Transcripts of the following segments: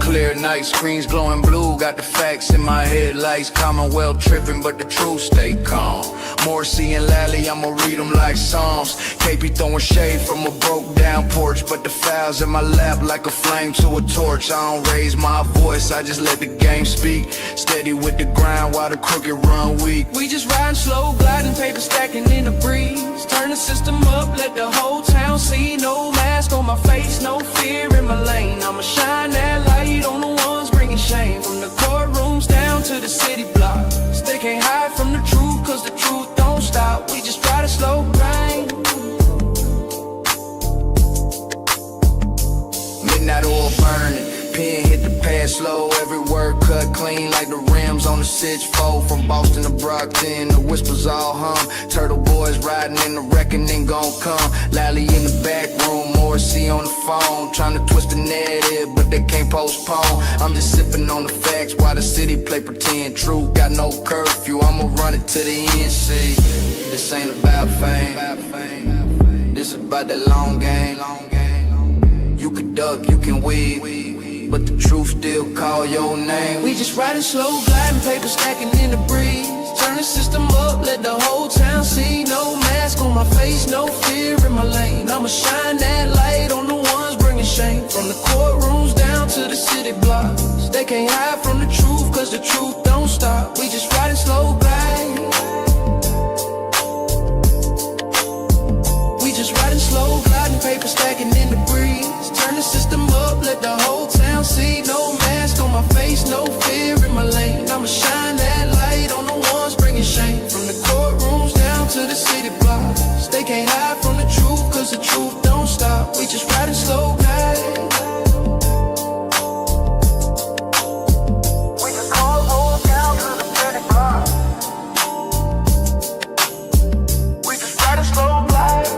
clear night, screens glowing blue, got the facts in my headlights. Commonwealth tripping, but the truth stay calm. 𝗺cie and 𝗨𝗟𝗟, I'ma read them like Psalms. 𝗵𝗵 throwing shade from a broke down porch, but the files in my lap like a flame to a torch. I don't raise my voice, I just let the game speak. Steady with the grind while the crooked run weak. We just riding slow, gliding, paper stacking in the breeze. Turn the system up, let the whole town see. No mask on my face, no fear in my lane. I'ma shine that light on the ones bringing shame. From the courtrooms down to the city blocks, they can't hide from the truth, cause the truth don't stop. We just ride a slow grind. Midnight oil burning, pen hit the pad slow. Every word cut clean like the rims on the 𝗬𝗏. From Boston to Brockton, the whispers all hum. Turtleboys riding in the reckoning gon' come. 𝗨𝗟𝗟 in the back room, 𝗺cie on the phone, trying to twist the narrative, but they can't postpone. I'm just sipping on the facts while the city play pretend. Truth got no curfew, I'ma run it to the end. See, this ain't about fame, this about that long game. You can duck, you can weave, but the truth still call your name. We just riding slow, gliding, paper stacking in the breeze. Turn the system up, let the whole town see. No mask on my face, no fear in my lane. I'ma shine that light on the ones bringing shame. From the courtrooms down to the city blocks, they can't hide from the truth, cause the truth don't stop. We just riding slow, gliding. We just riding slow, gliding, paper stacking in the breeze. Turn the system up, let the whole town see. No mask on my face, no fear in my lane. I'ma shine that light on the ones bringing shame. From the courtrooms down to the city blocks, they can't hide from the truth, cause the truth don't stop. We just riding slow, guys. We just call roll down to the city blocks. We just riding slow, guys.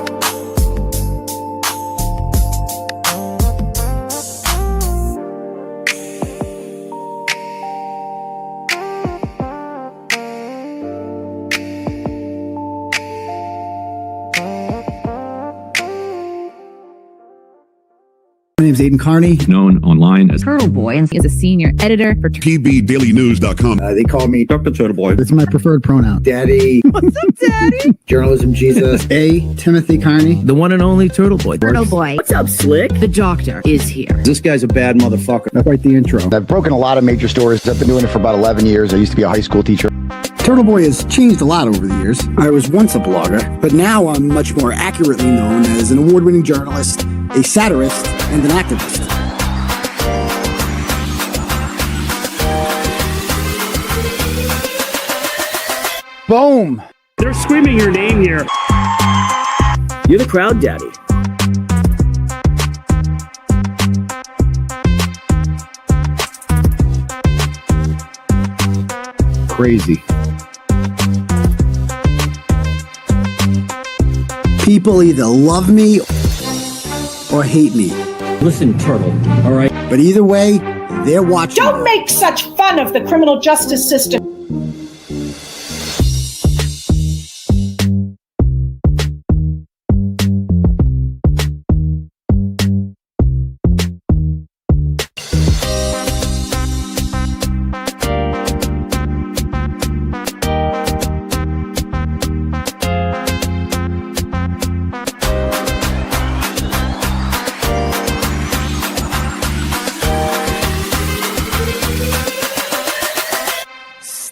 My name's Aidan Kearney, known online as Turtleboy, and is a senior editor for TBDailyNews.com. They call me Dr. Turtleboy. It's my preferred pronoun. Daddy. What's up, Daddy? Journalism Jesus. 𝗵𝗵 Kearney. The one and only Turtleboy. Turtleboy. What's up, Slick? The doctor is here. This guy's a bad motherfucker. That's quite the intro. I've broken a lot of major stories. I've been doing it for about 11 years. I used to be a high school teacher. Turtleboy has changed a lot over the years. I was once a blogger, but now I'm much more accurately known as an award-winning journalist, a satirist, and an activist. Boom! They're screaming your name here. You're the crowd, Daddy. Crazy. People either love me or hate me. Listen, Turtle, all right? But either way, they're watching. Don't make such fun of the criminal justice system.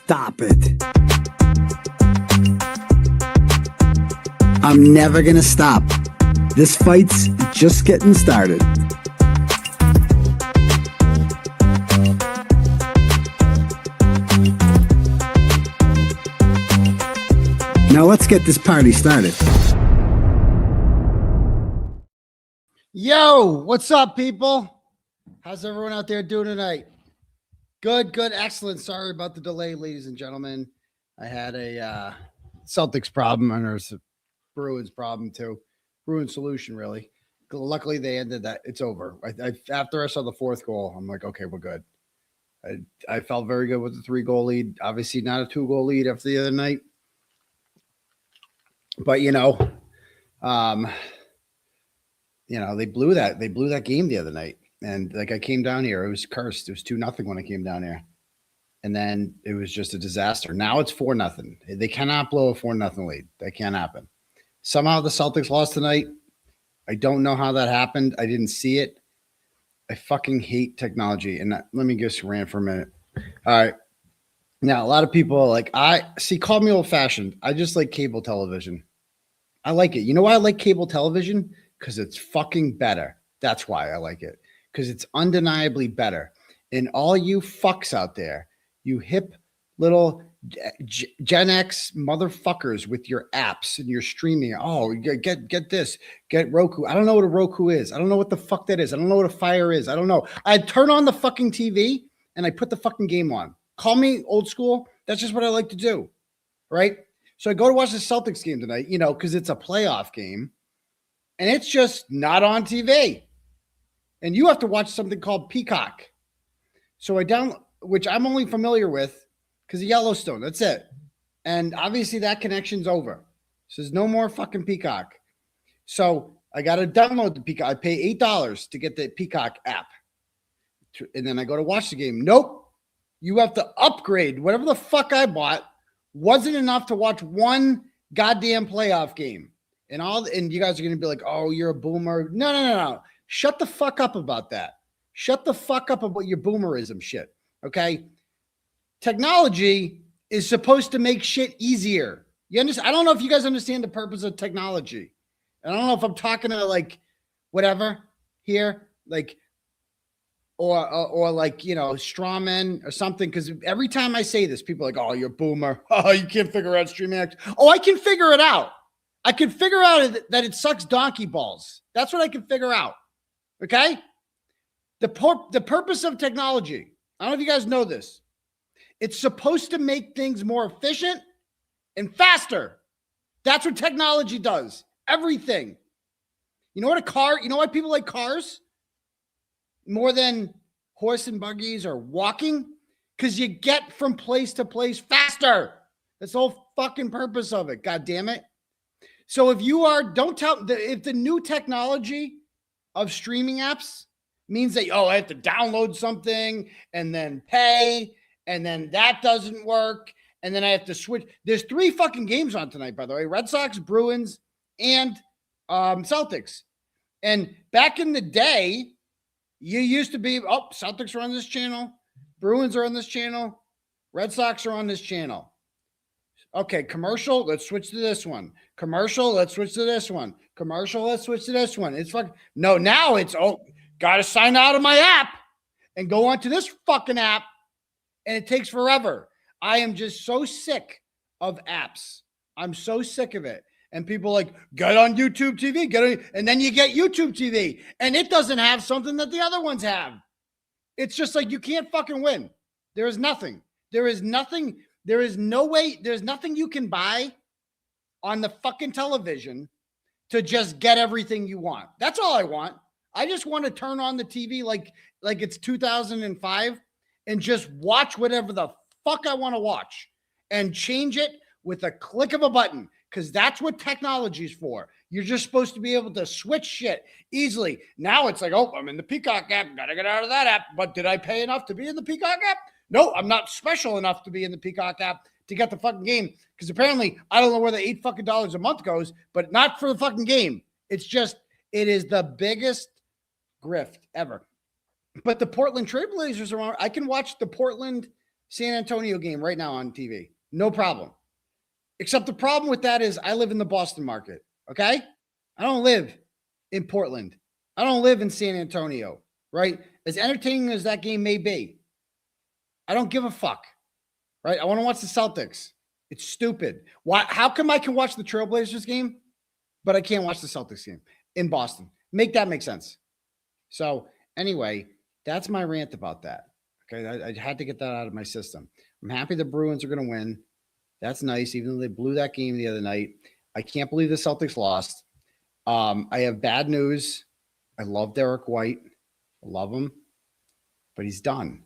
Stop it. I'm never gonna stop. This fight's just getting started. Now let's get this party started. Yo, what's up, people? How's everyone out there doing tonight? Good, excellent. Sorry about the delay, ladies and gentlemen. I had a Celtics problem, and there's a Bruins problem too. Bruins solution, really. Luckily, they ended that. It's over. After I saw the fourth goal, I'm like, okay, we're good. I felt very good with the 3-goal lead. Obviously, not a 2-goal lead after the other night. But they blew that. They blew that game the other night. And like I came down here, it was cursed. It was 2-0 when I came down here. And then it was just a disaster. Now it's 4-0. They cannot blow a 4-0 lead. That can't happen. Somehow the Celtics lost tonight. I don't know how that happened. I didn't see it. I fucking hate technology. And let me just rant for a minute. All right. Now, a lot of people are like, call me old fashioned. I just like cable television. I like it. You know why I like cable television? Because it's fucking better. That's why I like it. Because it's undeniably better. And all you fucks out there, you hip little Gen X motherfuckers with your apps and your streaming. Oh, get this, get Roku. I don't know what a Roku is. I don't know what the fuck that is. I don't know what a Fire is. I don't know. I turn on the fucking TV and I put the fucking game on. Call me old school. That's just what I like to do. Right? So I go to watch the Celtics game tonight, because it's a playoff game and it's just not on TV. And you have to watch something called Peacock. So I download, which I'm only familiar with because of Yellowstone. That's it. And obviously that connection's over. So there's no more fucking Peacock. So I got to download the Peacock. I pay $8 to get the Peacock app. And then I go to watch the game. Nope. You have to upgrade. Whatever the fuck I bought wasn't enough to watch one goddamn playoff game. And you guys are going to be like, oh, you're a boomer. No. Shut the fuck up about that. Shut the fuck up about your boomerism shit. Okay. Technology is supposed to make shit easier. You understand? I don't know if you guys understand the purpose of technology. I don't know if I'm talking to like whatever here, like, or like, straw men or something. Cause every time I say this, people are like, oh, you're a boomer. Oh, you can't figure out streaming X. Oh, I can figure it out. I can figure out that it sucks donkey balls. That's what I can figure out. Okay. The purpose of technology, I don't know if you guys know this. It's supposed to make things more efficient and faster. That's what technology does. Everything. You know why people like cars more than horse and buggies or walking? Because you get from place to place faster. That's the whole fucking purpose of it. God damn it. So if if the new technology of streaming apps means that, I have to download something and then pay, and then that doesn't work, and then I have to switch. There's 3 fucking games on tonight, by the way. Red Sox, Bruins, and Celtics. And back in the day, you used to be, Celtics are on this channel, Bruins are on this channel, Red Sox are on this channel. Okay, commercial, let's switch to this one. Commercial, let's switch to this one. Commercial, let's switch to this one. It's fucking, no, now it's, got to sign out of my app and go onto this fucking app, and it takes forever. I am just so sick of apps. I'm so sick of it. And people are like, get on YouTube TV, and then you get YouTube TV, and it doesn't have something that the other ones have. It's just like, you can't fucking win. There is nothing. There is nothing. There is no way. There's nothing you can buy on the fucking television to just get everything you want. That's all I want. I just want to turn on the TV like it's 2005 and just watch whatever the fuck I want to watch and change it with a click of a button, because that's what technology is for. You're just supposed to be able to switch shit easily. Now it's like, I'm in the Peacock app. Got to get out of that app. But did I pay enough to be in the Peacock app? No, I'm not special enough to be in the Peacock app to get the fucking game, because apparently I don't know where the $8 fucking a month goes, but not for the fucking game. It is the biggest grift ever. But the Portland Trailblazers are on. I can watch the Portland San Antonio game right now on TV. No problem. Except the problem with that is I live in the Boston market. Okay. I don't live in Portland. I don't live in San Antonio, right? As entertaining as that game may be, I don't give a fuck, right? I want to watch the Celtics. It's stupid. Why? How come I can watch the Trailblazers game, but I can't watch the Celtics game in Boston? Make that make sense. So anyway, that's my rant about that. Okay. I had to get that out of my system. I'm happy the Bruins are going to win. That's nice. Even though they blew that game the other night, I can't believe the Celtics lost. I have bad news. I love Derek White. I love him, but he's done.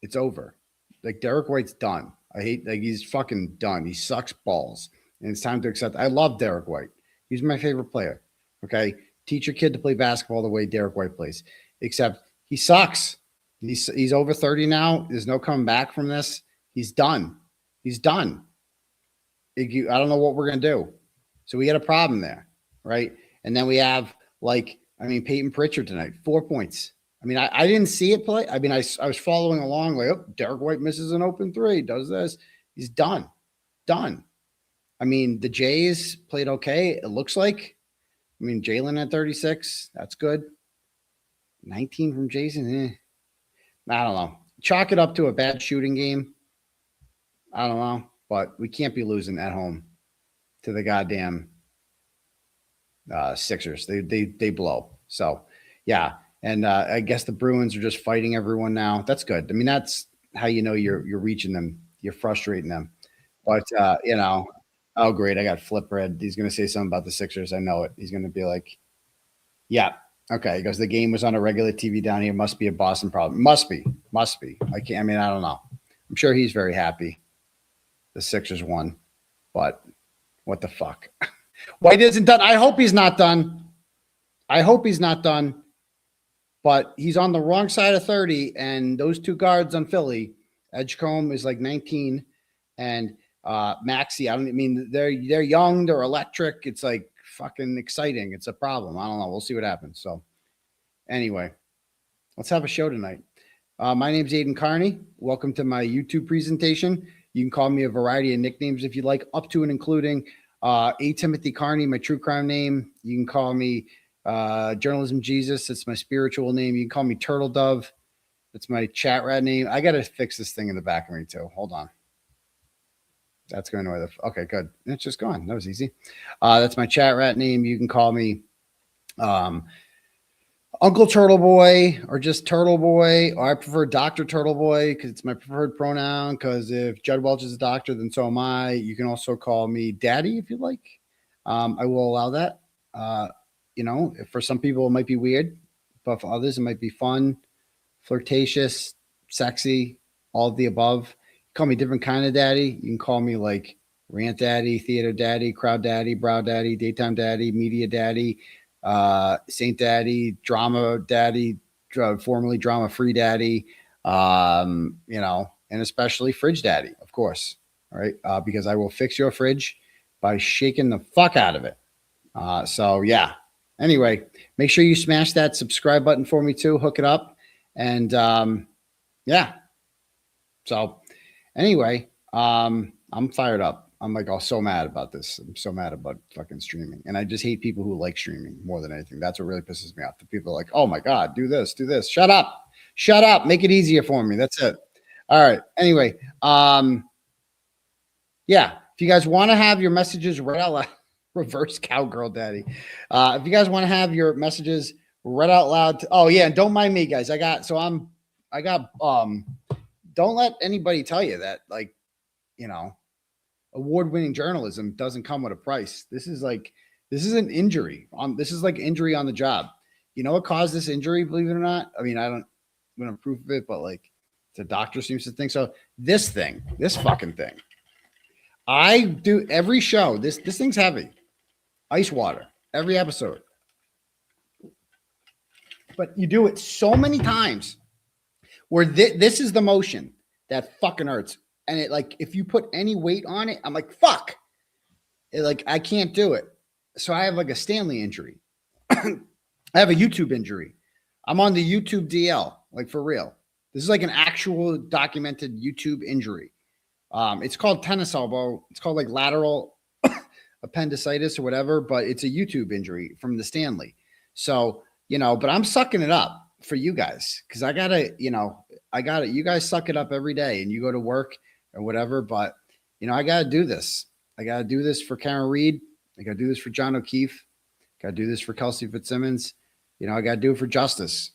It's over. Like, Derek White's done. He's fucking done. He sucks balls, and it's time to accept. I love Derek White. He's my favorite player. Okay. Teach your kid to play basketball the way Derek White plays, except He sucks. He's over 30 now. There's no coming back from this. He's done. He's done. I don't know what we're going to do. So we got a problem there, right? And then we have, like, I mean, Peyton Pritchard tonight, 4 points. I mean, I didn't see it play. I mean, I was following along, like, oh, Derek White misses an open three, does this. He's done. Done. I mean, the Jays played okay, it looks like. I mean, Jalen at 36, that's good. 19 from Jason, I don't know. Chalk it up to a bad shooting game. I don't know, but we can't be losing at home to the goddamn Sixers. They blow. So, yeah. And I guess the Bruins are just fighting everyone now. That's good. I mean, that's how you know you're reaching them. You're frustrating them. But, you know, oh, great. I got Flip Red. He's going to say something about the Sixers. I know it. He's going to be like, yeah. Okay. He goes, the game was on a regular TV down here. Must be a Boston problem. Must be. I don't know. I'm sure he's very happy the Sixers won. But what the fuck? White isn't done. I hope he's not done. But he's on the wrong side of 30, and those two guards on Philly, Edgecombe is like 19, and 𝗪𝗆𝗄𝗃, they're young, they're electric. It's like fucking exciting. It's a problem. I don't know. We'll see what happens. So anyway, let's have a show tonight. My name's Aidan Kearney. Welcome to my YouTube presentation. You can call me a variety of nicknames if you like, up to and including 𝗵𝗵𝗃𝗃𝗀𝗃, my true crime name. You can call me Journalism Jesus. That's my spiritual name. You can call me Turtle Dove. That's my chat rat name. I got to fix this thing in the back of me too. Hold on. That's going to annoy the. Okay, good. It's just gone. That was easy. That's my chat rat name. You can call me Uncle Turtleboy or just Turtleboy, or I prefer Dr. Turtleboy because it's my preferred pronoun. Because if J.Welch is a doctor, then so am I. You can also call me Daddy if you like. I will allow that. You know, for some people it might be weird, but for others it might be fun, flirtatious, sexy, all of the above. Call me different kind of daddy. You can call me like rant daddy, theater daddy, crowd daddy, brow daddy, daytime daddy, media daddy, saint daddy, drama daddy, formerly drama free daddy, you know, and especially fridge daddy, of course. All right. Because I will fix your fridge by shaking the fuck out of it. So yeah. Anyway, make sure you smash that subscribe button for me too. Hook it up. And yeah. So anyway, I'm fired up. I'm like, so mad about this. I'm so mad about fucking streaming. And I just hate people who like streaming more than anything. That's what really pisses me off. The people are like, oh my God, do this, do this. Shut up. Shut up. Make it easier for me. That's it. All right. Anyway, yeah. If you guys want to have your messages read out loud, reverse cowgirl daddy. If you guys want to have your messages read out loud. Oh yeah. And don't mind me, guys. don't let anybody tell you that, like, you know, award-winning journalism doesn't come with a price. This is an injury this is like injury on the job. You know what caused this injury, believe it or not? I mean, I'm gonna prove it, but like the doctor seems to think so. This fucking thing. I do every show. This thing's heavy. Ice water, every episode. But you do it so many times where this is the motion that fucking hurts. And it, like, if you put any weight on it, I'm like, fuck. I can't do it. So I have like a Stanley injury. I have a YouTube injury. I'm on the YouTube DL, like for real. This is like an actual documented YouTube injury. It's called tennis elbow. It's called like lateral appendicitis or whatever, but it's a YouTube injury from the Stanley. So, you know, but I'm sucking it up for you guys because I gotta, you guys suck it up every day and you go to work or whatever, but you know, I got to do this. I got to do this for Karen Reed. I got to do this for John O'Keefe. Got to do this for 𝗪cie Fitzsimmons. You know, I got to do it for justice.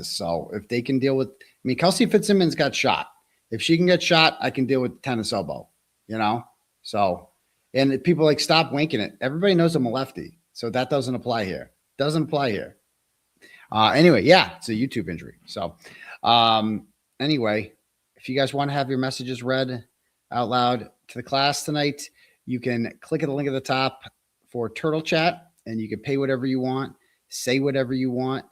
So if they can deal with, 𝗪cie Fitzsimmons got shot. If she can get shot, I can deal with tennis elbow, you know? So, and people like, stop wanking it. Everybody knows I'm a lefty. So that doesn't apply here. Anyway, yeah, it's a YouTube injury. So, anyway, if you guys want to have your messages read out loud to the class tonight, you can click at the link at the top for Turtle Chat, and you can pay whatever you want, say whatever you want,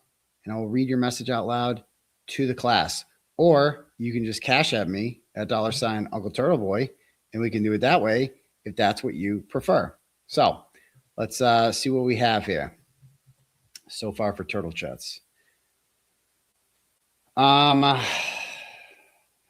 and I'll read your message out loud. to the class. Or you can just cash at me at $ _UncleTurtleboy, and we can do it that way if that's what you prefer. So let's see what we have here so far for Turtle Chats.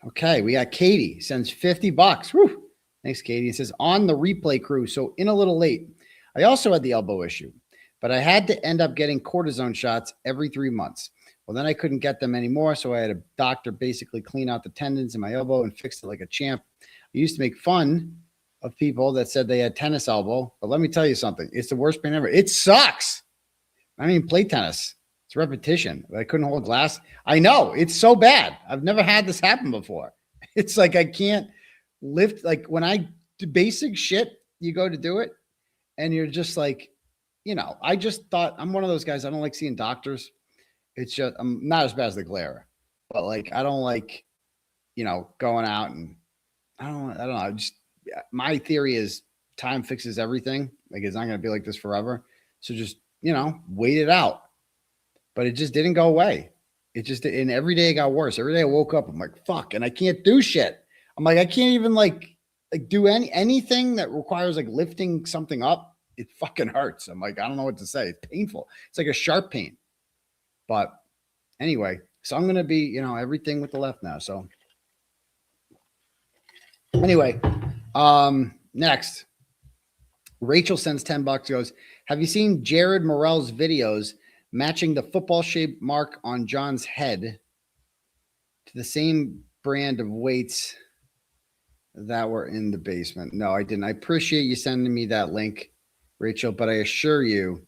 Okay, we got Katie sends $50. Woo! Thanks, Katie. It says, on the replay crew, so in a little late. I also had the elbow issue, but I had to end up getting cortisone shots every 3 months. Well, then I couldn't get them anymore, so I had a doctor basically clean out the tendons in my elbow and fix it like a champ. I used to make fun of people that said they had tennis elbow, but let me tell you something. It's the worst pain ever. It sucks. I don't even play tennis. It's repetition. I couldn't hold glass. I know. It's so bad. I've never had this happen before. It's like I can't lift. Like when I do basic shit, you go to do it, and you're just like, you know, I just thought I'm one of those guys. I don't like seeing doctors. It's just, I'm not as bad as the glare, but like, I don't like, you know, going out and I don't know. Just my theory is time fixes everything. Like it's not going to be like this forever. So just, you know, wait it out. But it just didn't go away. It just, and every day it got worse. Every day I woke up, I'm like, fuck, and I can't do shit. I'm like, I can't even like do anything that requires like lifting something up. It fucking hurts. I'm like, I don't know what to say. It's painful. It's like a sharp pain. But anyway, so I'm going to be, you know, everything with the left now. So anyway, next, Rachel sends $10, goes, have you seen Jared Morell's videos matching the football shape mark on John's head to the same brand of weights that were in the basement? No, I didn't. I appreciate you sending me that link, Rachel, but I assure you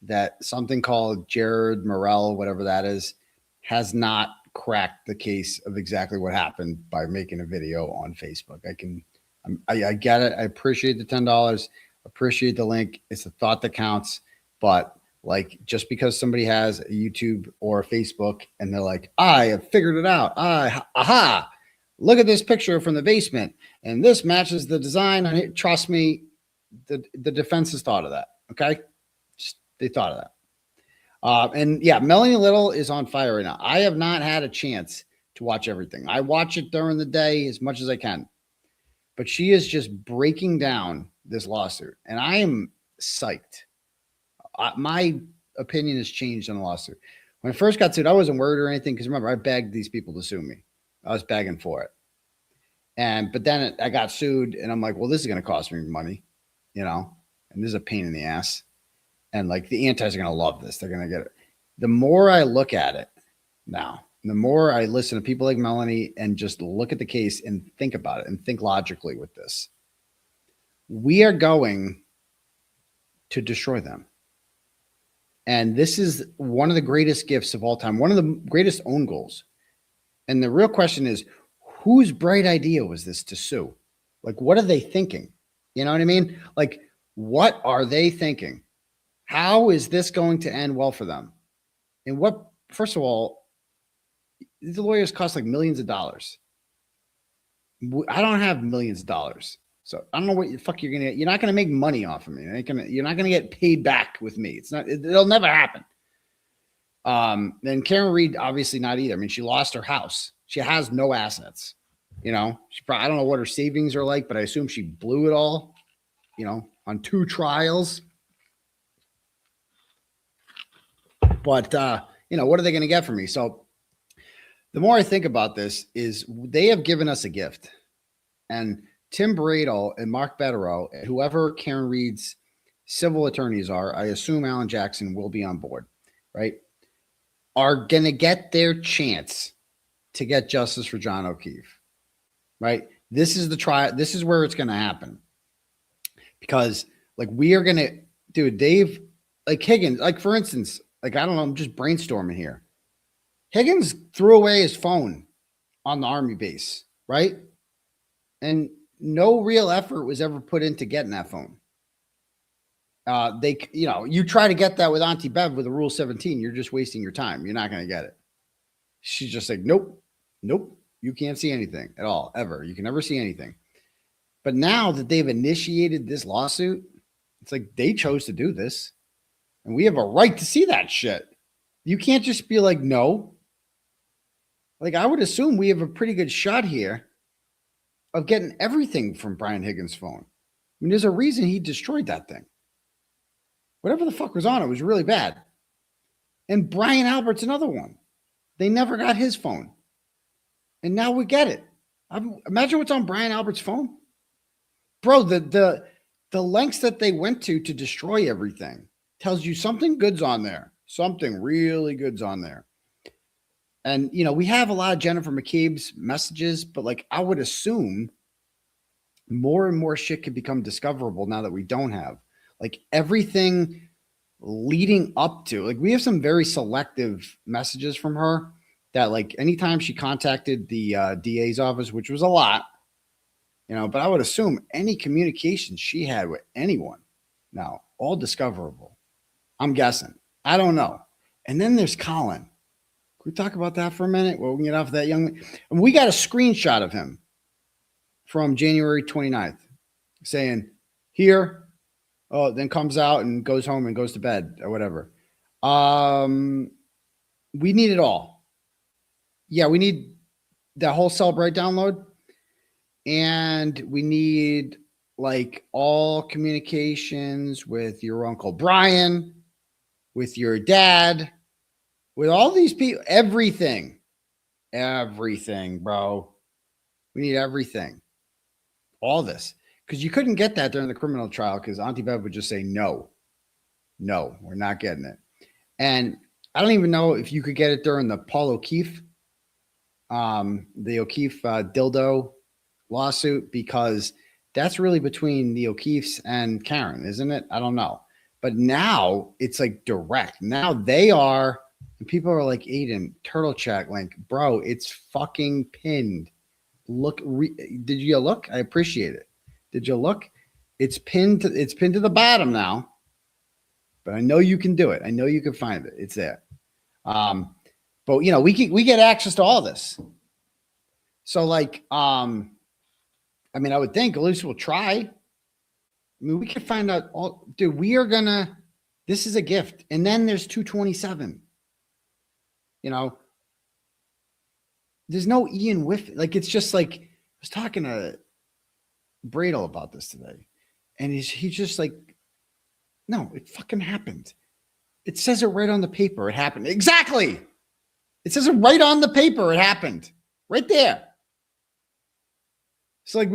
that something called Jared Morell, whatever that is, has not cracked the case of exactly what happened by making a video on Facebook. I get it. I appreciate the $10. Appreciate the link. It's the thought that counts. But like, just because somebody has a YouTube or a Facebook and they're like, I have figured it out. Aha, look at this picture from the basement and this matches the design on it. Trust me, the defense has thought of that. Okay. They thought of that. And yeah, Melanie Little is on fire right now. I have not had a chance to watch everything. I watch it during the day as much as I can, but she is just breaking down this lawsuit and I am psyched. My opinion has changed on the lawsuit. When I first got sued, I wasn't worried or anything because remember, I begged these people to sue me. I was begging for it. But then I got sued and I'm like, well, this is going to cost me money, you know, and this is a pain in the ass. And like the antis are going to love this. They're going to get it. The more I look at it now, the more I listen to people like Melanie and just look at the case and think about it and think logically with this, we are going to destroy them. And this is one of the greatest gifts of all time, one of the greatest own goals. And the real question is, whose bright idea was this to sue? Like, what are they thinking? You know what I mean? Like, what are they thinking? How is this going to end well for them? And what, first of all, the lawyers cost like millions of dollars. I don't have millions of dollars. So I don't know what the fuck you're going to get. You're not going to make money off of me. You're not going to get paid back with me. It'll never happen. Then Karen Reed, obviously not either. I mean, she lost her house. She has no assets. You know, I don't know what her savings are like, but I assume she blew it all, you know, on 2 trials. But, you know, what are they going to get from me? So the more I think about this is they have given us a gift. And Tim Bradle and Mark Betterow, whoever Karen Reed's civil attorneys are, I assume Alan Jackson will be on board, right? Are going to get their chance to get justice for John O'Keefe, right? This is the trial. This is where it's going to happen. Because like we are going to, dude, Dave, like Higgins, like for instance, like, I don't know, I'm just brainstorming here. Higgins threw away his phone on the Army base, right? And no real effort was ever put into getting that phone. You know, you try to get that with Auntie Bev with a Rule 17, you're just wasting your time. You're not going to get it. She's just like, nope, you can't see anything at all, ever. You can never see anything. But now that they've initiated this lawsuit, it's like they chose to do this. And we have a right to see that shit. You can't just be like, no. Like, I would assume we have a pretty good shot here of getting everything from Brian Higgins' phone. I mean, there's a reason he destroyed that thing. Whatever the fuck was on it was really bad. And Brian Albert's another one. They never got his phone. And now we get it. Imagine what's on Brian Albert's phone. Bro, the lengths that they went to destroy everything tells you something good's on there. Something really good's on there. And, you know, we have a lot of Jennifer McCabe's messages, but like, I would assume more and more shit could become discoverable now that we don't have. Like, everything leading up to, like, we have some very selective messages from her that, like, anytime she contacted the DA's office, which was a lot, you know, but I would assume any communication she had with anyone now, all discoverable. I'm guessing. I don't know. And then there's Colin. Can we talk about that for a minute? Well, we can get off of that young man. And we got a screenshot of him from January 29th saying, here, oh, then comes out and goes home and goes to bed or whatever. We need it all. Yeah, we need that whole Celebrate download. And we need like all communications with your Uncle Brian, with your dad, with all these people, everything, bro. We need everything. All this. Because you couldn't get that during the criminal trial because Auntie Bev would just say, no, we're not getting it. And I don't even know if you could get it during the Paul O'Keefe, the O'Keefe Dildo lawsuit, because that's really between the O'Keefes and Karen, isn't it? I don't know. But now it's like direct. Now they are, and people are like, Aidan, Turtle Check link, bro, it's fucking pinned. Look, did you look? I appreciate it. Did you look? It's pinned to the bottom now. But I know you can do it. I know you can find it. It's there. But you know, we get access to all this. So like, I mean, I would think at least we'll try. I mean, we can find out all, dude, we are gonna, this is a gift. And then there's 227. You know, there's no Ian Whiff. Like, it's just like, I was talking to Bradle about this today. And he's just like, no, it fucking happened. It says it right on the paper. It happened. Exactly. It says it right on the paper. It happened right there. It's like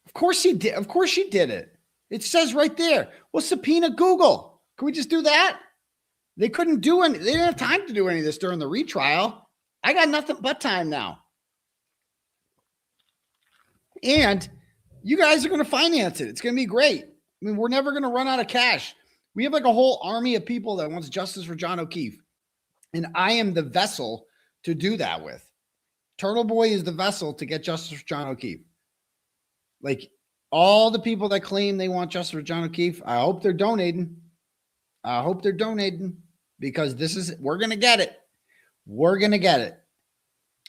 of course he did. Of course she did it. It says right there. Well, subpoena Google. Can we just do that? They couldn't do any. They didn't have time to do any of this during the retrial. I got nothing but time now. And you guys are going to finance it. It's going to be great. I mean, we're never going to run out of cash. We have like a whole army of people that wants justice for John O'Keefe. And I am the vessel to do that with. Turtleboy is the vessel to get justice for John O'Keefe. Like, all the people that claim they want justice for John O'Keefe, I hope they're donating. I hope they're donating, because we're going to get it. We're going to get it.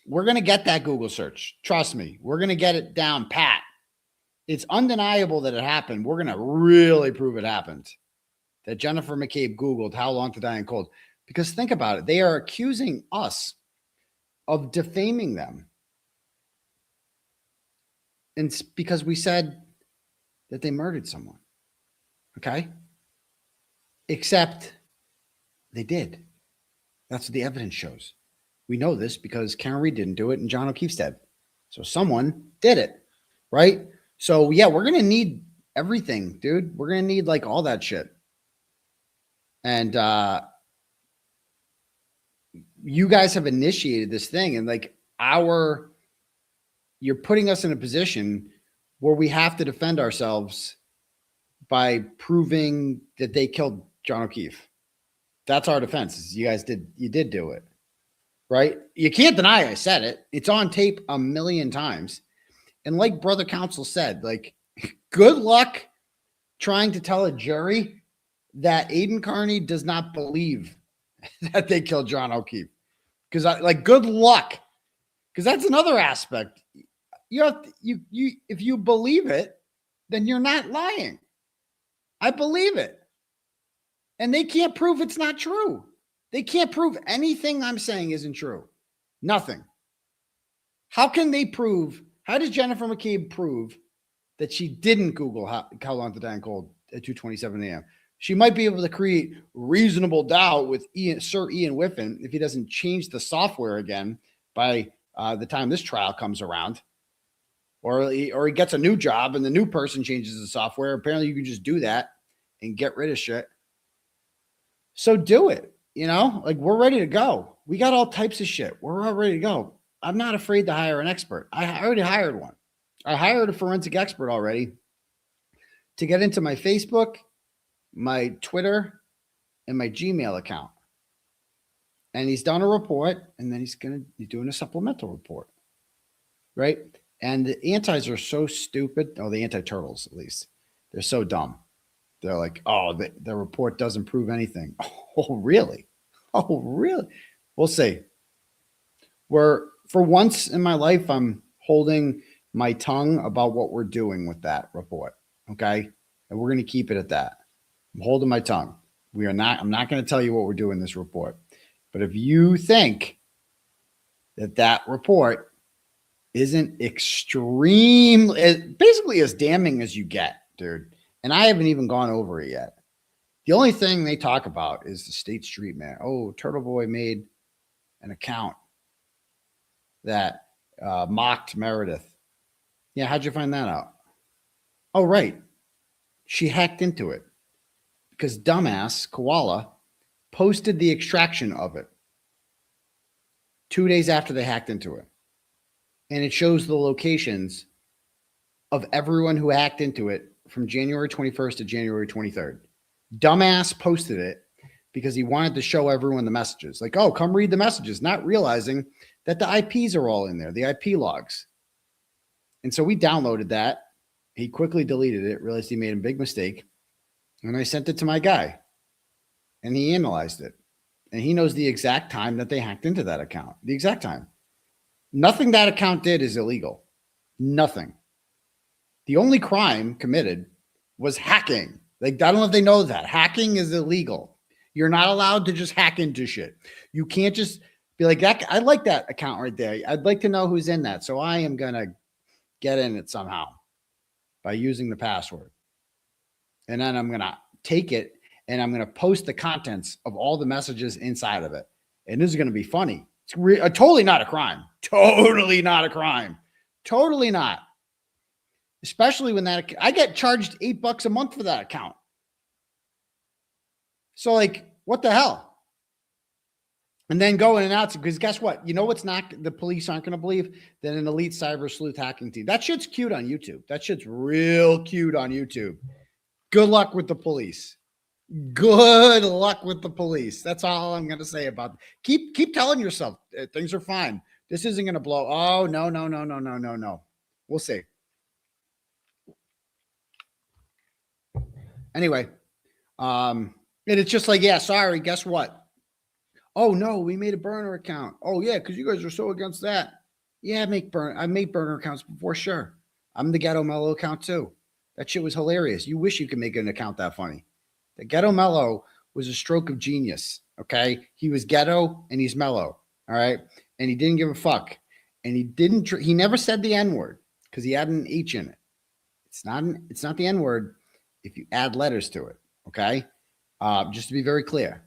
We're going to get that Google search. Trust me. We're going to get it down pat. It's undeniable that it happened. We're going to really prove it happened. That Jennifer McCabe Googled how long to die in cold. Because think about it. They are accusing us of defaming them. And it's because we said that they murdered someone. Okay? Except they did. That's what the evidence shows. We know this because Karen Reed didn't do it and John O'Keefe's dead. So someone did it. Right? So yeah, we're going to need everything, dude. We're going to need like all that shit. And you guys have initiated this thing, and like you're putting us in a position where we have to defend ourselves by proving that they killed John O'Keefe. That's our defense. You did do it, right? You can't deny I said it. It's on tape a million times. And like Brother Counsel said, like, good luck trying to tell a jury that Aidan Kearney does not believe that they killed John O'Keefe. Because good luck. Because that's another aspect. If you believe it, then you're not lying. I believe it. And they can't prove it's not true. They can't prove anything I'm saying isn't true. Nothing. How can they prove? How does Jennifer McCabe prove that she didn't Google how long to die in cold at 2:27 a.m.? She might be able to create reasonable doubt with Sir Ian Whiffen if he doesn't change the software again by the time this trial comes around, or he gets a new job and the new person changes the software. Apparently, you can just do that and get rid of shit. So do it. You know, like, we're ready to go. We got all types of shit. We're all ready to go. I'm not afraid to hire an expert. I already hired one. I hired a forensic expert already to get into my Facebook, my Twitter, and my Gmail account. And he's done a report, and then he's doing a supplemental report, right? And the antis are so stupid. Oh, the anti-turtles, at least. They're so dumb. They're like, oh, the report doesn't prove anything. Oh, really? Oh, really? We'll see. For once in my life, I'm holding my tongue about what we're doing with that report, okay? And we're going to keep it at that. I'm holding my tongue. I'm not going to tell you what we're doing in this report. But if you think that report isn't basically as damning as you get, dude, and I haven't even gone over it yet. The only thing they talk about is the State Street man. Oh, Turtleboy made an account that mocked Meredith. Yeah, how'd you find that out? Oh, right. She hacked into it because dumbass Koala posted the extraction of it 2 days after they hacked into it. And it shows the locations of everyone who hacked into it from January 21st to January 23rd. Dumbass posted it because he wanted to show everyone the messages. Like, oh, come read the messages, not realizing that the IPs are all in there, the IP logs. And so we downloaded that. He quickly deleted it, realized he made a big mistake. And I sent it to my guy. And he analyzed it. And he knows the exact time that they hacked into that account. The exact time. Nothing that account did is illegal. Nothing. The only crime committed was hacking. Like, I don't know if they know that. Hacking is illegal. You're not allowed to just hack into shit. You can't just be like, that. I like that account right there. I'd like to know who's in that. So I am going to get in it somehow by using the password. And then I'm going to take it and I'm going to post the contents of all the messages inside of it. And this is going to be funny. It's totally not a crime. Totally not a crime. Totally not. Especially when I get charged $8 a month for that account. So, like, what the hell? And then go and announce it, because guess what? You know what's not, the police aren't going to believe? That an elite cyber sleuth hacking team. That shit's cute on YouTube. That shit's real cute on YouTube. Good luck with the police. Good luck with the police. That's all I'm going to say about it. Keep telling yourself things are fine. This isn't going to blow. Oh, no. We'll see. Anyway, and it's just like, yeah, sorry, guess what? Oh, no, we made a burner account. Oh, yeah, because you guys are so against that. Yeah, I made burner accounts before, sure. I'm the 𝗏𝗏𝗄𝐻 account, too. That shit was hilarious. You wish you could make an account that funny. The 𝗏𝗏𝗄𝐻 was a stroke of genius, okay? He was ghetto and he's mellow, all right? And he didn't give a fuck. And he never said the N-word because he had an H in it. It's not the N-word if you add letters to it, okay? Just to be very clear.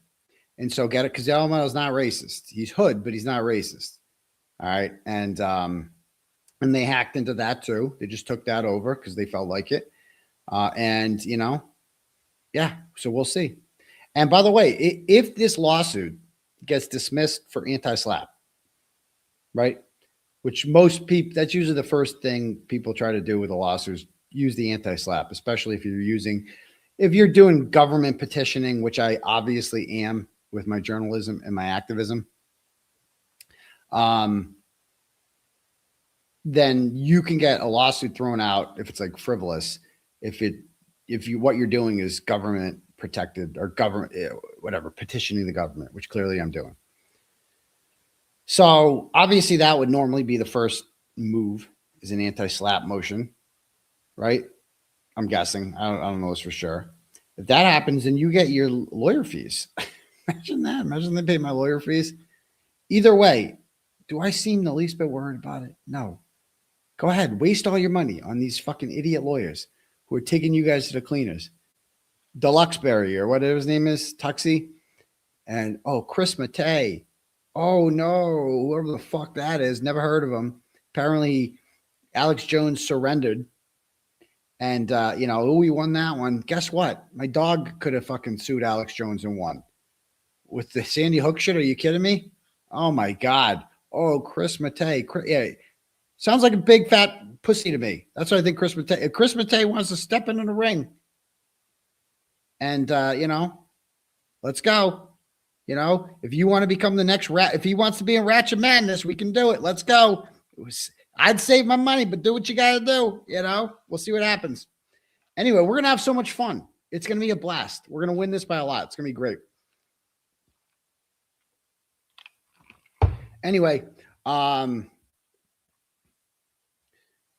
And so get it, because 𝗏𝗏𝗄𝐻 is not racist. He's hood, but he's not racist. All right. And they hacked into that too. They just took that over because they felt like it. And you know, yeah, so we'll see. And by the way, if this lawsuit gets dismissed for anti-slap, right? Which most people, that's usually the first thing people try to do with a lawsuit, use the anti-slap, especially if you're doing government petitioning, which I obviously am with my journalism and my activism. Then you can get a lawsuit thrown out if it's like frivolous. What you're doing is government protected or government, whatever, petitioning the government, which clearly I'm doing. So obviously that would normally be the first move, is an anti-slap motion, right? I'm guessing. I don't know this for sure. If that happens, then you get your lawyer fees. Imagine that. Imagine they pay my lawyer fees. Either way, do I seem the least bit worried about it? No. Go ahead. Waste all your money on these fucking idiot lawyers who are taking you guys to the cleaners. Deluxeberry or whatever his name is, 𝗪𝗙𝗃. And, 𝗃𝗃. Oh, no. Whoever the fuck that is. Never heard of him. Apparently, Alex Jones surrendered. And, he won that one. Guess what? My dog could have fucking sued Alex Jones and won. With the Sandy Hook shit, are you kidding me? Oh, my God. Oh, 𝗃𝗃. Yeah. Sounds like a big fat pussy to me. That's what I think 𝗃𝗃. If 𝗃𝗃 wants to step into the ring and, let's go. If you want to become the next rat, if he wants to be in Ratchet Madness, we can do it. Let's go. I'd save my money, but do what you got to do. We'll see what happens. Anyway, we're going to have so much fun. It's going to be a blast. We're going to win this by a lot. It's going to be great. Anyway, all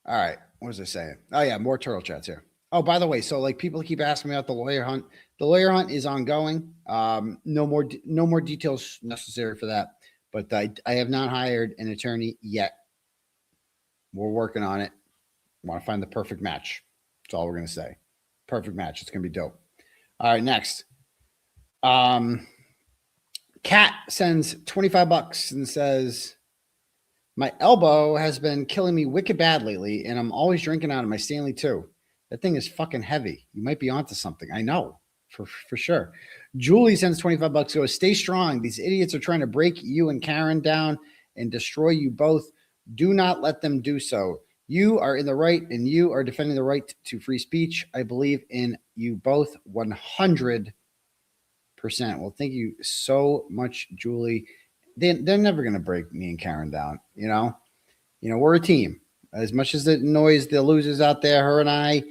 right. What was I saying? Oh, yeah, more turtle chats here. Oh, by the way, so like people keep asking me about the lawyer hunt. The lawyer hunt is ongoing. No more details necessary for that. But I have not hired an attorney yet. We're working on it. Want to find the perfect match. That's all we're going to say. Perfect match. It's going to be dope. All right, next. Kat sends $25 and says, my elbow has been killing me wicked bad lately, and I'm always drinking out of my Stanley too. That thing is fucking heavy. You might be onto something. I know, for sure. Julie sends $25. Goes, stay strong. These idiots are trying to break you and Karen down and destroy you both. Do not let them do so. You are in the right, and you are defending the right to free speech. I believe in you both 100%. Well, thank you so much, Julie. They're never going to break me and Karen down. We're a team. As much as it annoys the losers out there, her and I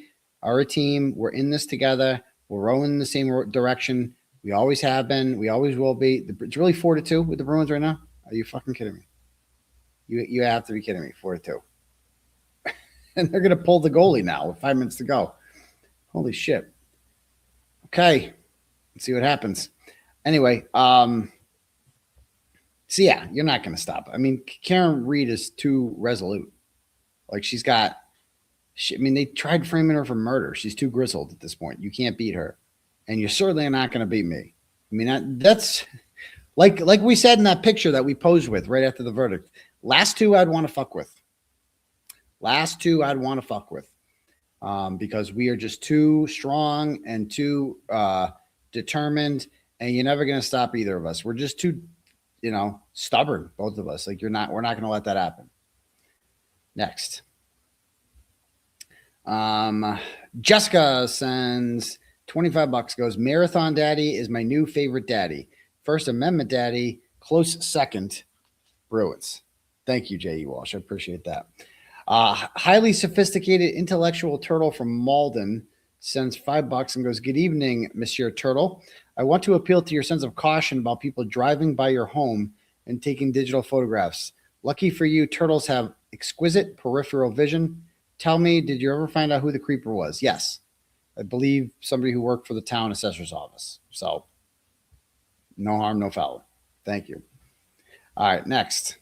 are a team. We're in this together. We're rowing in the same direction. We always have been. We always will be. It's really 4-2 with the Bruins right now. Are you fucking kidding me? You have to be kidding me. 4-2. And they're going to pull the goalie now with 5 minutes to go. Holy shit. Okay. Let's see what happens. Anyway, so yeah, you're not going to stop. I mean, Karen Reed is too resolute. Like they tried framing her for murder. She's too grizzled at this point. You can't beat her. And you're certainly not going to beat me. I mean, that's like we said in that picture that we posed with right after the verdict. Last two I'd want to fuck with. Because we are just too strong and too determined, and you're never going to stop either of us. We're just too, stubborn, both of us. Like we're not going to let that happen. Next. Jessica sends $25. Goes, Marathon Daddy is my new favorite daddy. First Amendment Daddy, close second, Bruins. Thank you, J.E. Walsh. I appreciate that. Highly sophisticated intellectual turtle from Malden sends $5 and goes, good evening, Monsieur Turtle. I want to appeal to your sense of caution about people driving by your home and taking digital photographs. Lucky for you, turtles have exquisite peripheral vision. Tell me, did you ever find out who the creeper was? Yes. I believe somebody who worked for the town assessor's office. So no harm, no foul. Thank you. All right, next.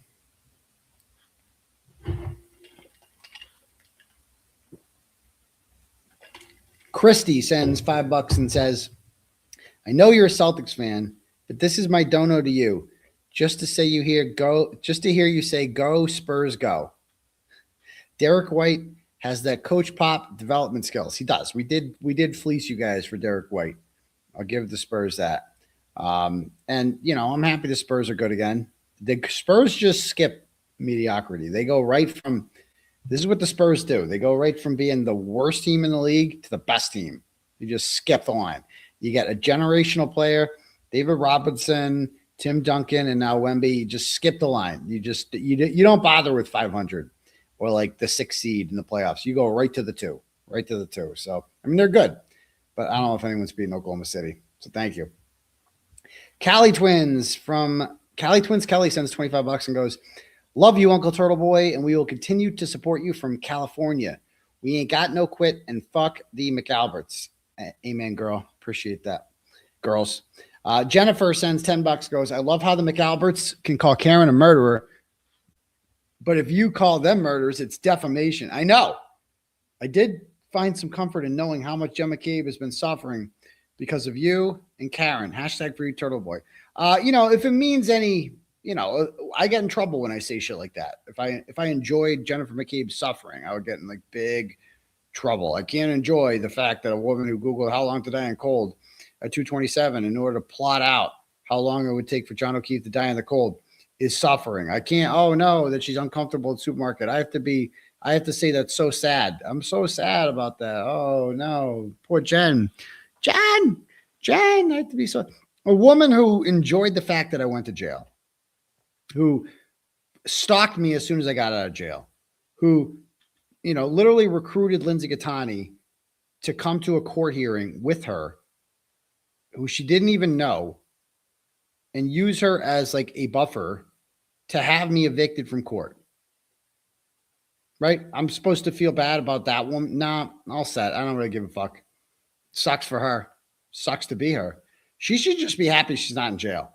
Christy sends $5 and says, I know you're a Celtics fan, but this is my dono to you. Just to hear you say, go Spurs, go. Derek White has that Coach Pop development skills. He does. We did fleece you guys for Derek White. I'll give the Spurs that. And I'm happy the Spurs are good again. The Spurs just skip mediocrity. They go right from, this is what the Spurs do. They go right from being the worst team in the league to the best team. You just skip the line. You get a generational player, David Robinson, Tim Duncan, and now Wemby. You just skip the line. You don't bother with 500 or like the 6th seed in the playoffs. You go right to the 2. So, I mean, they're good, but I don't know if anyone's beating Oklahoma City. So thank you. Kelly Kelly sends $25 and goes, love you, Uncle Turtleboy, and we will continue to support you from California. We ain't got no quit, and fuck the McAlbert's. Amen, girl. Appreciate that. Girls. Jennifer sends $10, goes, I love how the McAlbert's can call Karen a murderer, but if you call them murderers, it's defamation. I know. I did find some comfort in knowing how much 𝗃𝗵𝗂𝗧𝘂𝗍 has been suffering because of you and Karen. Hashtag free Turtleboy. If it means any, I get in trouble when I say shit like that. If I enjoyed Jennifer McCabe's suffering, I would get in like big trouble. I can't enjoy the fact that a woman who Googled how long to die in cold at 2:27 in order to plot out how long it would take for John O'Keefe to die in the cold is suffering. I can't, that she's uncomfortable at the supermarket. I have to say that's so sad. I'm so sad about that. Oh no, poor Jen. I have to be so. A woman who enjoyed the fact that I went to jail, who stalked me as soon as I got out of jail, who, literally recruited 𝗫𝗏𝗃𝗃 to come to a court hearing with her, who she didn't even know, and use her as like a buffer to have me evicted from court. Right? I'm supposed to feel bad about that woman. Nah, all set. I don't really give a fuck. Sucks for her. Sucks to be her. She should just be happy she's not in jail.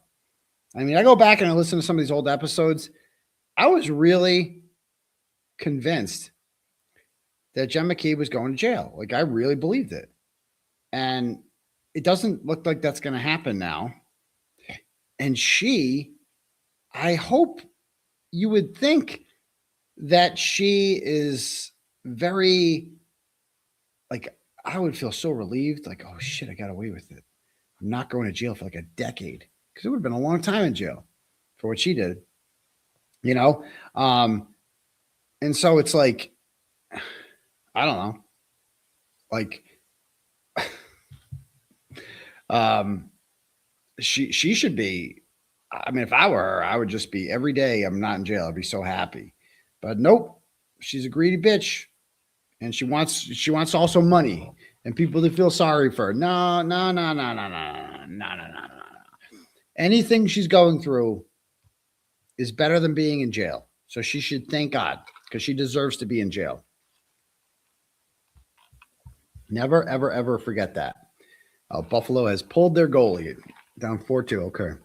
I mean, I go back and I listen to some of these old episodes. I was really convinced that Jen McCabe was going to jail. Like, I really believed it. And it doesn't look like that's going to happen now. And I hope you would think that she is very, like, I would feel so relieved. Like, oh shit, I got away with it. I'm not going to jail for like a decade. Because it would have been a long time in jail for what she did. And so it's like, I don't know. Like, she should be, I mean, if I were her, I would just be every day I'm not in jail. I'd be so happy. But nope, she's a greedy bitch. And she wants also money and people to feel sorry for her. No. Anything she's going through is better than being in jail. So she should thank God because she deserves to be in jail. Never, ever, ever forget that. Buffalo has pulled their goalie down 4-2. Okay.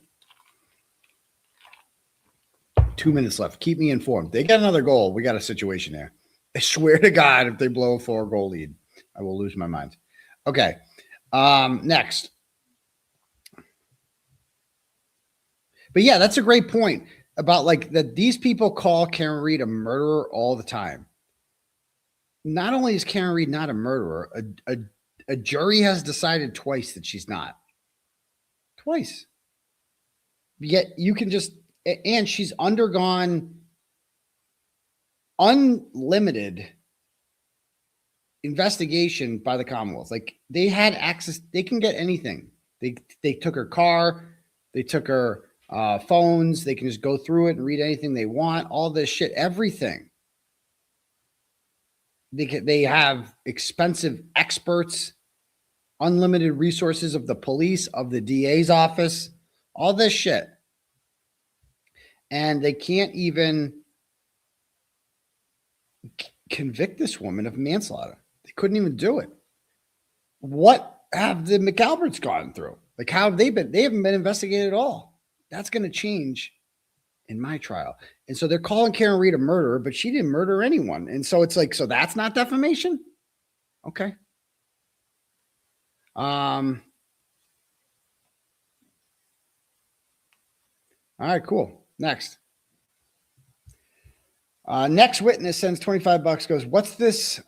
2 minutes left. Keep me informed. They got another goal. We got a situation there. I swear to God, if they blow a 4-goal lead, I will lose my mind. Okay. Next. But yeah, that's a great point about like that these people call Karen Read a murderer all the time. Not only is Karen Read not a murderer, a jury has decided twice that she's not. Twice. Yet you can just, and she's undergone unlimited investigation by the Commonwealth. Like they had access, they can get anything. They took her car, they took her phones, they can just go through it and read anything they want, all this shit, everything. They have expensive experts, unlimited resources of the police, of the DA's office, all this shit. And they can't even convict this woman of manslaughter. They couldn't even do it. What have the McAlbert's gone through? Like, how have they been? They haven't been investigated at all. That's going to change in my trial. And so they're calling Karen Read a murderer, but she didn't murder anyone. And so it's like, so that's not defamation? Okay. All right, cool. Next. Next witness sends $25, goes, what's this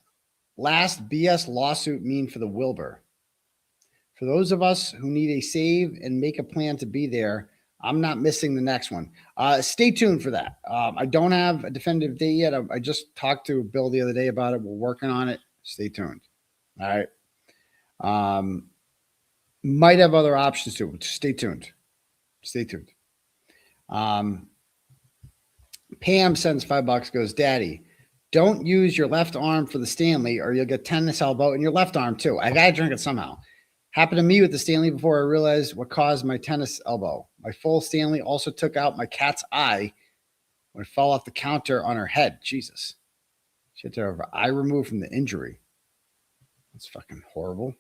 last BS lawsuit mean for the Wilbur? For those of us who need a save and make a plan to be there, I'm not missing the next one. Stay tuned for that. I don't have a definitive date yet. I just talked to Bill the other day about it. We're working on it. Stay tuned. All right. Might have other options too. Stay tuned. Stay tuned. Pam sends $5, goes, Daddy, don't use your left arm for the Stanley or you'll get tennis elbow in your left arm too. I got to drink it somehow. Happened to me with the Stanley before I realized what caused my tennis elbow. My full Stanley also took out my cat's eye when it fell off the counter on her head. Jesus. She had to have her eye removed from the injury. That's fucking horrible.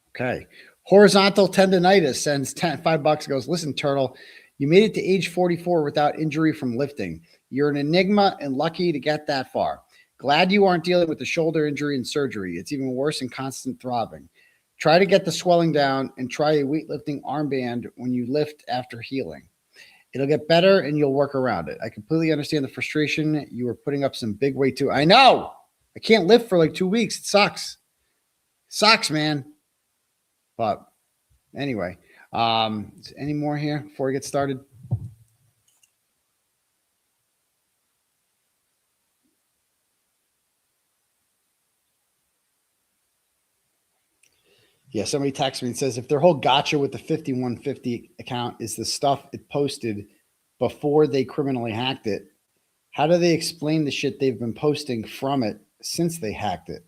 Okay. Horizontal tendonitis sends $5 goes, listen, Turtle, you made it to age 44 without injury from lifting. You're an enigma and lucky to get that far. Glad you aren't dealing with the shoulder injury and surgery. It's even worse than constant throbbing. Try to get the swelling down and try a weightlifting armband when you lift after healing. It'll get better and you'll work around it. I completely understand the frustration. You were putting up some big weight too. I know. I can't lift for like 2 weeks. It sucks. Sucks, man. But anyway, any more here before we get started? Yeah, somebody texts me and says, if their whole gotcha with the 5150 account is the stuff it posted before they criminally hacked it, how do they explain the shit they've been posting from it since they hacked it?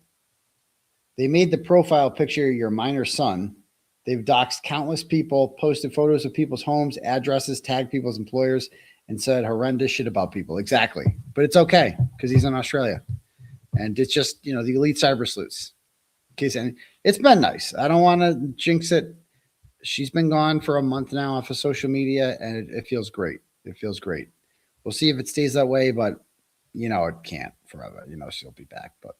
They made the profile picture your minor son. They've doxed countless people, posted photos of people's homes, addresses, tagged people's employers, and said horrendous shit about people. Exactly. But it's okay because he's in Australia. And it's just, you know, the elite cyber sleuths. And it's been nice. I don't want to jinx it. She's been gone for a month now off of social media, and it feels great. It feels great. We'll see if it stays that way, but, you know, it can't forever. You know, she'll be back, but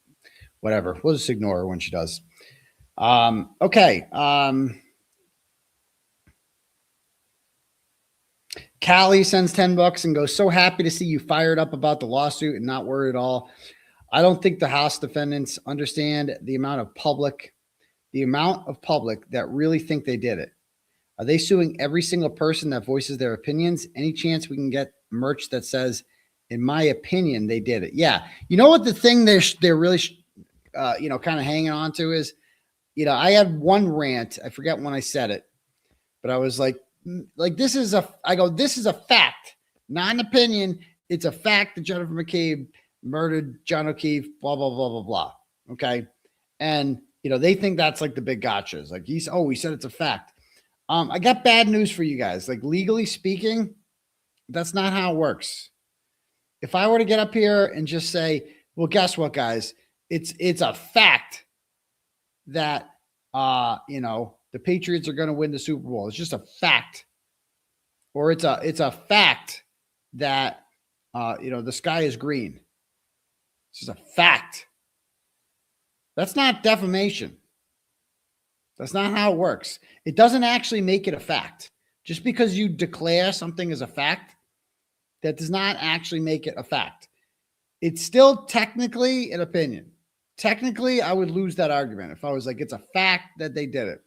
whatever. We'll just ignore her when she does. Okay. Callie sends $10 and goes, so happy to see you fired up about the lawsuit and not worried at all. I don't think the House defendants understand the amount of public that really think they did it. Are they suing every single person that voices their opinions? Any chance we can get merch that says, in my opinion, they did it? Yeah. You know what the thing they're really, you know, kind of hanging on to is, you know, I had one rant. I forget when I said it, but I was like this is a fact, not an opinion. It's a fact that Jennifer McCabe murdered John O'Keefe, blah, blah, blah, blah, blah. Okay. And, you know, they think that's like the big gotchas. Like he said it's a fact. I got bad news for you guys. Like legally speaking, that's not how it works. If I were to get up here and just say, well, guess what, guys? It's a fact that, you know, the Patriots are going to win the Super Bowl. It's just a fact. Or it's a fact that, you know, the sky is green. This is a fact. That's not defamation. That's not how it works. It doesn't actually make it a fact. Just because you declare something as a fact, that does not actually make it a fact. It's still technically an opinion. Technically, I would lose that argument if I was like, it's a fact that they did it.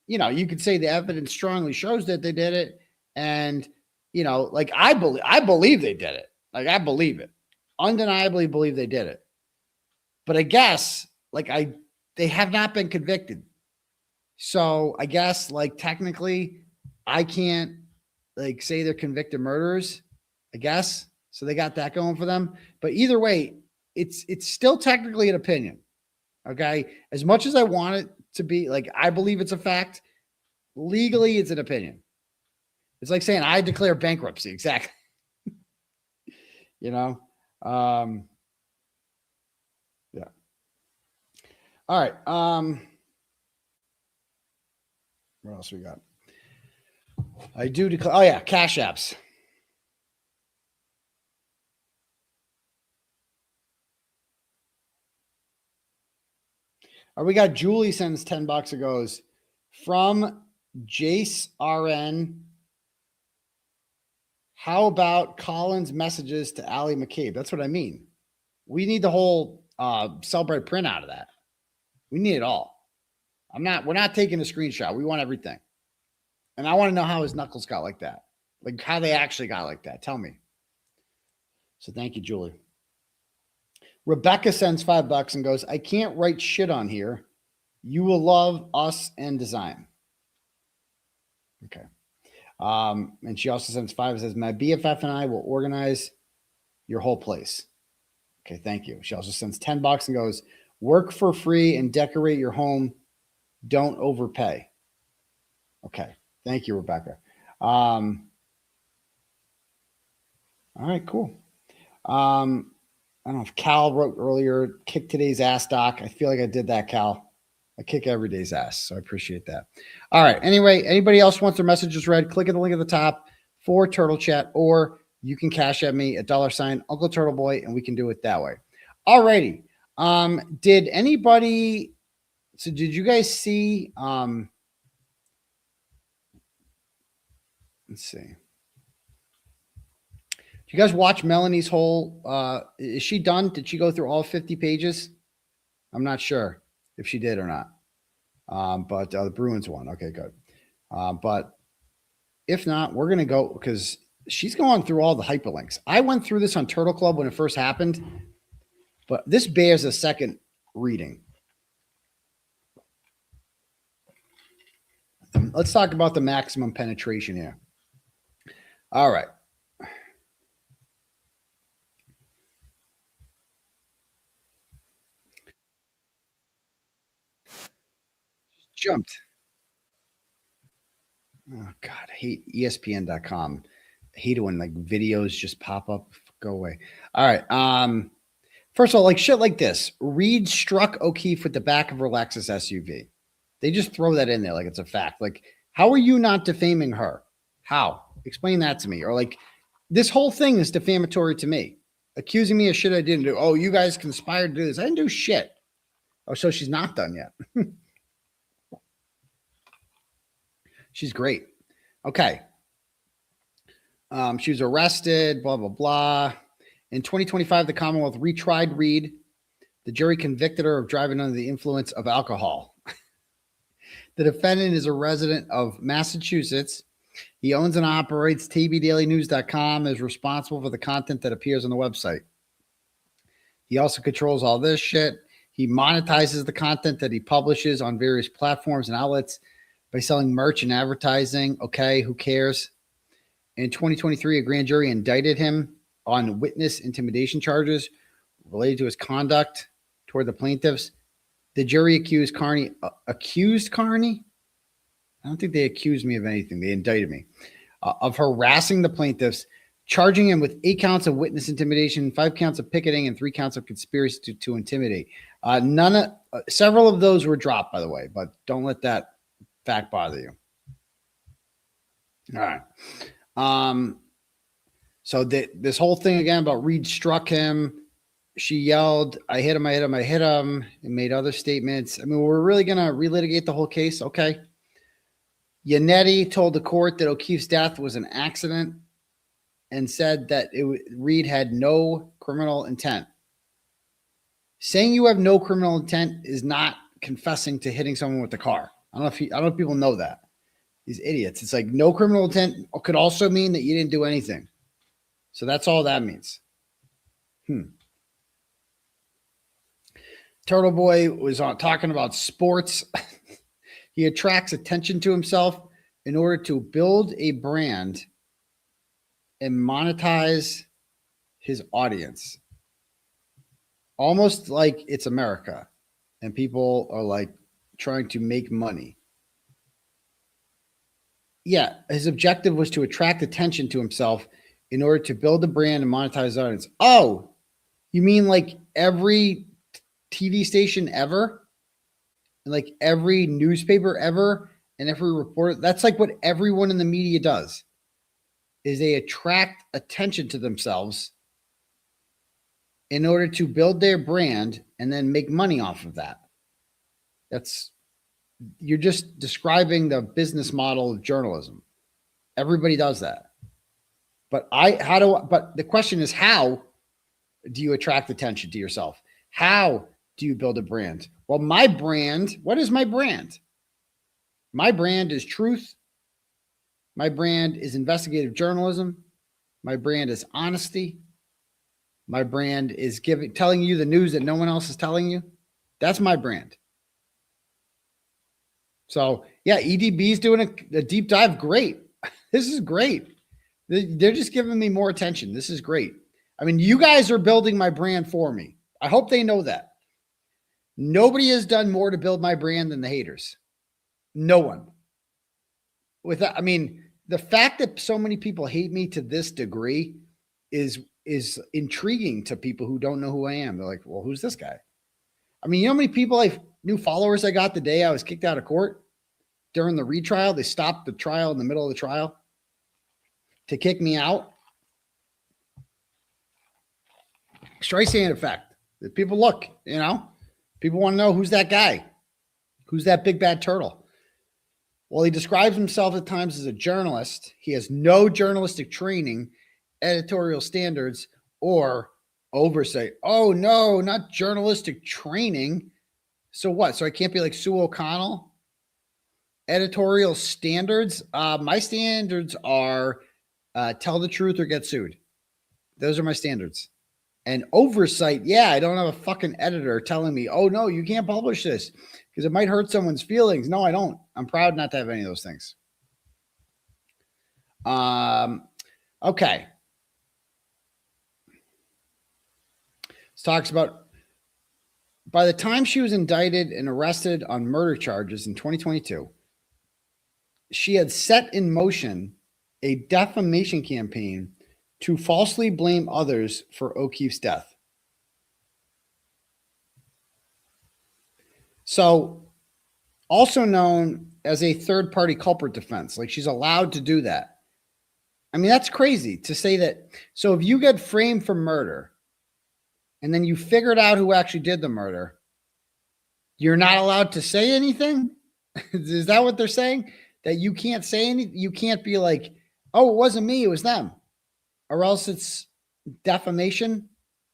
You know, you could say the evidence strongly shows that they did it. And, you know, like I believe they did it. Like I believe it. Undeniably believe they did it. But I guess they have not been convicted. So I guess like technically I can't like say they're convicted murderers, I guess. So they got that going for them. But either way, it's still technically an opinion. Okay. As much as I want it to be like, I believe it's a fact, legally it's an opinion. It's like saying I declare bankruptcy. Exactly. You know? Yeah. All right. What else we got? I do declare. Oh yeah, Cash Apps. We got Julie sends $10 and goes from Jace RN. How about Colin's messages to Allie McCabe? That's what I mean. We need the whole Celebrate print out of that. We need it all. We're not taking a screenshot. We want everything. And I want to know how his knuckles got like that. Like how they actually got like that. Tell me. So thank you, Julie. Rebecca sends $5 and goes, I can't write shit on here. You will love us and design. Okay. And she also sends 5 and says, my BFF and I will organize your whole place. Okay, thank you. She also sends $10 and goes, work for free and decorate your home. Don't overpay. Okay. Thank you, Rebecca. All right, cool. I don't know if Cal wrote earlier, kick today's ass, Doc. I feel like I did that, Cal. I kick every day's ass, so I appreciate that. All right. Anyway, anybody else wants their messages read, click at the link at the top for Turtle Chat, or you can cash at me at $Uncle_Turtleboy, and we can do it that way. All righty. Did anybody... So did you guys see... let's see. Did you guys watch Melanie's whole... is she done? Did she go through all 50 pages? I'm not sure if she did or not. But the Bruins won. Okay, good. But if not, we're going to go because she's going through all the hyperlinks. I went through this on Turtle Club when it first happened, but this bears a second reading. Let's talk about the maximum penetration here. All right. Jumped. Oh God, I hate ESPN.com. I hate it when like videos just pop up. Go away. All right. First of all, like shit like this. Reed struck O'Keefe with the back of her Lexus SUV. They just throw that in there like it's a fact. Like, how are you not defaming her? How? Explain that to me. Or like, this whole thing is defamatory to me. Accusing me of shit I didn't do. Oh, you guys conspired to do this. I didn't do shit. Oh, so she's not done yet. She's great. Okay. She was arrested, blah, blah, blah. In 2025, the Commonwealth retried Reed. The jury convicted her of driving under the influence of alcohol. The defendant is a resident of Massachusetts. He owns and operates tvdailynews.com, is responsible for the content that appears on the website. He also controls all this shit. He monetizes the content that he publishes on various platforms and outlets by selling merch and advertising. Okay, who cares? In 2023, a grand jury indicted him on witness intimidation charges related to his conduct toward the plaintiffs. The jury accused Kearney. I don't think they accused me of anything. They indicted me of harassing the plaintiffs, charging him with 8 counts of witness intimidation, 5 counts of picketing, and 3 counts of conspiracy to intimidate. Several of those were dropped, by the way, but don't let that fact bother you. All right. So this whole thing again about Reed struck him. She yelled, I hit him, I hit him, I hit him, and made other statements. I mean, we're really going to relitigate the whole case. Okay. Yannetti told the court that O'Keefe's death was an accident and said that Reed had no criminal intent. Saying you have no criminal intent is not confessing to hitting someone with the car. I don't know if people know that. These idiots. It's like no criminal intent could also mean that you didn't do anything. So that's all that means. Turtleboy was talking about sports. He attracts attention to himself in order to build a brand and monetize his audience. Almost like it's America and people are like trying to make money. Yeah, his objective was to attract attention to himself in order to build a brand and monetize his audience. Oh, you mean like every TV station ever? And like every newspaper ever and every reporter? That's like what everyone in the media does, is they attract attention to themselves in order to build their brand and then make money off of that. You're just describing the business model of journalism. Everybody does that. But the question is, how do you attract attention to yourself? How do you build a brand? Well, my brand, what is my brand? My brand is truth. My brand is investigative journalism. My brand is honesty. My brand is telling you the news that no one else is telling you. That's my brand. So yeah, EDB is doing a deep dive. Great. This is great. They're just giving me more attention. This is great. I mean, you guys are building my brand for me. I hope they know that. Nobody has done more to build my brand than the haters. No one. I mean, the fact that so many people hate me to this degree is intriguing to people who don't know who I am. They're like, well, who's this guy? I mean, you know how many people new followers I got the day I was kicked out of court during the retrial. They stopped the trial in the middle of the trial to kick me out. Streisand effect. People look, people want to know who's that guy, who's that big bad turtle. Well, he describes himself at times as a journalist. He has no journalistic training, editorial standards, or oversight. Oh no, not journalistic training. So what? So I can't be like Sue O'Connell? Editorial standards. My standards are tell the truth or get sued. Those are my standards. And oversight, yeah, I don't have a fucking editor telling me, oh no, you can't publish this because it might hurt someone's feelings. No, I don't. I'm proud not to have any of those things. Okay. This talks about by the time she was indicted and arrested on murder charges in 2022, she had set in motion a defamation campaign to falsely blame others for O'Keefe's death. So, also known as a third-party culprit defense, like she's allowed to do that. I mean, that's crazy to say that. So if you get framed for murder and then you figured out who actually did the murder, you're not allowed to say anything? Is that what they're saying? That you can't say anything? You can't be like, oh, it wasn't me, it was them. Or else it's defamation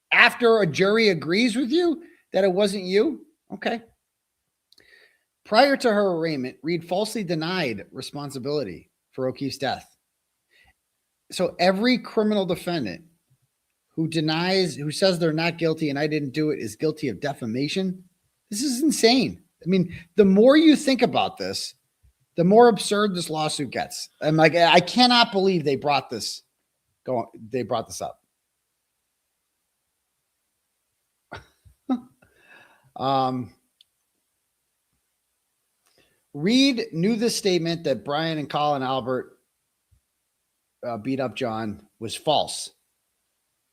after a jury agrees with you that it wasn't you? Okay. Prior to her arraignment, Reed falsely denied responsibility for O'Keefe's death. So every criminal defendant who says they're not guilty and I didn't do it is guilty of defamation. This is insane. I mean, the more you think about this, the more absurd this lawsuit gets. I'm like, I cannot believe they brought this up. Reed knew the statement that Brian and Colin Albert beat up John was false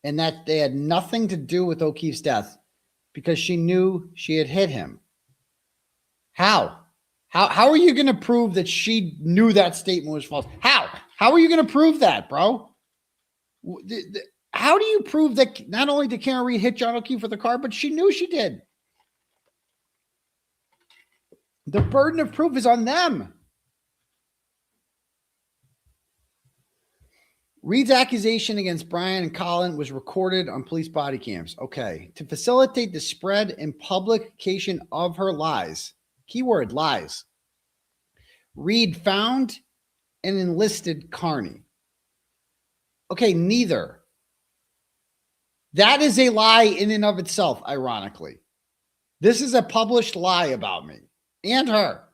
and that they had nothing to do with O'Keefe's death because she knew she had hit him. How are you going to prove that she knew that statement was false? How are you going to prove that, bro? How do you prove that not only did Karen Reed hit John O'Keefe with the car, but she knew she did? The burden of proof is on them. Reed's accusation against Brian and Colin was recorded on police body cams. Okay. To facilitate the spread and publication of her lies, keyword lies, Reed found and enlisted Kearney. Okay, neither. That is a lie in and of itself, ironically. This is a published lie about me and her.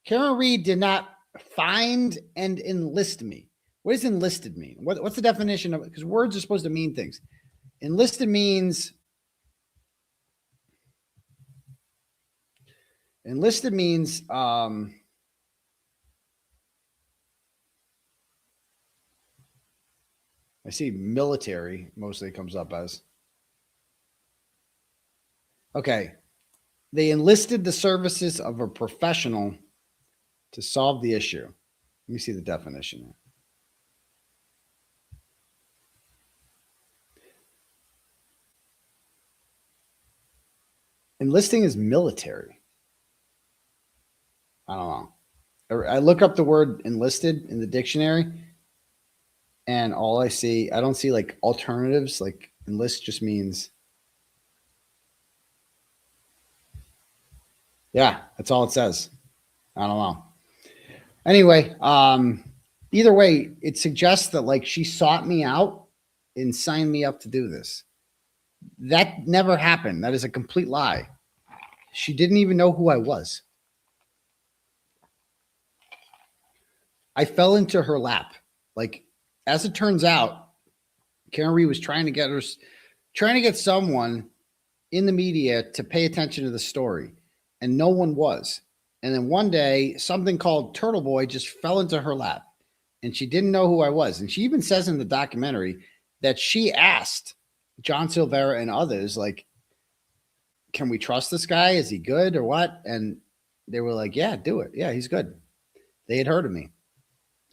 Karen Reed did not find and enlist me. What does enlisted mean? What's the definition of it? Because words are supposed to mean things. Enlisted means I see military mostly comes up as. Okay. They enlisted the services of a professional to solve the issue. Let me see the definition. Enlisting is military. I don't know. I look up the word enlisted in the dictionary and all I don't see like alternatives. Like enlist just means, yeah, that's all it says. I don't know. Anyway, either way, it suggests that like she sought me out and signed me up to do this. That never happened. That is a complete lie. She didn't even know who I was. I fell into her lap. Like, as it turns out, Karen Reed was trying to get someone in the media to pay attention to the story, and no one was. And then one day, something called Turtleboy just fell into her lap, and she didn't know who I was. And she even says in the documentary that she asked John Silvera and others, like, can we trust this guy? Is he good or what? And they were like, yeah, do it. Yeah, he's good. They had heard of me.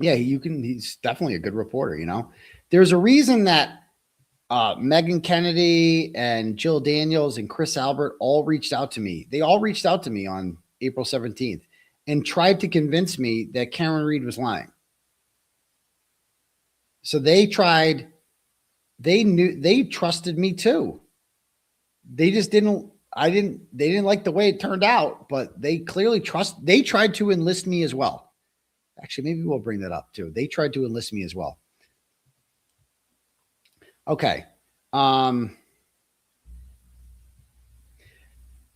Yeah, he's definitely a good reporter, you know. There's a reason that Megan Kennedy and Jill Daniels and Chris Albert all reached out to me. They all reached out to me on April 17th and tried to convince me that Karen Reed was lying. So they trusted me too. They just didn't, they didn't like the way it turned out, but they clearly they tried to enlist me as well. Actually, maybe we'll bring that up too. They tried to enlist me as well. Okay.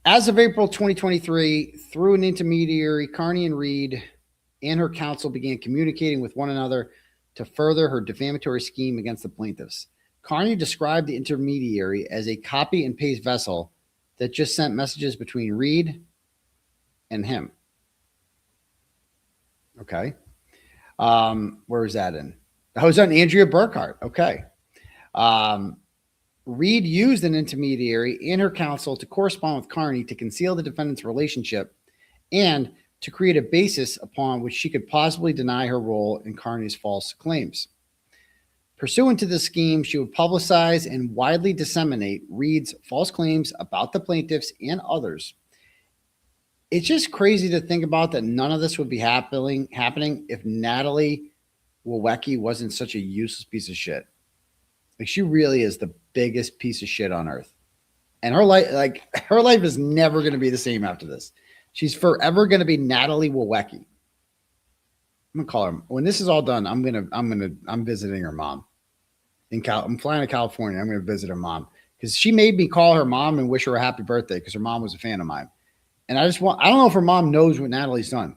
As of April 2023, through an intermediary, Kearney and Reed and her counsel began communicating with one another to further her defamatory scheme against the plaintiffs. Kearney described the intermediary as a copy and paste vessel that just sent messages between Reed and him. Okay. Where is that in? That was on Andrea Burkhart. Okay. Reed used an intermediary and her counsel to correspond with Kearney to conceal the defendant's relationship and to create a basis upon which she could possibly deny her role in Kearney's false claims. Pursuant to this scheme, she would publicize and widely disseminate Reed's false claims about the plaintiffs and others. It's just crazy to think about that none of this would be happening if Natalie 𝗻𝗻𝗃 wasn't such a useless piece of shit. Like, she really is the biggest piece of shit on earth. And her life is never going to be the same after this. She's forever going to be Natalie 𝗻𝗻𝗃. I'm gonna call her when this is all done. I'm visiting her mom. I'm flying to California. I'm gonna visit her mom because she made me call her mom and wish her a happy birthday because her mom was a fan of mine. And I don't know if her mom knows what Natalie's done.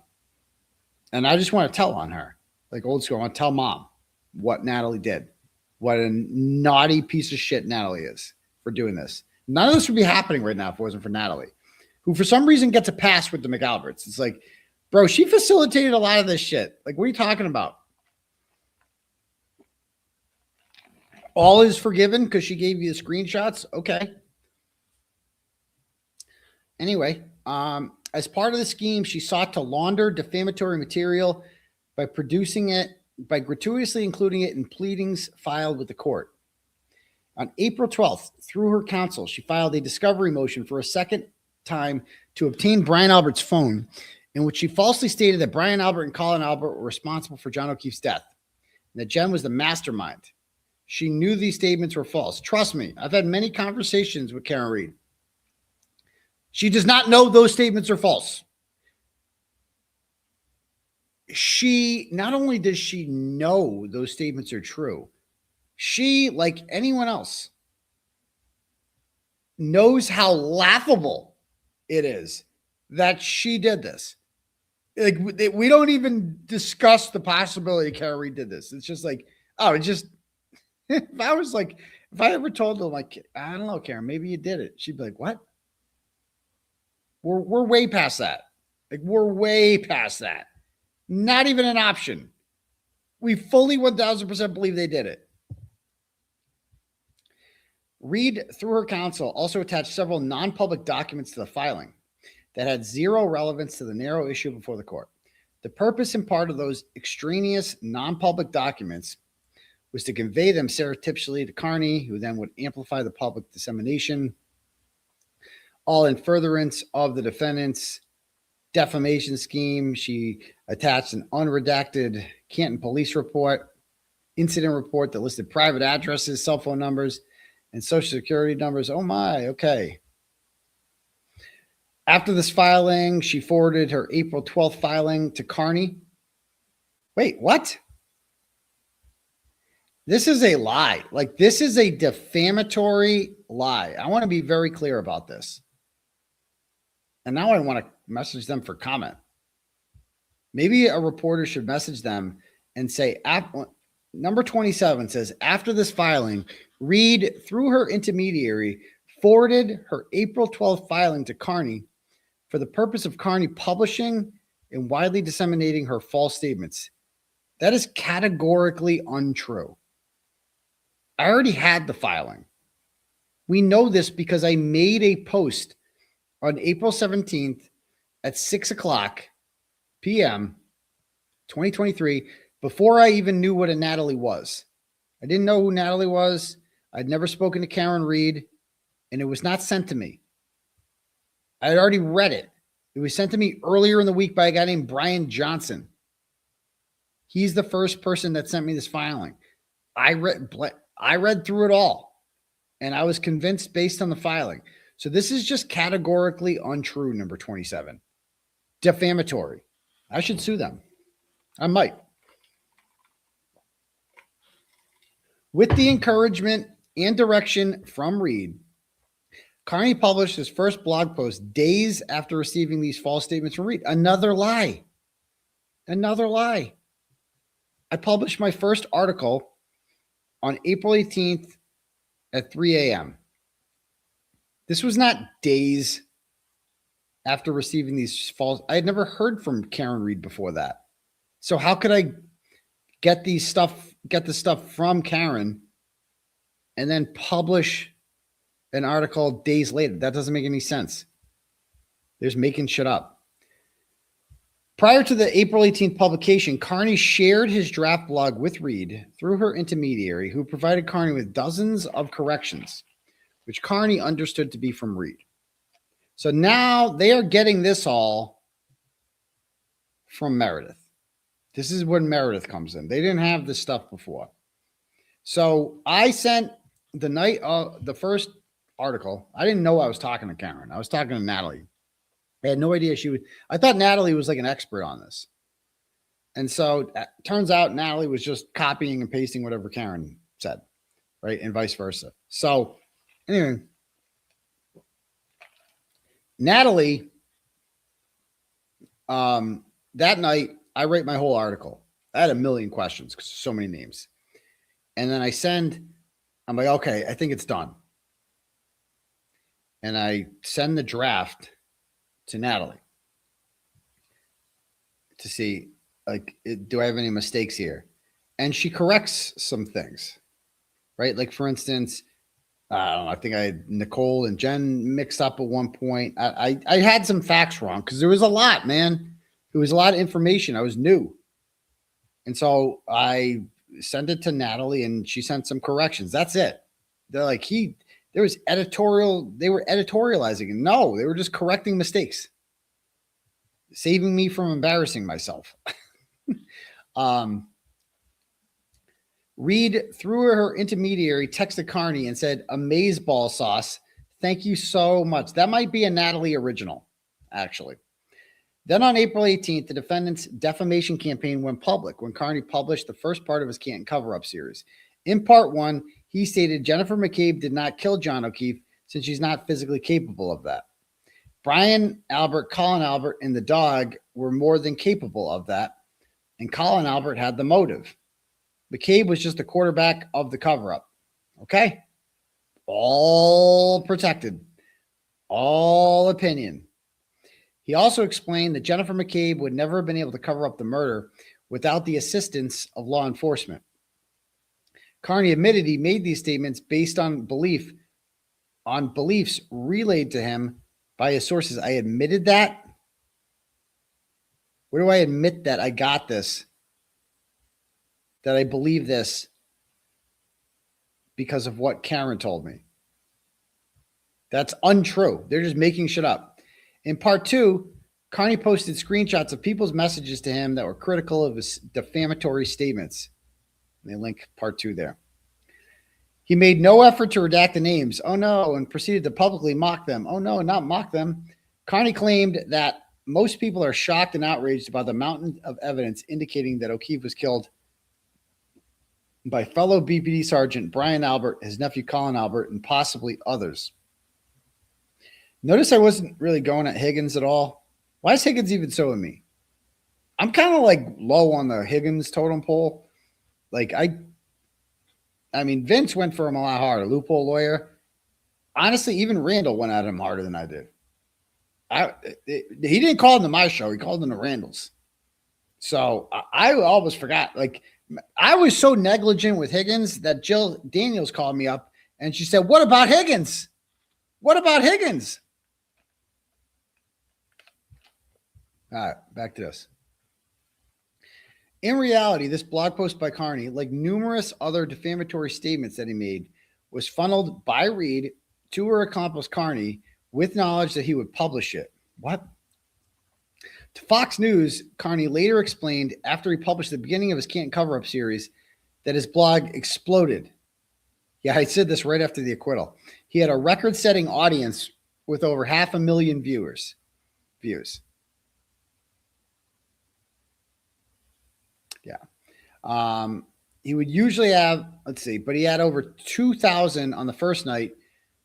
And I just want to tell on her, like old school. I want to tell mom what Natalie did, what a naughty piece of shit Natalie is for doing this. None of this would be happening right now if it wasn't for Natalie, who for some reason gets a pass with the McAlbert's. It's like, bro, she facilitated a lot of this shit. Like, what are you talking about? All is forgiven because she gave you the screenshots? Okay. Anyway, as part of the scheme, she sought to launder defamatory material by gratuitously including it in pleadings filed with the court. On April 12th, through her counsel, she filed a discovery motion for a second time to obtain Brian Albert's phone, in which she falsely stated that Brian Albert and Colin Albert were responsible for John O'Keefe's death, and that Jen was the mastermind. She knew these statements were false. Trust me, I've had many conversations with Karen Reed. She does not know those statements are false. She, not only does she know those statements are true, she, like anyone else, knows how laughable it is that she did this. Like, we don't even discuss the possibility Karen Reed did this. It's just like, oh, it just, if I ever told her, like, I don't know, Karen, maybe you did it, she'd be like, what? We're way past that. Like, we're way past that. Not even an option. We fully 1000% believe they did it. Reed, through her counsel, also attached several non-public documents to the filing that had zero relevance to the narrow issue before the court. The purpose and part of those extraneous non-public documents was to convey them surreptitiously to Kearney, who then would amplify the public dissemination, all in furtherance of the defendant's defamation scheme. She attached an unredacted Canton police report, incident report that listed private addresses, cell phone numbers, and social security numbers. Oh my, okay. After this filing, she forwarded her April 12th filing to Kearney. Wait, what? This is a lie. Like, this is a defamatory lie. I want to be very clear about this. And now I want to message them for comment. Maybe a reporter should message them and say, number 27 says, after this filing, Reed, through her intermediary, forwarded her April 12th filing to Kearney for the purpose of Kearney publishing and widely disseminating her false statements. That is categorically untrue. I already had the filing. We know this because I made a post on April 17th at 6 p.m., 2023, before I even knew what a Natalie was. I didn't know who Natalie was. I'd never spoken to Karen Reed, and it was not sent to me. I had already read it. It was sent to me earlier in the week by a guy named Brian Johnson. He's the first person that sent me this filing. I read through it all, and I was convinced based on the filing. So this is just categorically untrue, number 27. Defamatory. I should sue them. I might. With the encouragement and direction from Reed, Kearney published his first blog post days after receiving these false statements from Reed. Another lie. Another lie. I published my first article on April 18th at 3 a.m. This was not days after receiving these false. I had never heard from Karen Reed before that. So how could I get the stuff from Karen and then publish an article days later? That doesn't make any sense. They're just making shit up. Prior to the April 18th publication, Kearney shared his draft blog with Reed through her intermediary, who provided Kearney with dozens of corrections, which Kearney understood to be from Reed. So now they are getting this all from Meredith. This is when Meredith comes in. They didn't have this stuff before. So I sent the night of the first article. I didn't know I was talking to Karen. I was talking to Natalie. I had no idea she would. I thought Natalie was like an expert on this. And so it turns out Natalie was just copying and pasting whatever Karen said, right? And vice versa. So anyway, Natalie, that night, I write my whole article. I had a million questions because so many names. And then I'm like, okay, I think it's done. And I send the draft to Natalie to see, like, do I have any mistakes here? And she corrects some things, right? Like, for instance, I don't know, I think I had Nicole and Jen mixed up at one point. I had some facts wrong because there was a lot, man. It was a lot of information. I was new. And so I sent it to Natalie and she sent some corrections. That's it. They're like, they were editorializing. No, they were just correcting mistakes, saving me from embarrassing myself. Reed, through her intermediary, texted Kearney and said, "Amazeballs sauce. Thank you so much." That might be a Natalie original, actually. Then on April 18th, the defendant's defamation campaign went public when Kearney published the first part of his Canton cover-up series. In part one, he stated Jennifer McCabe did not kill John O'Keefe since she's not physically capable of that. Brian Albert, Colin Albert, and the dog were more than capable of that, and Colin Albert had the motive. McCabe was just a quarterback of the cover-up. Okay? All protected. All opinion. He also explained that Jennifer McCabe would never have been able to cover up the murder without the assistance of law enforcement. Kearney admitted he made these statements based on beliefs relayed to him by his sources. I admitted that? Where do I admit that I got this? That I believe this because of what Karen told me? That's untrue. They're just making shit up. In part two, Kearney posted screenshots of people's messages to him that were critical of his defamatory statements. And they link part two there. He made no effort to redact the names. Oh no, and proceeded to publicly mock them. Oh no, not mock them. Kearney claimed that most people are shocked and outraged by the mountain of evidence indicating that O'Keefe was killed by fellow BPD Sergeant Brian Albert, his nephew Colin Albert, and possibly others. Notice I wasn't really going at Higgins at all. Why is Higgins even so in me? I'm kind of like low on the Higgins totem pole. Like I mean, Vince went for him a lot harder. Loophole lawyer. Honestly, even Randall went at him harder than I did. He didn't call into my show. He called into Randall's. So I always forgot. Like I was so negligent with Higgins that Jill Daniels called me up and she said, "What about Higgins? What about Higgins?" All right, back to this. In reality, this blog post by Kearney, like numerous other defamatory statements that he made, was funneled by Reed to her accomplice Kearney with knowledge that he would publish it. What? To Fox News, Kearney later explained after he published the beginning of his Can't Cover Up series that his blog exploded. Yeah, I said this right after the acquittal. He had a record-setting audience with over 500,000 views. Yeah. He would usually have, let's see, but he had over 2,000 on the first night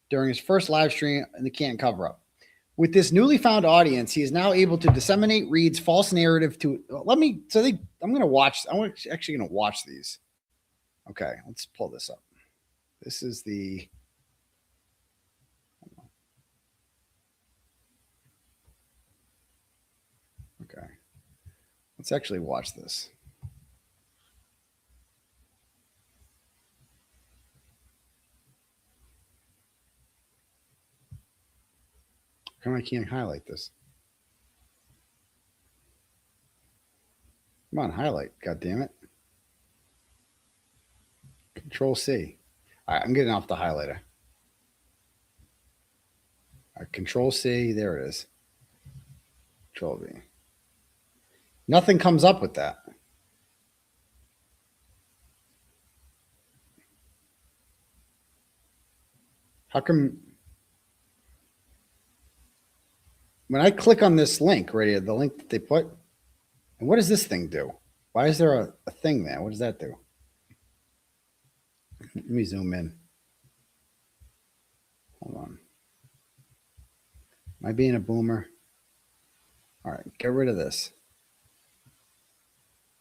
during his first live stream in the Can't Cover Up. With this newly found audience, he is now able to disseminate Reed's false narrative to, I'm going to actually going to watch these. Okay, let's pull this up. This is the, okay, let's actually watch this. Come on, I can't highlight this. Come on, highlight. God damn it. Control C. All right, I'm getting off the highlighter. All right, Control C. There it is. Control V. Nothing comes up with that. How come? When I click on this link right here, the link that they put, and what does this thing do? Why is there a thing there? What does that do? Let me zoom in. Hold on. Am I being a boomer? All right, get rid of this.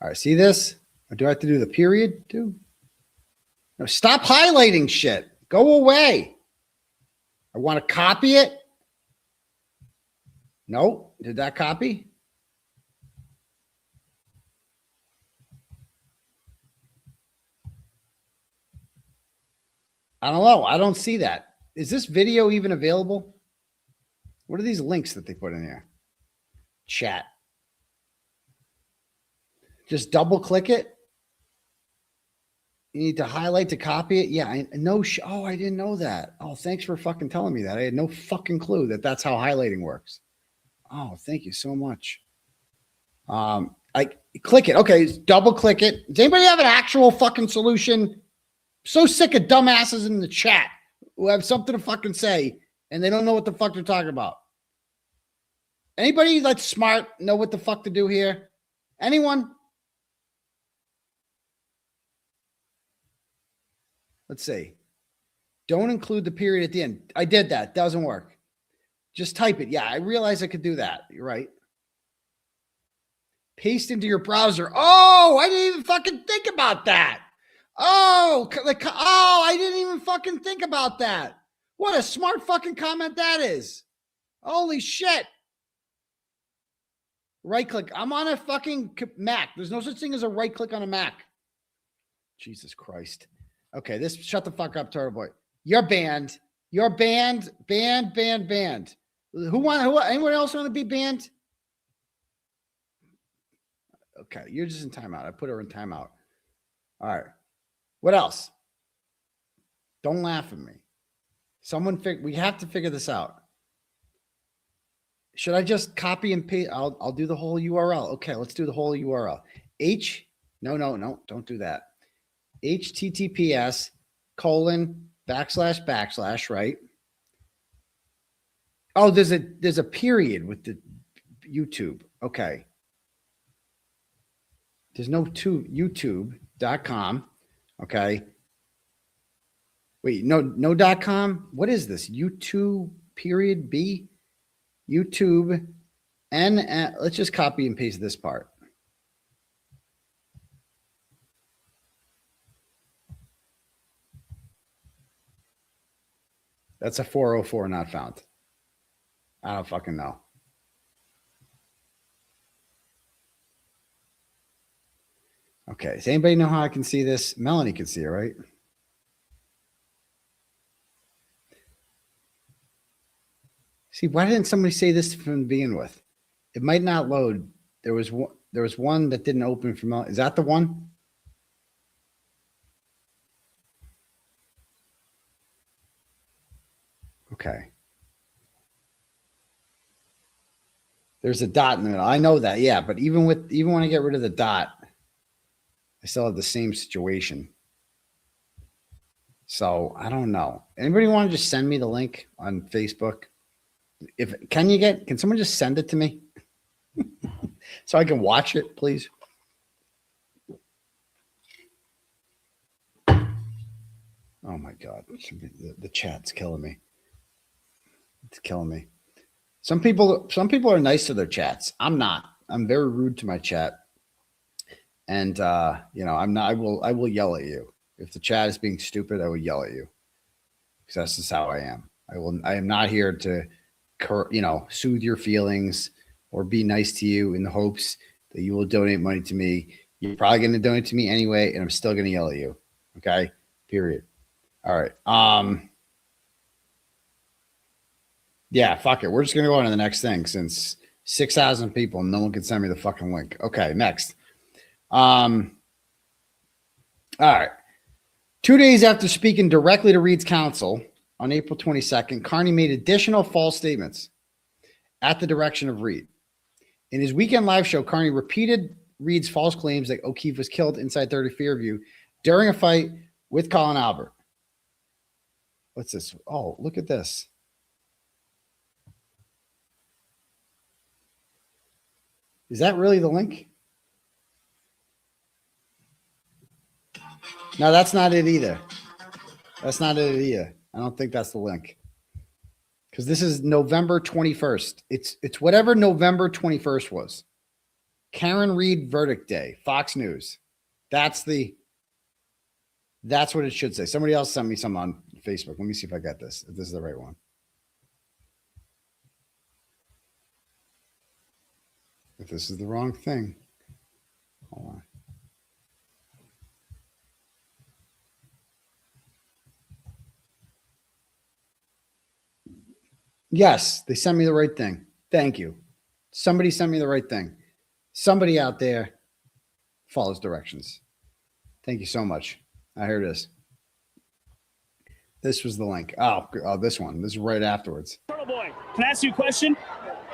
All right, see this? Or do I have to do the period too? No, stop highlighting shit. Go away. I want to copy it. No, did that copy? I don't know. I don't see that. Is this video even available? What are these links that they put in here? Chat. Just double click it. You need to highlight to copy it. Yeah, I know. Oh, I didn't know that. Oh, thanks for fucking telling me that. I had no fucking clue that that's how highlighting works. Oh, thank you so much. I click it. Okay, double click it. Does anybody have an actual fucking solution? So sick of dumbasses in the chat who have something to fucking say and they don't know what the fuck they're talking about. Anybody that's smart know what the fuck to do here? Anyone? Let's see. Don't include the period at the end. I did that. Doesn't work. Just type it. Yeah, I realize I could do that. You're right. Paste into your browser. Oh, I didn't even fucking think about that. Oh, I didn't even fucking think about that. What a smart fucking comment that is. Holy shit. Right click. I'm on a fucking Mac. There's no such thing as a right click on a Mac. Jesus Christ. Okay, this, shut the fuck up, Turtleboy. You're banned. You're banned. Banned. Anyone else want to be banned? Okay, you're just in timeout. I put her in timeout. All right. What else? Don't laugh at me. We have to figure this out. Should I just copy and paste? I'll do the whole URL. Okay, let's do the whole URL. No, don't do that. https:// right? Oh, there's a period with the YouTube. Okay. There's no youtube.com. Okay. Wait, no .com. What is this? YouTube period B? YouTube and let's just copy and paste this part. That's a 404 not found. I don't fucking know. Okay. Does anybody know how I can see this? Melanie can see it, right? See, why didn't somebody say this from the begin with? It might not load. There was one that didn't open from. Is that the one? Okay. There's a dot in the middle. I know that, yeah. But even when I get rid of the dot, I still have the same situation. So I don't know. Anybody want to just send me the link on Facebook? Can someone just send it to me so I can watch it, please? Oh my God, the chat's killing me. It's killing me. Some people are nice to their chats. I'm not. I'm very rude to my chat. And I'm not. I will yell at you. If the chat is being stupid, I will yell at you. Because that's just how I am. I am not here to soothe your feelings or be nice to you in the hopes that you will donate money to me. You're probably going to donate to me anyway, and I'm still going to yell at you. Okay? Period. All right. Yeah, fuck it. We're just going to go on to the next thing since 6,000 people, no one can send me the fucking link. Okay, next. All right. 2 days after speaking directly to Reed's counsel on April 22nd, Kearney made additional false statements at the direction of Reed. In his weekend live show, Kearney repeated Reed's false claims that O'Keefe was killed inside 30 Fairview during a fight with Colin Albert. What's this? Oh, look at this. Is that really the link? No, that's not it either. That's not it either. I don't think that's the link. Because this is November 21st. It's whatever November 21st was. Karen Reed verdict day, Fox News. That's what it should say. Somebody else sent me some on Facebook. Let me see if I got this. If this is the right one. If this is the wrong thing. Hold on. Yes, they sent me the right thing. Thank you. Somebody sent me the right thing. Somebody out there follows directions. Thank you so much. Here it is. This was the link. Oh, this one. This is right afterwards. Turtleboy, can I ask you a question?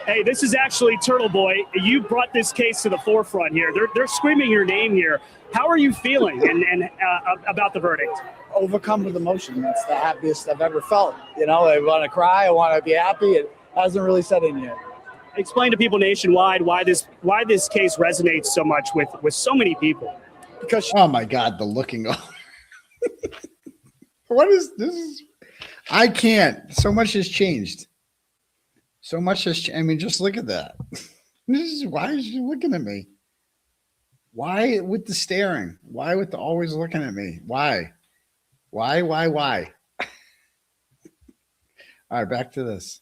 Hey, this is actually Turtleboy. You brought this case to the forefront here. They're screaming your name here. How are you feeling and about the verdict? Overcome with emotion. It's the happiest I've ever felt. I want to cry. I want to be happy. It hasn't really set in yet. Explain to people nationwide why this case resonates so much with so many people. Because oh my God, the looking over. What is this? I can't. So much has changed. So much has changed. I mean, just look at that. Why is she looking at me? Why with the staring? Why with the always looking at me? Why? Why? All right, back to this.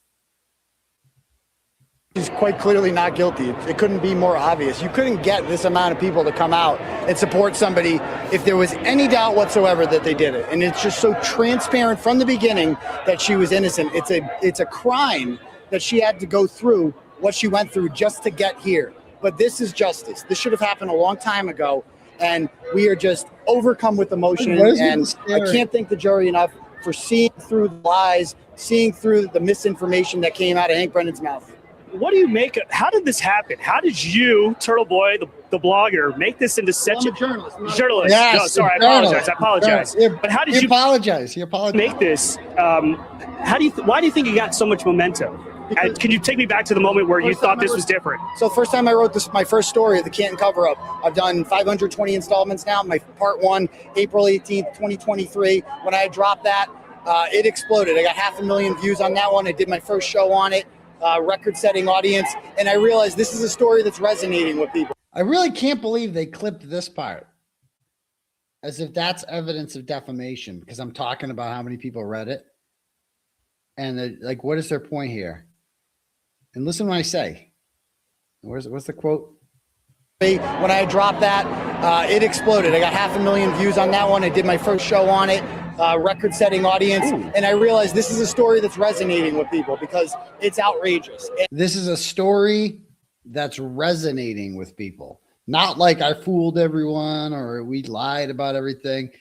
he's quite clearly not guilty. It couldn't be more obvious. You couldn't get this amount of people to come out and support somebody if there was any doubt whatsoever that they did it. And it's just so transparent from the beginning that she was innocent. It's a crime that she had to go through what she went through just to get here. But this is justice. This should have happened a long time ago. And we are just overcome with emotion. And I can't thank the jury enough for seeing through the lies, seeing through the misinformation that came out of Hank Brennan's mouth. What do you make of, how did this happen? How did you, Turtleboy, the blogger, make this into such a journalist? Yes, no, sorry, I apologize. But how did you apologize? Make this? Why do you think it got so much momentum? Can you take me back to the moment where you thought this was different? So the first time I wrote this, my first story of the Canton cover-up, I've done 520 installments now. My part one, April 18th, 2023. When I dropped that, it exploded. I got 500,000 views on that one. I did my first show on it, record-setting audience, and I realized this is a story that's resonating with people. I really can't believe they clipped this part as if that's evidence of defamation, because I'm talking about how many people read it. And like, what is their point here? And listen when I say, what's the quote? When I dropped that, it exploded. I got 500,000 views on that one. I did my first show on it, record-setting audience, and I realized this is a story that's resonating with people because it's outrageous. This is a story that's resonating with people. Not like I fooled everyone or we lied about everything.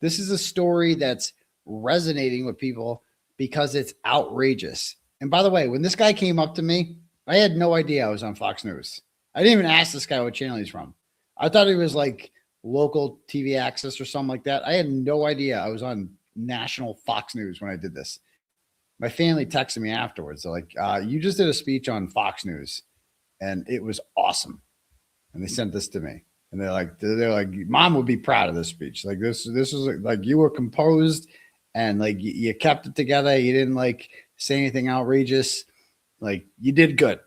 This is a story that's resonating with people because it's outrageous. And by the way, when this guy came up to me, I had no idea I was on Fox News. I didn't even ask this guy what channel he's from. I thought he was like local TV access or something like that. I had no idea I was on national Fox News when I did this. My family texted me afterwards. They're like, you just did a speech on Fox News and it was awesome. And they sent this to me and they're like, mom would be proud of this speech. Like this was like, you were composed and like you kept it together. You didn't like say anything outrageous. Like you did good.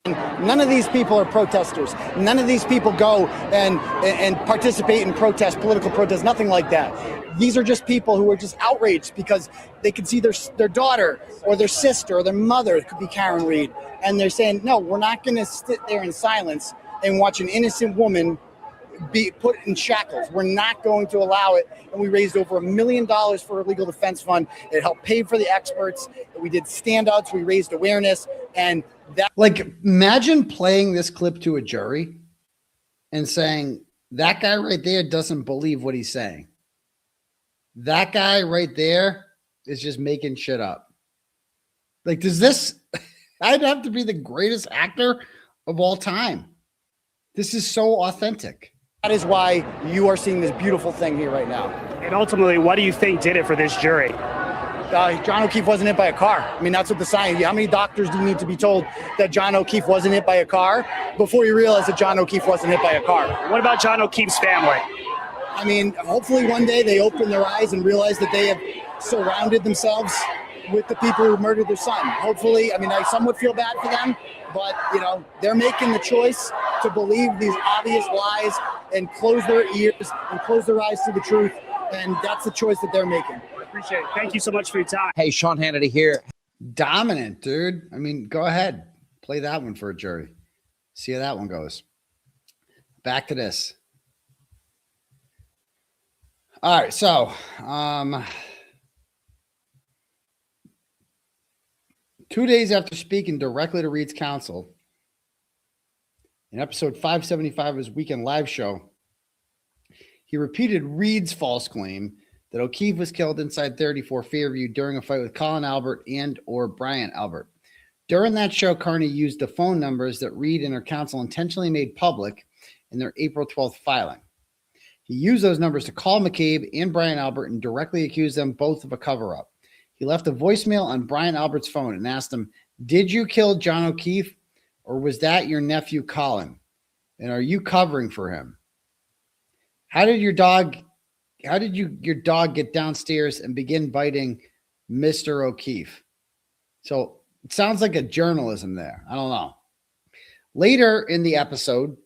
None of these people are protesters. None of these people go and participate in protests, political protests, nothing like that. These are just people who are just outraged because they can see their daughter or their sister or their mother, it could be Karen Reed, and they're saying, no, we're not going to sit there in silence and watch an innocent woman be put in shackles. We're not going to allow it. And we raised over $1 million for a legal defense fund. It helped pay for the experts. We did standouts. We raised awareness. And that, like, imagine playing this clip to a jury and saying, that guy right there doesn't believe what he's saying. That guy right there is just making shit up. Like, does this, I'd have to be the greatest actor of all time. This is so authentic. that is why you are seeing this beautiful thing here right now. And ultimately, what do you think did it for this jury? John O'Keefe wasn't hit by a car. I mean, that's what the science. How many doctors do you need to be told that John O'Keefe wasn't hit by a car before you realize that John O'Keefe wasn't hit by a car? What about John O'Keefe's family? I mean, hopefully one day they open their eyes and realize that they have surrounded themselves with the people who murdered their son. Hopefully, I mean, I somewhat feel bad for them, but, you know, they're making the choice to believe these obvious lies and close their ears and close their eyes to the truth, and that's the choice that they're making. Appreciate it. Thank you so much for your time. Hey, Sean Hannity here. Dominant, dude. I mean, go ahead. Play that one for a jury. See how that one goes. Back to this. All right, so 2 days after speaking directly to Reed's counsel, in episode 575 of his weekend live show, he repeated Reed's false claim that O'Keefe was killed inside 34 Fairview during a fight with Colin Albert and or Brian Albert. During that show, Kearney used the phone numbers that Reed and her counsel intentionally made public in their April 12th filing. He used those numbers to call McCabe and Brian Albert and directly accuse them both of a cover-up. He left a voicemail on Brian Albert's phone and asked him, "Did you kill John O'Keefe, or was that your nephew Colin? And are you covering for him? How did your dog get downstairs and begin biting Mr. O'Keefe?" So it sounds like a journalism there. I don't know. Later in the episode,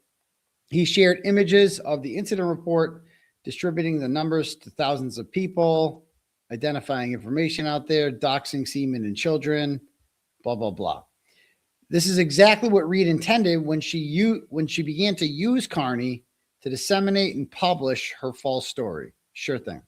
he shared images of the incident report, distributing the numbers to thousands of people, identifying information out there, doxing semen and children, blah, blah, blah. This is exactly what Reed intended when she began to use Kearney to disseminate and publish her false story. Sure thing.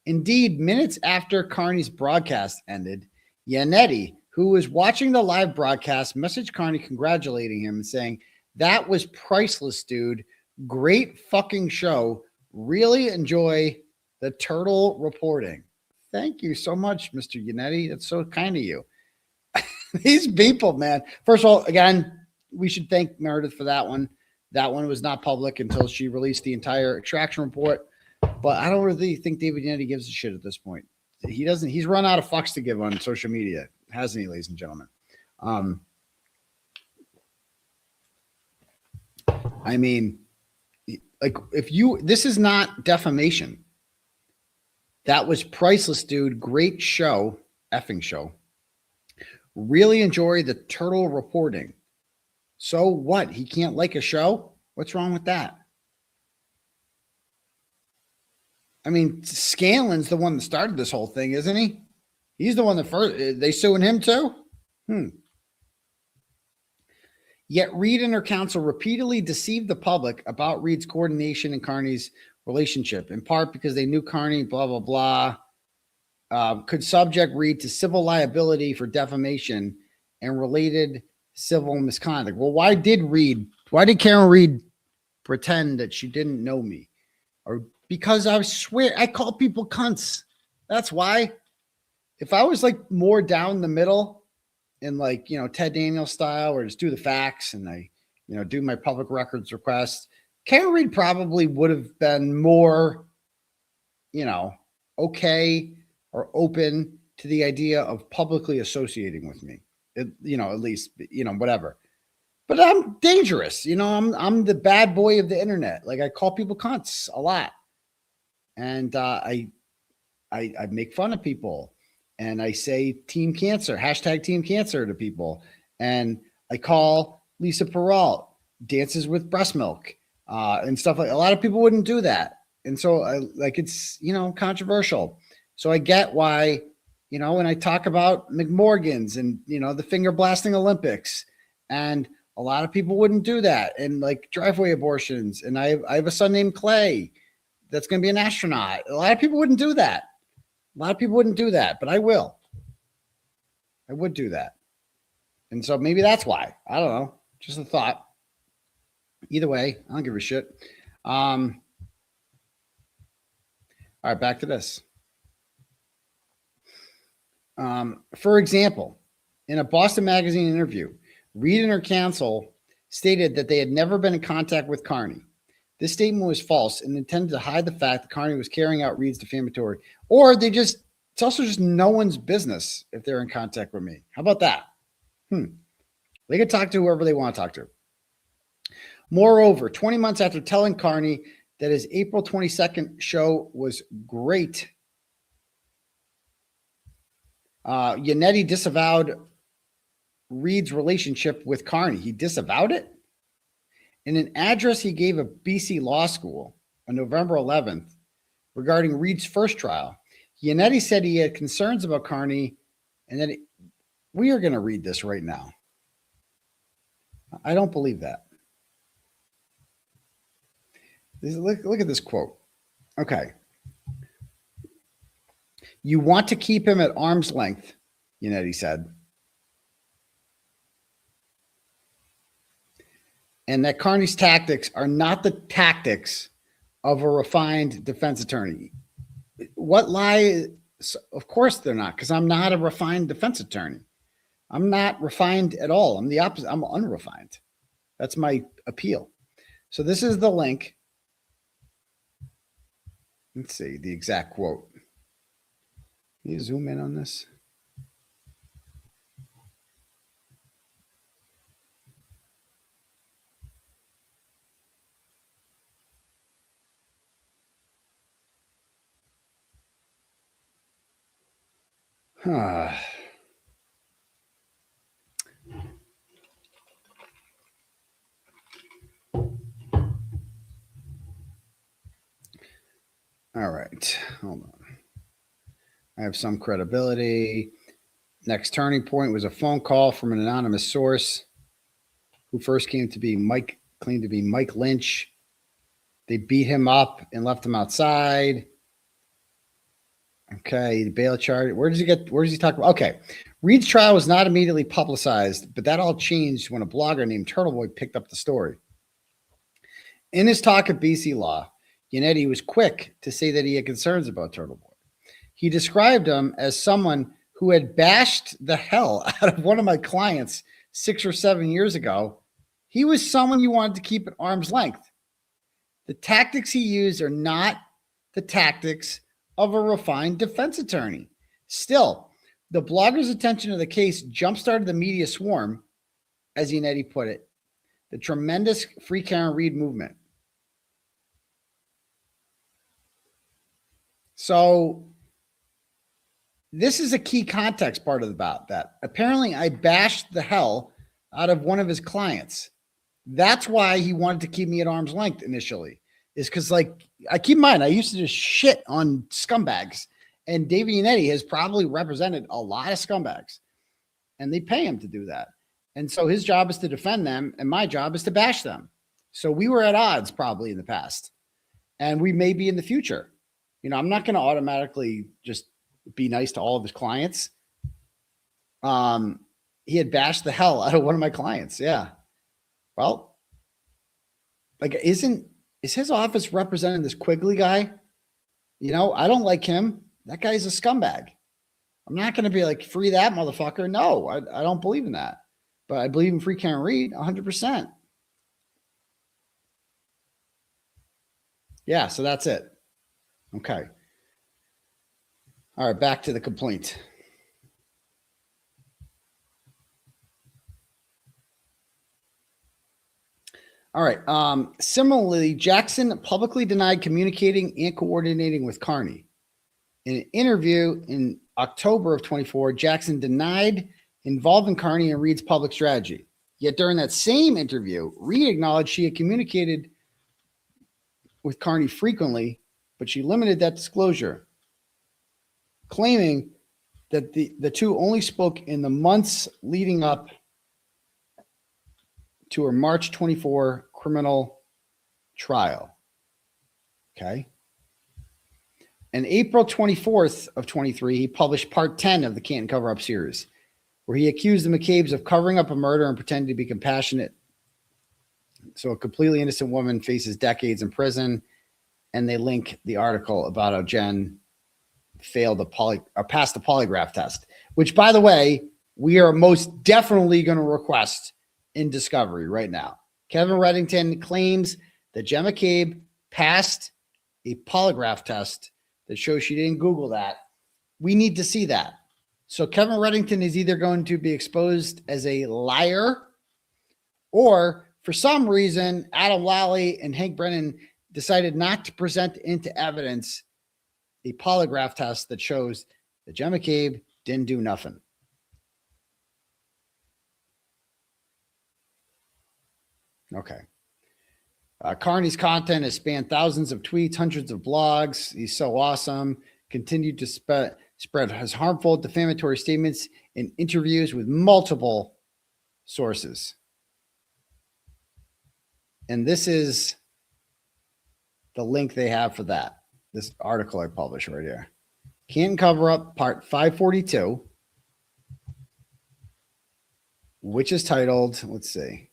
Indeed, minutes after Kearney's broadcast ended, Yannetti, who was watching the live broadcast, messaged Kearney congratulating him and saying, "That was priceless, dude. Great fucking show. Really enjoy the turtle reporting." Thank you so much, Mr. Yannetti. That's so kind of you. These people, man. First of all, again, we should thank Meredith for that one. That one was not public until she released the entire extraction report. But I don't really think David Yannetti gives a shit at this point. He doesn't. He's run out of fucks to give on social media, hasn't he, ladies and gentlemen? I mean, like, this is not defamation. That was priceless, dude. Great show, effing show. Really enjoy the turtle reporting. So what? He can't like a show? What's wrong with that? I mean, Scanlon's the one that started this whole thing, isn't he? He's the one that first. They suing him too? Yet Reed and her counsel repeatedly deceived the public about Reed's coordination and Kearney's relationship, in part because they knew Kearney, blah, blah, blah, could subject Reed to civil liability for defamation and related civil misconduct. Well, why did Karen Reed pretend that she didn't know me? Or because I swear I call people cunts. That's why. If I was like more down the middle in like, Ted Daniels style, or just do the facts and I, do my public records request, Karen Reed probably would have been more, okay or open to the idea of publicly associating with me. At least, whatever. But I'm dangerous. I'm the bad boy of the internet. Like I call people cunts a lot. And I make fun of people. And I say Team Cancer, hashtag Team Cancer to people. And I call 𝗵𝗵𝗃 𝗃𝗃 dances with breast milk and stuff like. A lot of people wouldn't do that. And so it's, controversial. So I get why, when I talk about McMorgan's and, the finger blasting Olympics, and a lot of people wouldn't do that. And like driveway abortions. And I have a son named Clay that's going to be an astronaut. A lot of people wouldn't do that. A lot of people wouldn't do that, but I will. I would do that. And so maybe that's why. I don't know. Just a thought. Either way, I don't give a shit. All right, back to this. For example, in a Boston Magazine interview, Reed and her counsel stated that they had never been in contact with Kearney. This statement was false and intended to hide the fact that Kearney was carrying out Reed's defamatory, or it's also just no one's business if they're in contact with me. How about that? They could talk to whoever they want to talk to. Moreover, 20 months after telling Kearney that his April 22nd show was great, Yannetti disavowed Reed's relationship with Kearney. He disavowed it? In an address he gave at BC Law School on November 11th regarding Reed's first trial, Yannetti said he had concerns about Kearney, and that we are going to read this right now. I don't believe that. Look at this quote. Okay. You want to keep him at arm's length, Yannetti said. And that Kearney's tactics are not the tactics of a refined defense attorney. What lie? Of course they're not, because I'm not a refined defense attorney. I'm not refined at all. I'm the opposite. I'm unrefined. That's my appeal. So this is the link. Let's see the exact quote. Can you zoom in on this? All right, hold on. I have some credibility. Next turning point was a phone call from an anonymous source who first claimed to be Mike Lynch. They beat him up and left him outside. Okay, the bail charge. Where does he talk about? Okay, Reed's trial was not immediately publicized, but that all changed when a blogger named Turtleboy picked up the story. In his talk at BC Law, Yannetti was quick to say that he had concerns about Turtleboy. He described him as someone who had bashed the hell out of one of my clients 6 or 7 years ago. He was someone you wanted to keep at arm's length. The tactics he used are not the tactics of a refined defense attorney. Still, the blogger's attention to the case jump-started the media swarm, as Yannetti put it, the tremendous Free Karen Reed movement. So this is a key context part about that. Apparently, I bashed the hell out of one of his clients. That's why he wanted to keep me at arm's length initially, is because, like, I keep in mind, I used to just shit on scumbags, and David Yannetti has probably represented a lot of scumbags, and they pay him to do that. And so his job is to defend them, and my job is to bash them. So we were at odds probably in the past, and we may be in the future. You know, I'm not going to automatically just be nice to all of his clients. he had bashed the hell out of one of my clients. Yeah. Well, like, is his office representing this Quigley guy? You know, I don't like him. That guy's a scumbag. I'm not going to be like, free that motherfucker. No, I don't believe in that. But I believe in free Karen Reed 100%. Yeah, so that's it. Okay. All right, back to the complaint. All right. Similarly, Jackson publicly denied communicating and coordinating with Kearney. In an interview in October of 24, Jackson denied involving Kearney in Reed's public strategy. Yet during that same interview, Reed acknowledged she had communicated with Kearney frequently, but she limited that disclosure, claiming that the two only spoke in the months leading up to her March 24 criminal trial. Okay. On April 24th of 23, he published part 10 of the Canton cover-up series, where he accused the McCabe's of covering up a murder and pretending to be compassionate. So a completely innocent woman faces decades in prison, and they link the article about how Jen failed passed the polygraph test, which, by the way, we are most definitely going to request in discovery right now. Kevin Reddington claims that Jen McCabe passed a polygraph test that shows she didn't Google that. We need to see that. So Kevin Reddington is either going to be exposed as a liar, or for some reason, Adam Lally and Hank Brennan decided not to present into evidence a polygraph test that shows that Jen McCabe didn't do nothing. Okay. Kearney's content has spanned thousands of tweets, hundreds of blogs. He's so awesome. Continued to spread his harmful, defamatory statements in interviews with multiple sources. And this is the link they have for that. This article I published right here. Canton cover-up, part 542, which is titled, let's see.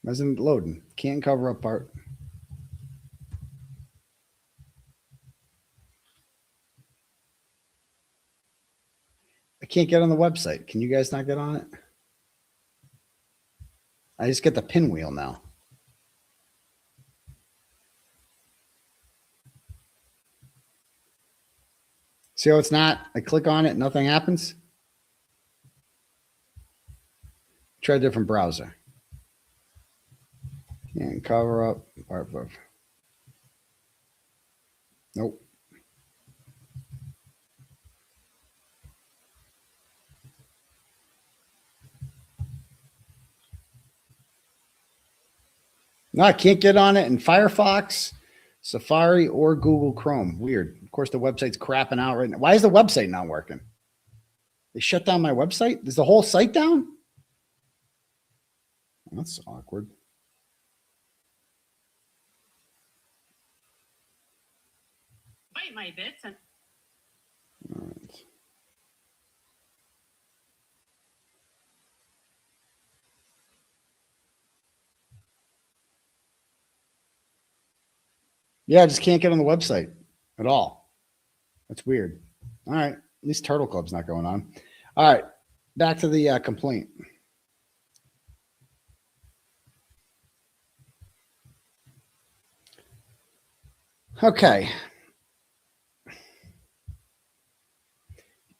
Why isn't it loading? Can't cover up part. I can't get on the website. Can you guys not get on it? I just get the pinwheel now. See how it's not? I click on it, nothing happens. Try a different browser. And cover up. Nope. No, I can't get on it in Firefox, Safari, or Google Chrome. Weird. Of course, the website's crapping out right now. Why is the website not working? They shut down my website? Is the whole site down? That's awkward. Bite my bits and All right. Yeah, I just can't get on the website at all. That's weird. All right. At least Turtle Club's not going on. All right. Back to the complaint. Okay.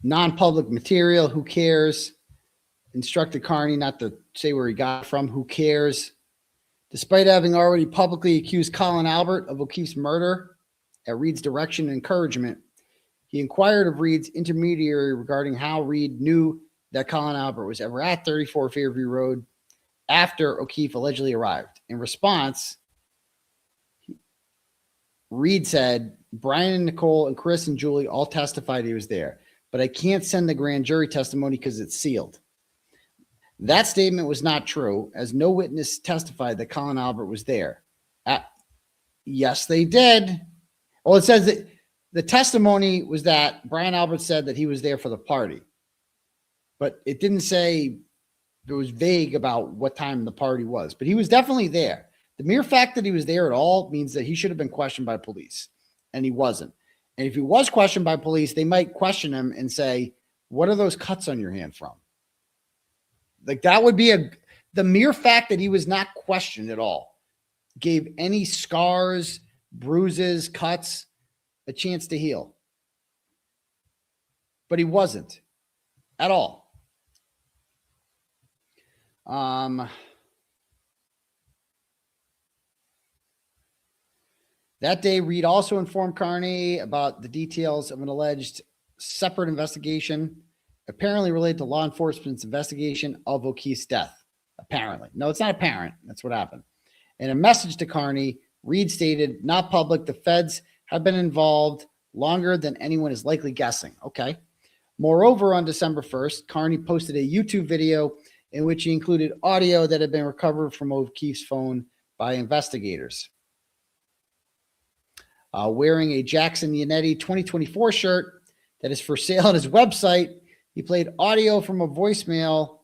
Non-public material. Who cares? Instructed Kearney not to say where he got it from. Who cares? Despite having already publicly accused Colin Albert of O'Keefe's murder at Reed's direction and encouragement, he inquired of Reed's intermediary regarding how Reed knew that Colin Albert was ever at 34 Fairview Road after O'Keefe allegedly arrived. In response, Reed said, Brian and Nicole and Chris and Julie all testified he was there, but I can't send the grand jury testimony because it's sealed. That statement was not true, as no witness testified that Colin Albert was there. Yes, they did. Well, it says that the testimony was that Brian Albert said that he was there for the party, but it didn't say, it was vague about what time the party was, but he was definitely there. The mere fact that he was there at all means that he should have been questioned by police, and he wasn't. And if he was questioned by police, they might question him and say, what are those cuts on your hand from? Like that would be the mere fact that he was not questioned at all gave any scars, bruises, cuts a chance to heal. But he wasn't at all. That day, Reed also informed Kearney about the details of an alleged separate investigation, apparently related to law enforcement's investigation of 𝗬𝗄𝗆's death. Apparently. No, it's not apparent. That's what happened. In a message to Kearney, Reed stated, not public, the feds have been involved longer than anyone is likely guessing. Okay. Moreover, on December 1st, Kearney posted a YouTube video in which he included audio that had been recovered from 𝗬𝗄𝗆's phone by investigators. Wearing a Jackson Yannetti 2024 shirt that is for sale on his website, he played audio from a voicemail.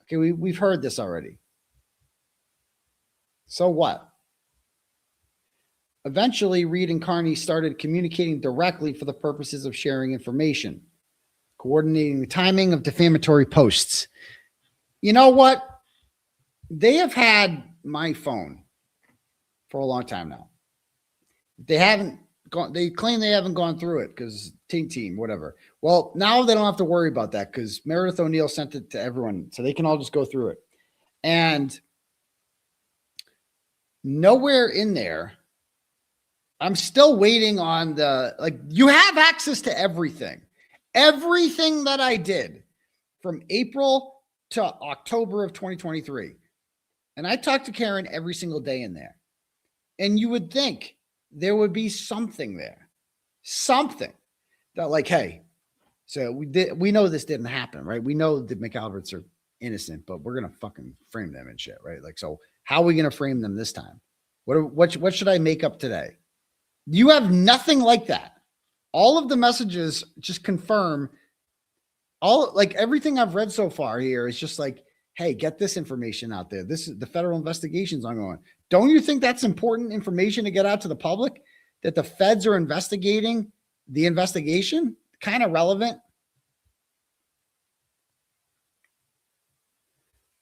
Okay, we've heard this already. So what? Eventually, Reed and Kearney started communicating directly for the purposes of sharing information, coordinating the timing of defamatory posts. You know what? They have had my phone for a long time now. They haven't gone, they claim they haven't gone through it because team, whatever. Well, now they don't have to worry about that because Meredith O'Neill sent it to everyone, so they can all just go through it. And nowhere in there, I'm still waiting on you have access to everything. Everything that I did from April to October of 2023. And I talked to Karen every single day in there. And you would think there would be something there. Something that like, hey, so we know this didn't happen, right? We know the McAlbert's are innocent, but we're going to fucking frame them and shit, right? Like, so how are we going to frame them this time? What should I make up today? You have nothing like that. All of the messages just confirm everything I've read so far here is just like, hey, get this information out there. This is the federal investigation's ongoing. Don't you think that's important information to get out to the public? That the feds are investigating the investigation? Kind of relevant.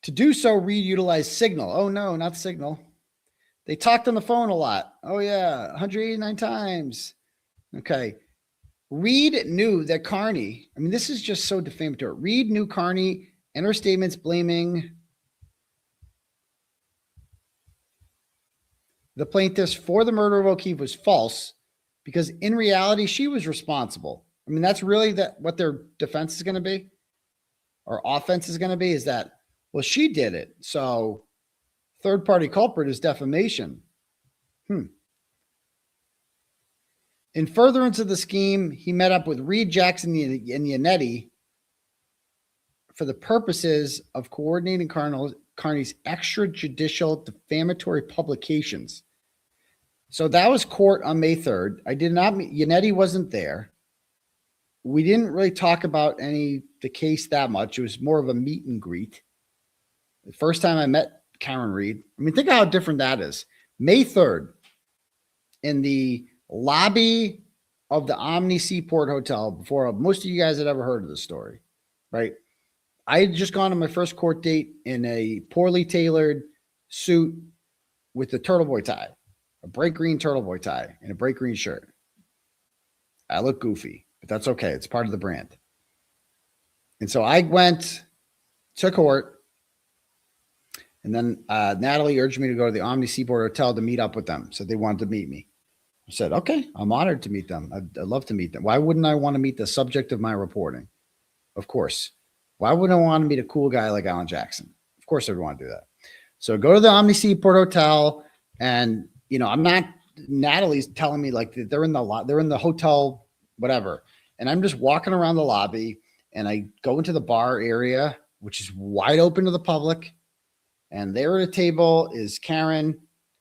To do so, Reed utilized Signal. Oh no, not Signal. They talked on the phone a lot. Oh yeah, 189 times. Okay. Reed knew that Kearney, I mean, this is just so defamatory. Reed knew Kearney and her statements blaming the plaintiffs for the murder of O'Keefe was false because in reality, she was responsible. I mean, that's really what their defense is going to be or offense is going to be is that, well, she did it. So third-party culprit is defamation. In furtherance of the scheme, he met up with Reed, Jackson, and Yannetti for the purposes of coordinating Kearney's extrajudicial defamatory publications. So that was court on May 3rd. I did not meet, Yannetti wasn't there. We didn't really talk about the case that much. It was more of a meet and greet. The first time I met Karen Reed, I mean, think how different that is. May 3rd, in the lobby of the Omni Seaport Hotel, before most of you guys had ever heard of this story, right? I had just gone on my first court date in a poorly tailored suit with the Turtleboy tie, a bright green Turtleboy tie and a bright green shirt. I look goofy, but that's okay. It's part of the brand. And so I went to court, and then Natalie urged me to go to the Omni Seaport Hotel to meet up with them. So they wanted to meet me. I said, okay, I'm honored to meet them. I'd love to meet them. Why wouldn't I want to meet the subject of my reporting? Of course. Why wouldn't I want to meet a cool guy like Alan Jackson? Of course I'd want to do that. So go to the Omni Seaport Hotel, and I'm not, Natalie's telling me like they're in the hotel, whatever. And I'm just walking around the lobby, and I go into the bar area, which is wide open to the public. And there at a table is Karen.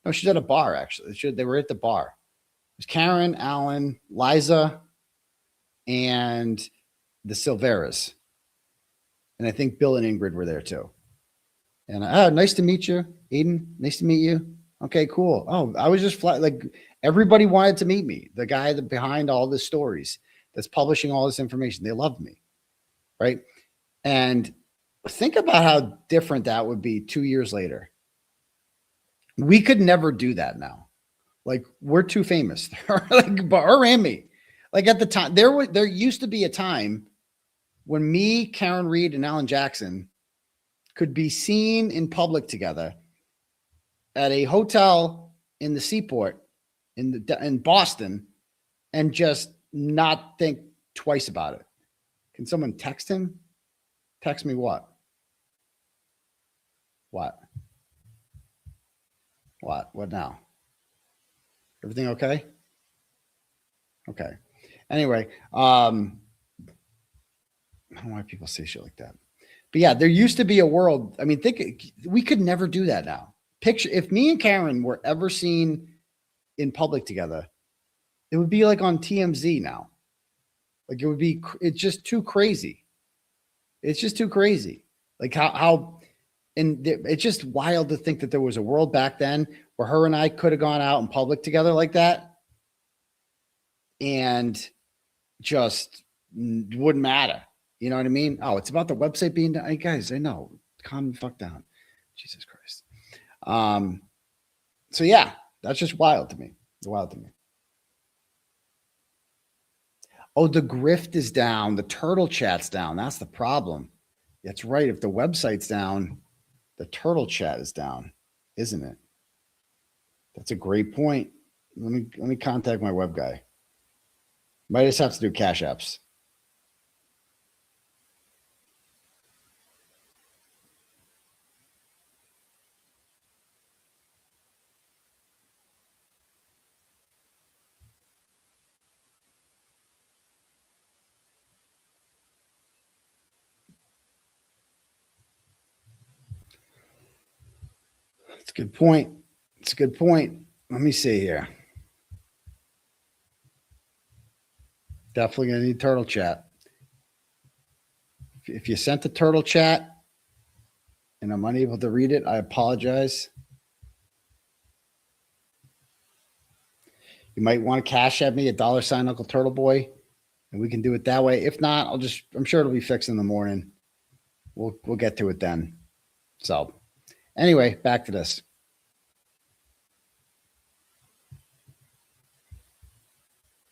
No, she's at a bar, actually. They were at the bar. It was Karen, Alan, Liza, and the Silveras. And I think Bill and Ingrid were there too. And nice to meet you, Aidan. Nice to meet you. Okay, cool. Oh, I was just like everybody wanted to meet me. The guy that behind all the stories that's publishing all this information. They loved me, right? And think about how different that would be 2 years later. We could never do that now. Like, we're too famous. Like, or me. Like, at the time, there used to be a time when me, Karen Reed, and Alan Jackson could be seen in public together at a hotel in the Seaport in Boston and just not think twice about it. Can someone text him? Text me what? What? What now? Everything okay? Okay. Anyway, I don't know why people say shit like that. But yeah, there used to be a world. I mean, we could never do that now. Picture if me and Karen were ever seen in public together, it would be like on TMZ now. Like it's just too crazy. It's just too crazy. Like it's just wild to think that there was a world back then where her and I could have gone out in public together like that and just wouldn't matter. You know what I mean? Oh, it's about the website being done. Hey, guys, I know. Calm the fuck down. Jesus Christ. So yeah, that's just wild to me. It's wild to me. Oh, the grift is down. The turtle chat's down. That's the problem. That's right. If the website's down, the turtle chat is down, isn't it? That's a great point. Let me contact my web guy. Might just have to do cash apps. That's a good point. It's a good point. Let me see here. Definitely going to need turtle chat. If you sent the turtle chat and I'm unable to read it, I apologize. You might want to cash at me at $sign Uncle Turtle Boy, and we can do it that way. If not, I'm sure it'll be fixed in the morning. We'll get to it then. So anyway, back to this.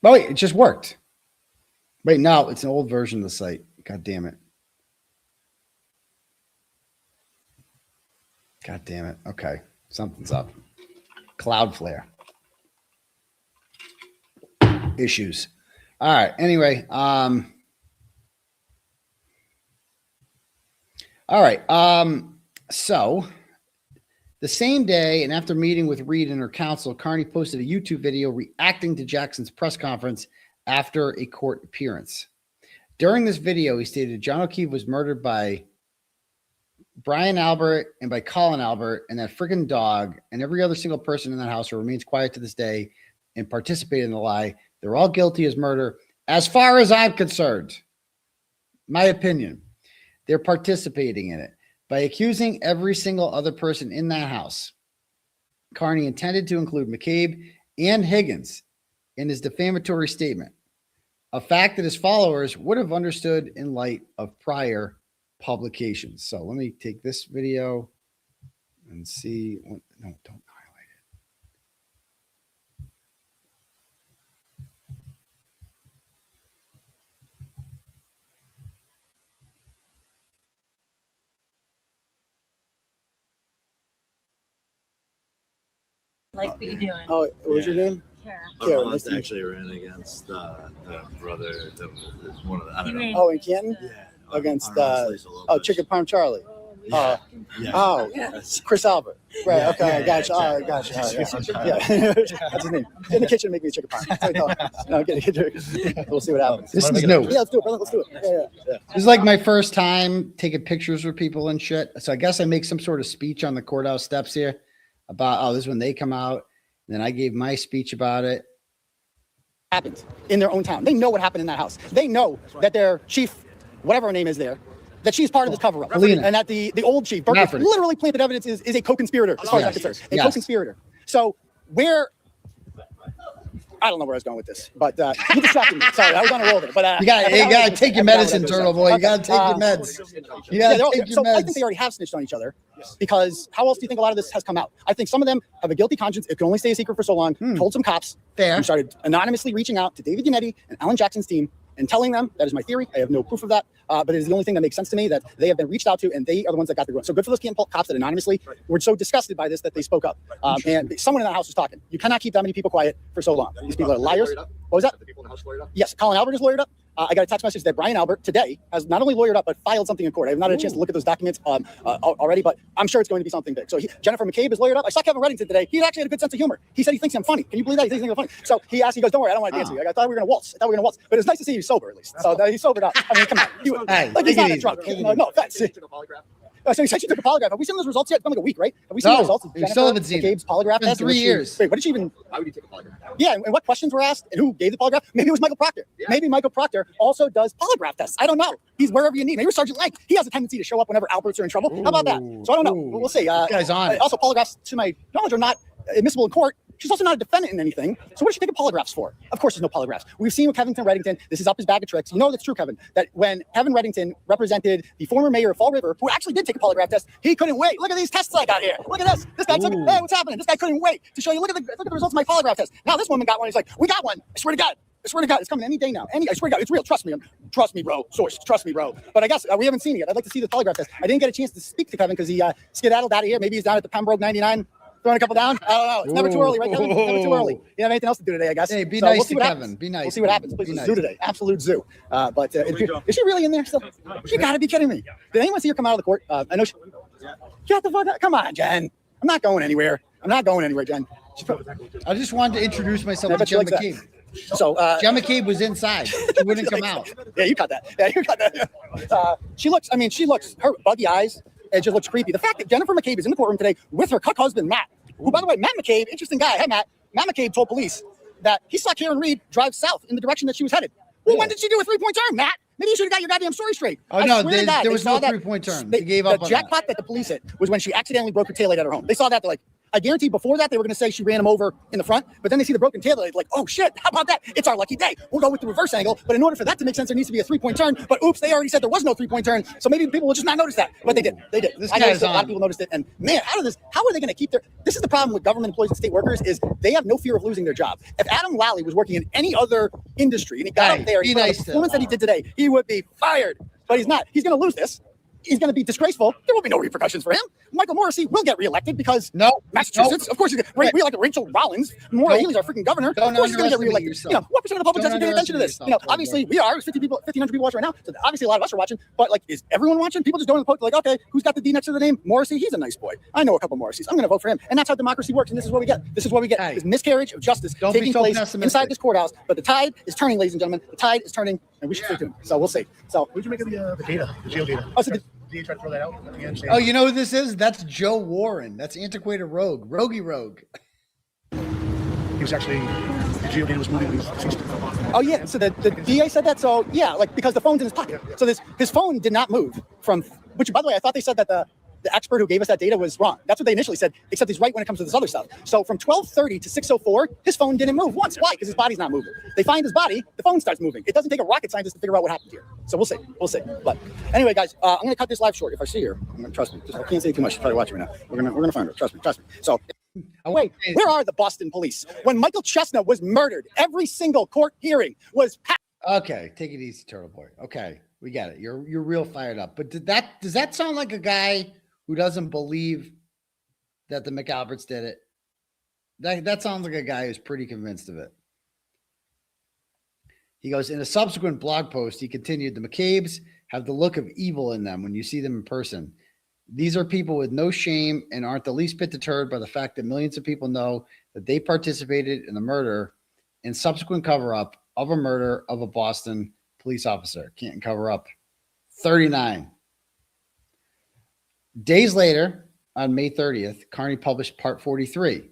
Oh, wait, it just worked. Wait, no, it's an old version of the site. God damn it. God damn it. Okay, something's up. Cloudflare. Issues. All right, anyway. All right. So the same day, and after meeting with Reed and her counsel, Kearney posted a YouTube video reacting to Jackson's press conference after a court appearance. During this video, he stated John O'Keefe was murdered by Brian Albert and by Colin Albert and that freaking dog and every other single person in that house who remains quiet to this day and participated in the lie. They're all guilty as murder. As far as I'm concerned, my opinion, they're participating in it. By accusing every single other person in that house, Kearney intended to include McCabe and Higgins in his defamatory statement, a fact that his followers would have understood in light of prior publications. So let me take this video and see. No, don't highlight it. Like what you doing? Oh, what was your name? Kara. Kara, I nice to meet actually ran against the brother that was one of the, I don't know. ran Oh, in Canton? Yeah. Against, Lisa oh, Lopez. Chicken Parm Charlie. Yeah. Yeah. Oh, Yes. Chris Albert. Right. Yeah, Okay. yeah, I got you. yeah, Oh, I got you. exactly. Yeah. That's his name. In the kitchen, make me a chicken parm. No, get it. We'll see what happens. This is new. Yeah, let's do it, brother. Let's do it. Yeah. This is like my first time taking pictures with people and shit. So I guess I make some sort of speech on the courthouse steps here. about, oh, this is when they come out. And then I gave my speech about it. Happened in their own town. They know what happened in that house. They know that their chief, whatever her name is there, that she's part of this cover-up. And that the old chief, Burke, literally planted evidence is a co-conspirator, as far as I'm concerned. A co-conspirator. So where... I don't know where I was going with this, but you distracted me. Sorry, I was on a roll there. But you got to take your medicine, Turtleboy. You got to take your meds. You got to take your meds. I think they already have snitched on each other, because how else do you think a lot of this has come out? I think some of them have a guilty conscience. It can only stay a secret for so long. Told some cops. Fair. Who started anonymously reaching out to David Yannetti and Alan Jackson's team and telling them, that is my theory, I have no proof of that, but it is the only thing that makes sense to me, that they have been reached out to, and they are the ones that got the grunt. So good for those cops that anonymously were so disgusted by this that they spoke up. And someone in that house was talking. You cannot keep that many people quiet for so long. These people are liars. What was that? The people in the house lawyered up? Yes, Colin Albert is lawyered up. I got a text message that Brian Albert today has not only lawyered up, but filed something in court. I have not had a chance to look at those documents already, but I'm sure it's going to be something big. So Jennifer McCabe is lawyered up. I saw Kevin Reddington today. He actually had a good sense of humor. He said he thinks I'm funny. Can you believe that? He thinks I'm funny. So he asked, he goes, don't worry, I don't want to dance with you. I thought we were going to waltz. But it's nice to see you sober, at least. So he's sobered up. I mean, come on. He's not a drunk. No offense. So he said she took a polygraph. Have we seen those results yet? It's been like a week, right? Have we seen the results? We still haven't seen McCabe's polygraph test. 3 years. Wait, what did she even? Why would you take a polygraph? Yeah, and what questions were asked, and who gave the polygraph? Maybe it was Michael Proctor. Yeah. Maybe Michael Proctor also does polygraph tests. I don't know. He's wherever you need. Maybe Sergeant Lang. He has a tendency to show up whenever Alberts are in trouble. How about that? So I don't know. We'll see. This guy's on it. Also, polygraphs, to my knowledge, are not admissible in court. She's also not a defendant in anything. So what does she think of polygraphs for? Of course, there's no polygraphs. We've seen with Kevin Reddington, this is up his bag of tricks. You know that's true, Kevin, that when Kevin Reddington represented the former mayor of Fall River, who actually did take a polygraph test, he couldn't wait. Look at these tests I got here. Look at this. This guy took it. Hey, what's happening? This guy couldn't wait to show you. Look at the results of my polygraph test. Now this woman got one. He's like, we got one. I swear to God. I swear to God, it's coming any day now. I swear to God, it's real. Trust me, bro. Source, trust me, bro. But I guess we haven't seen it yet. I'd like to see the polygraph test. I didn't get a chance to speak to Kevin because he skedaddled out of here. Maybe he's down at the Pembroke 99. Throwing a couple down. I don't know. It's never too early, right, Kevin? Never too early. You have anything else to do today, I guess. Hey, be nice to Kevin. Be nice. We'll see what happens. Please, zoo today. Absolute zoo. But is she really in there still? She got to be kidding me. Did anyone see her come out of the court? I know she. Get the fuck out. Come on, Jen. I'm not going anywhere. Jen. I just wanted to introduce myself to Jen McCabe. So Jen McCabe was inside. She wouldn't come out. Yeah, you got that. She looks. Her buggy eyes. It just looks creepy. The fact that Jennifer McCabe is in the courtroom today with her cuck husband, Matt, who, by the way, Matt McCabe, interesting guy. Hey, Matt. Matt McCabe told police that he saw Karen Reed drive south in the direction that she was headed. Well, when did she do a three-point turn, Matt? Maybe you should have got your goddamn story straight. Oh, no, there was no three-point turn. They gave up on that. The jackpot that the police hit was when she accidentally broke her taillight at her home. They saw that. They're like, I guarantee before that, they were going to say she ran him over in the front, but then they see the broken taillight, like, oh shit, how about that? It's our lucky day. We'll go with the reverse angle. But in order for that to make sense, there needs to be a three-point turn. But oops, they already said there was no three-point turn. So maybe people will just not notice that. But they did. I noticed a lot of people noticed it. And man, how are they going to keep this is the problem with government employees and state workers is they have no fear of losing their job. If Adam Lally was working in any other industry and he got up there, and the performance that he did today, he would be fired. But he's not. He's going to lose this. He's going to be disgraceful. There will be no repercussions for him. Michael Morrissey will get reelected because Massachusetts, of course, he's going to reelect Rachel Rollins. Maura Healey's our freaking governor. Of course, he's going to get reelected. You know, what percent of the public doesn't pay attention to this? You know, obviously we are. There's 1,500 people watching right now. So obviously a lot of us are watching. But like, is everyone watching? People just going to the post like, okay, who's got the D next to the name? Morrissey. He's a nice boy. I know a couple Morrisseys. I'm going to vote for him. And that's how democracy works. And this is what we get. This is miscarriage of justice taking place inside this courthouse. But the tide is turning, ladies and gentlemen. The tide is turning, and we should stay tuned. So we'll see. So what did you make of the data, the jail data? Oh, so Did you try to throw that out again? Oh, you know who this is? That's Joe Warren. That's antiquated rogue. Rogue. He was actually, the jail data was moving. Oh, yeah. So the DA said that. So, yeah, like because the phone's in his pocket. So his phone did not move from, which, by the way, I thought they said that the expert who gave us that data was wrong. That's what they initially said, except he's right when it comes to this other stuff. So from 12:30 to 6:04, his phone didn't move once. Why? Because his body's not moving. They find his body, the phone starts moving. It doesn't take a rocket scientist to figure out what happened here. So we'll see. But anyway, guys, I'm going to cut this live short. If I see her, trust me. I can't say too much. Try to watch her now. We're gonna find her. Trust me. So, wait, where are the Boston police? When Michael Chestnut was murdered, every single court hearing was packed. Okay, take it easy, Turtleboy. Okay, we got it. You're real fired up. But does that sound like a guy who doesn't believe that the McAlbert's did it? That sounds like a guy who's pretty convinced of it. He goes, in a subsequent blog post, he continued, the McCabe's have the look of evil in them when you see them in person. These are people with no shame and aren't the least bit deterred by the fact that millions of people know that they participated in the murder and subsequent cover-up of a murder of a Boston police officer. Can't cover up. 39. Days later, on May 30th, Kearney published part 43.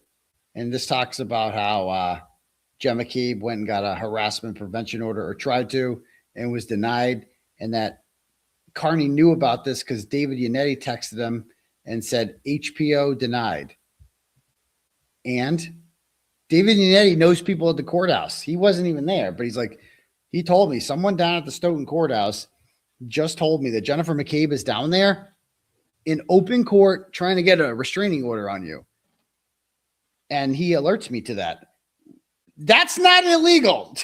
And this talks about how 𝗃𝗵𝗂𝗶 went and got a harassment prevention order, or tried to, and was denied. And that Kearney knew about this because David Yannetti texted him and said, HPO denied. And David Yannetti knows people at the courthouse. He wasn't even there, but he's like, he told me someone down at the Stoughton courthouse just told me that Jennifer McCabe is down there in open court trying to get a restraining order on you. And he alerts me to that. That's not illegal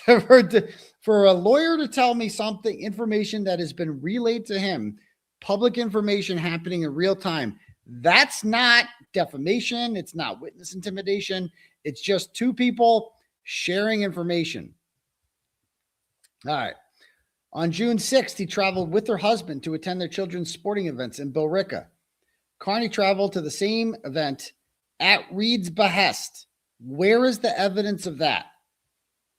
for a lawyer to tell me something, information that has been relayed to him, public information happening in real time. That's not defamation. It's not witness intimidation. It's just two people sharing information. All right. On June 6th, he traveled with her husband to attend their children's sporting events in Billerica. Kearney traveled to the same event at Reed's behest. Where is the evidence of that?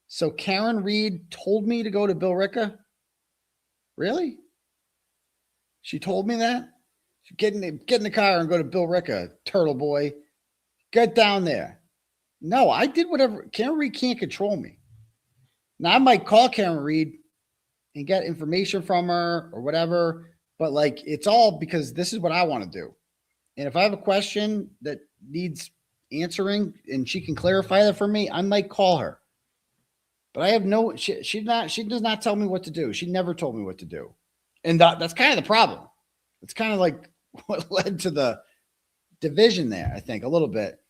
So Karen Reed told me to go to Billerica? Really? She told me that? Get in the car and go to Billerica, Turtleboy. Get down there. No, I did whatever. Karen Reed can't control me. Now, I might call Karen Reed and get information from her or whatever, but like, it's all because this is what I want to do. And if I have a question that needs answering and she can clarify that for me, I might call her. But I have no, she does not tell me what to do. She never told me what to do. And that's kind of the problem. It's kind of like what led to the division there, I think, a little bit,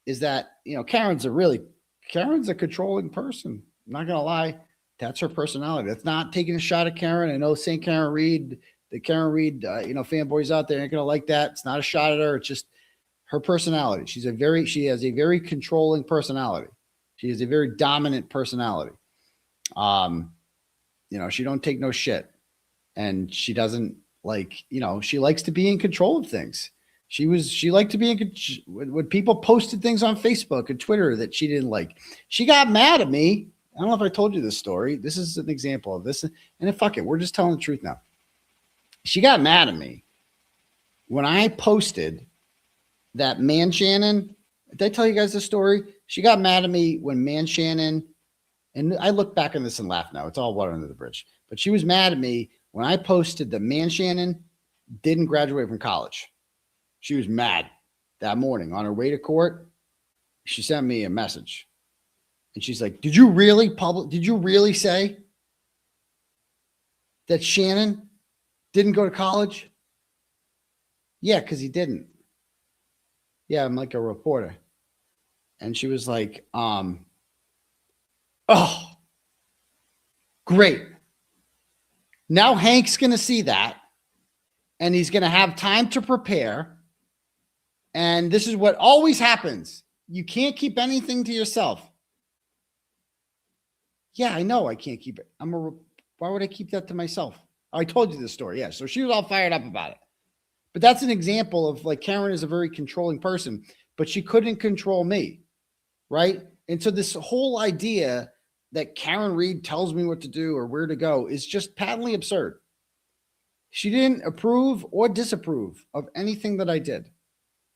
is that, you know, Karen's a controlling person. I'm not going to lie. That's her personality. That's not taking a shot at Karen. I know St. Karen Reed, the Karen Reed, fanboys out there ain't going to like that. It's not a shot at her. It's just her personality. She has a very controlling personality. She has a very dominant personality. She don't take no shit. And she doesn't she likes to be in control of things. She liked to be in when people posted things on Facebook and Twitter that she didn't like. She got mad at me. I don't know if I told you this story. This is an example of this. And then fuck it. We're just telling the truth now. She got mad at me when I posted that Man Shannon. Did I tell you guys this story? She got mad at me when Man Shannon, and I look back on this and laugh now. It's all water under the bridge. But she was mad at me when I posted that Man Shannon didn't graduate from college. She was mad that morning on her way to court. She sent me a message. And she's like, did you really say that Shannon didn't go to college? Yeah, because he didn't. Yeah, I'm like a reporter. And she was like, oh, great. Now Hank's going to see that, and he's going to have time to prepare. And this is what always happens. You can't keep anything to yourself. Yeah, I know I can't keep it. Why would I keep that to myself? I told you this story. Yeah. So she was all fired up about it. But that's an example of like Karen is a very controlling person, but she couldn't control me. Right. And so this whole idea that Karen Reed tells me what to do or where to go is just patently absurd. She didn't approve or disapprove of anything that I did.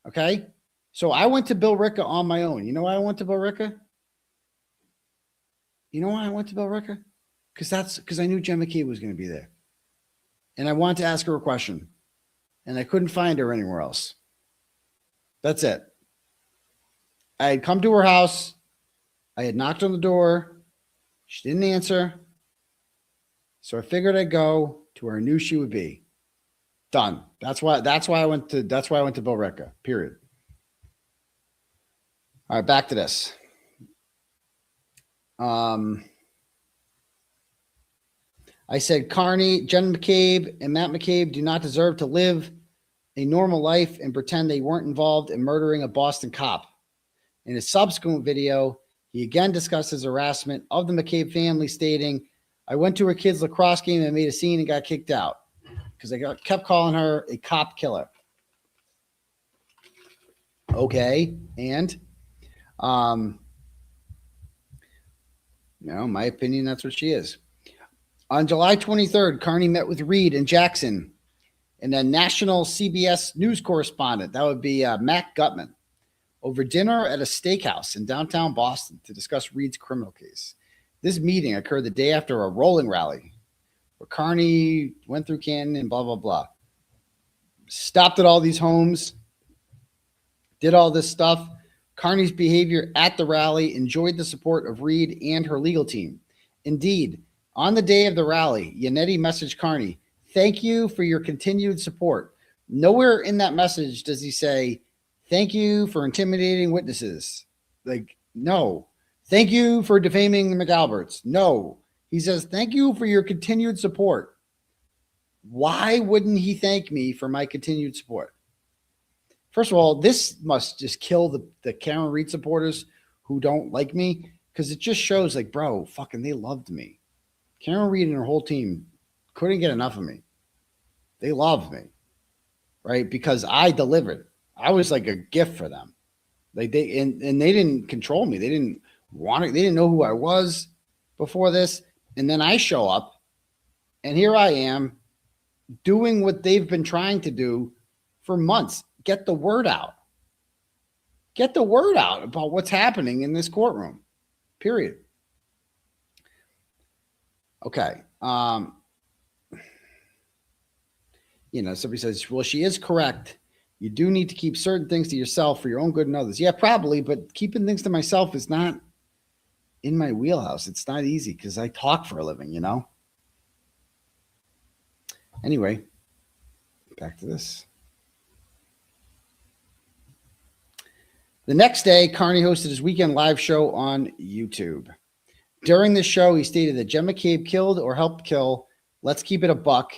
Okay. So I went to Billerica on my own. You know why I went to Billerica? You know why I went to Billerica? Because I knew 𝗃𝗵𝗂𝗶 was going to be there. And I wanted to ask her a question. And I couldn't find her anywhere else. That's it. I had come to her house. I had knocked on the door. She didn't answer. So I figured I'd go to where I knew she would be. Done. That's why I went to Billerica. Period. All right, back to this. I said Kearney, Jen McCabe, and Matt McCabe do not deserve to live a normal life and pretend they weren't involved in murdering a Boston cop. In a subsequent video, he again discussed his harassment of the McCabe family, stating, I went to her kid's lacrosse game and made a scene and got kicked out because they kept calling her a cop killer. Okay. And, my opinion, that's what she is. On July 23rd, Kearney met with Reed and Jackson And then national CBS news correspondent, that would be Matt Gutman, over dinner at a steakhouse in downtown Boston to discuss Reed's criminal case. This meeting occurred the day after a rolling rally where Kearney went through Canton and blah, blah, blah. Stopped at all these homes, did all this stuff. Kearney's behavior at the rally enjoyed the support of Reed and her legal team. Indeed, on the day of the rally, Yannetti messaged Kearney, "Thank you for your continued support." Nowhere in that message does he say, "Thank you for intimidating witnesses." Like, no. "Thank you for defaming the McAlbert's." No. He says, "Thank you for your continued support." Why wouldn't he thank me for my continued support? First of all, this must just kill the Karen Reed supporters who don't like me, because it just shows like, bro, fucking they loved me. Karen Reed and her whole team couldn't get enough of me. They loved me, right? Because I delivered. I was like a gift for them. Like they didn't control me. They didn't want it. They didn't know who I was before this. And then I show up, and here I am doing what they've been trying to do for months. Get the word out. Get the word out about what's happening in this courtroom. Period. Okay. Somebody says, well, she is correct. You do need to keep certain things to yourself for your own good and others. Yeah, probably, but keeping things to myself is not in my wheelhouse. It's not easy because I talk for a living, Anyway, back to this. The next day, Kearney hosted his weekend live show on YouTube. During the show, he stated that Jen McCabe killed or helped kill. Let's keep it a buck.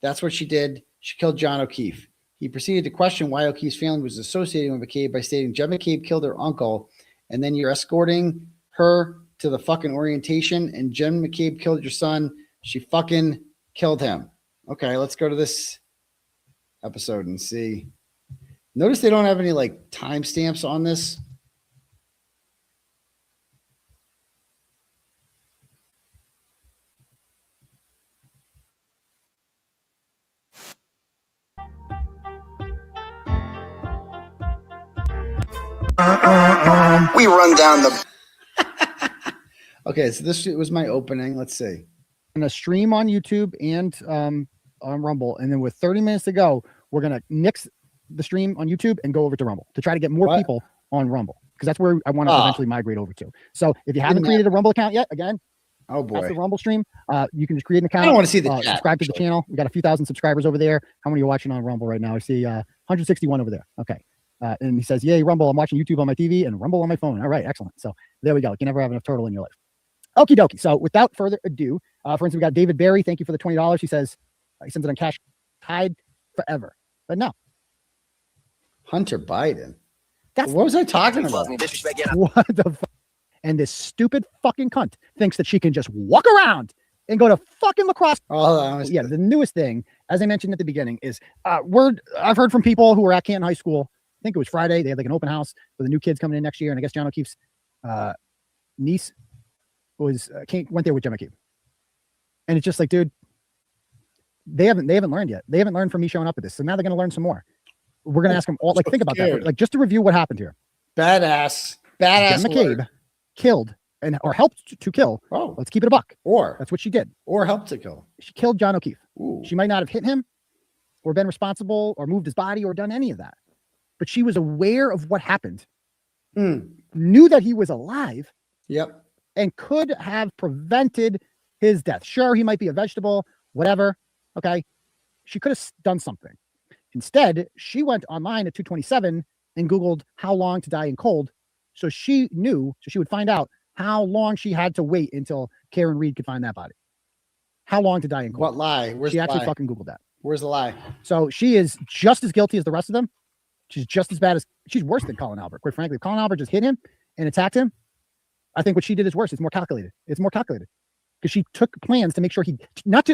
That's what she did. She killed John O'Keefe. He proceeded to question why O'Keefe's family was associated with McCabe by stating Jen McCabe killed her uncle, and then you're escorting her to the fucking orientation, and Jen McCabe killed your son. She fucking killed him. Okay, let's go to this episode and see. Notice they don't have any like timestamps on this. We run down the. Okay, so this was my opening. Let's see. I'm gonna stream on YouTube and on Rumble, and then with 30 minutes to go, we're gonna nix the stream on YouTube and go over to Rumble to try to get more people on Rumble, because that's where I want to eventually migrate over to. So if you haven't created a Rumble account yet, again, oh boy, that's the Rumble stream. You can just create an account. I don't want to see the chat. Subscribe to the channel. We got a few thousand subscribers over there. How many are watching on Rumble right now? I see 161 over there. Okay. And he says, yay, Rumble. I'm watching YouTube on my TV and Rumble on my phone. All right, excellent. So there we go. You can never have enough turtle in your life. Okie dokie. So without further ado, for instance, we got David Barry. Thank you for the $20. He says, he sends it on cash. Tied forever. But no. Hunter Biden. That's what was I talking about? What the fuck? And this stupid fucking cunt thinks that she can just walk around and go to fucking lacrosse. Oh, yeah. The newest thing, as I mentioned at the beginning, is I've heard from people who were at Canton High School. I think it was Friday. They had like an open house for the new kids coming in next year. And I guess John O'Keefe's niece went there with Jen McCabe. And it's just like, dude, they haven't learned yet. They haven't learned from me showing up at this. So now they're going to learn some more. We're going to ask them all, like, think about that. Like, just to review what happened here. Badass Jen McCabe killed or helped to kill. Oh, let's keep it a buck. Or that's what she did. Or helped to kill. She killed John O'Keefe. Ooh. She might not have hit him or been responsible or moved his body or done any of that. But she was aware of what happened, knew that he was alive. Yep. And could have prevented his death. Sure, he might be a vegetable, whatever. Okay. She could have done something. Instead, she went online at 227 and Googled how long to die in cold. So she knew, so she would find out how long she had to wait until Karen Reed could find that body. How long to die in cold. What lie? Where's she the actually lie? fucking Googled that. Where's the lie? So she is just as guilty as the rest of them. She's just as bad as, she's worse than Colin Albert. Quite frankly, if Colin Albert just hit him and attacked him, I think what she did is worse. It's more calculated. It's more calculated because she took plans to make sure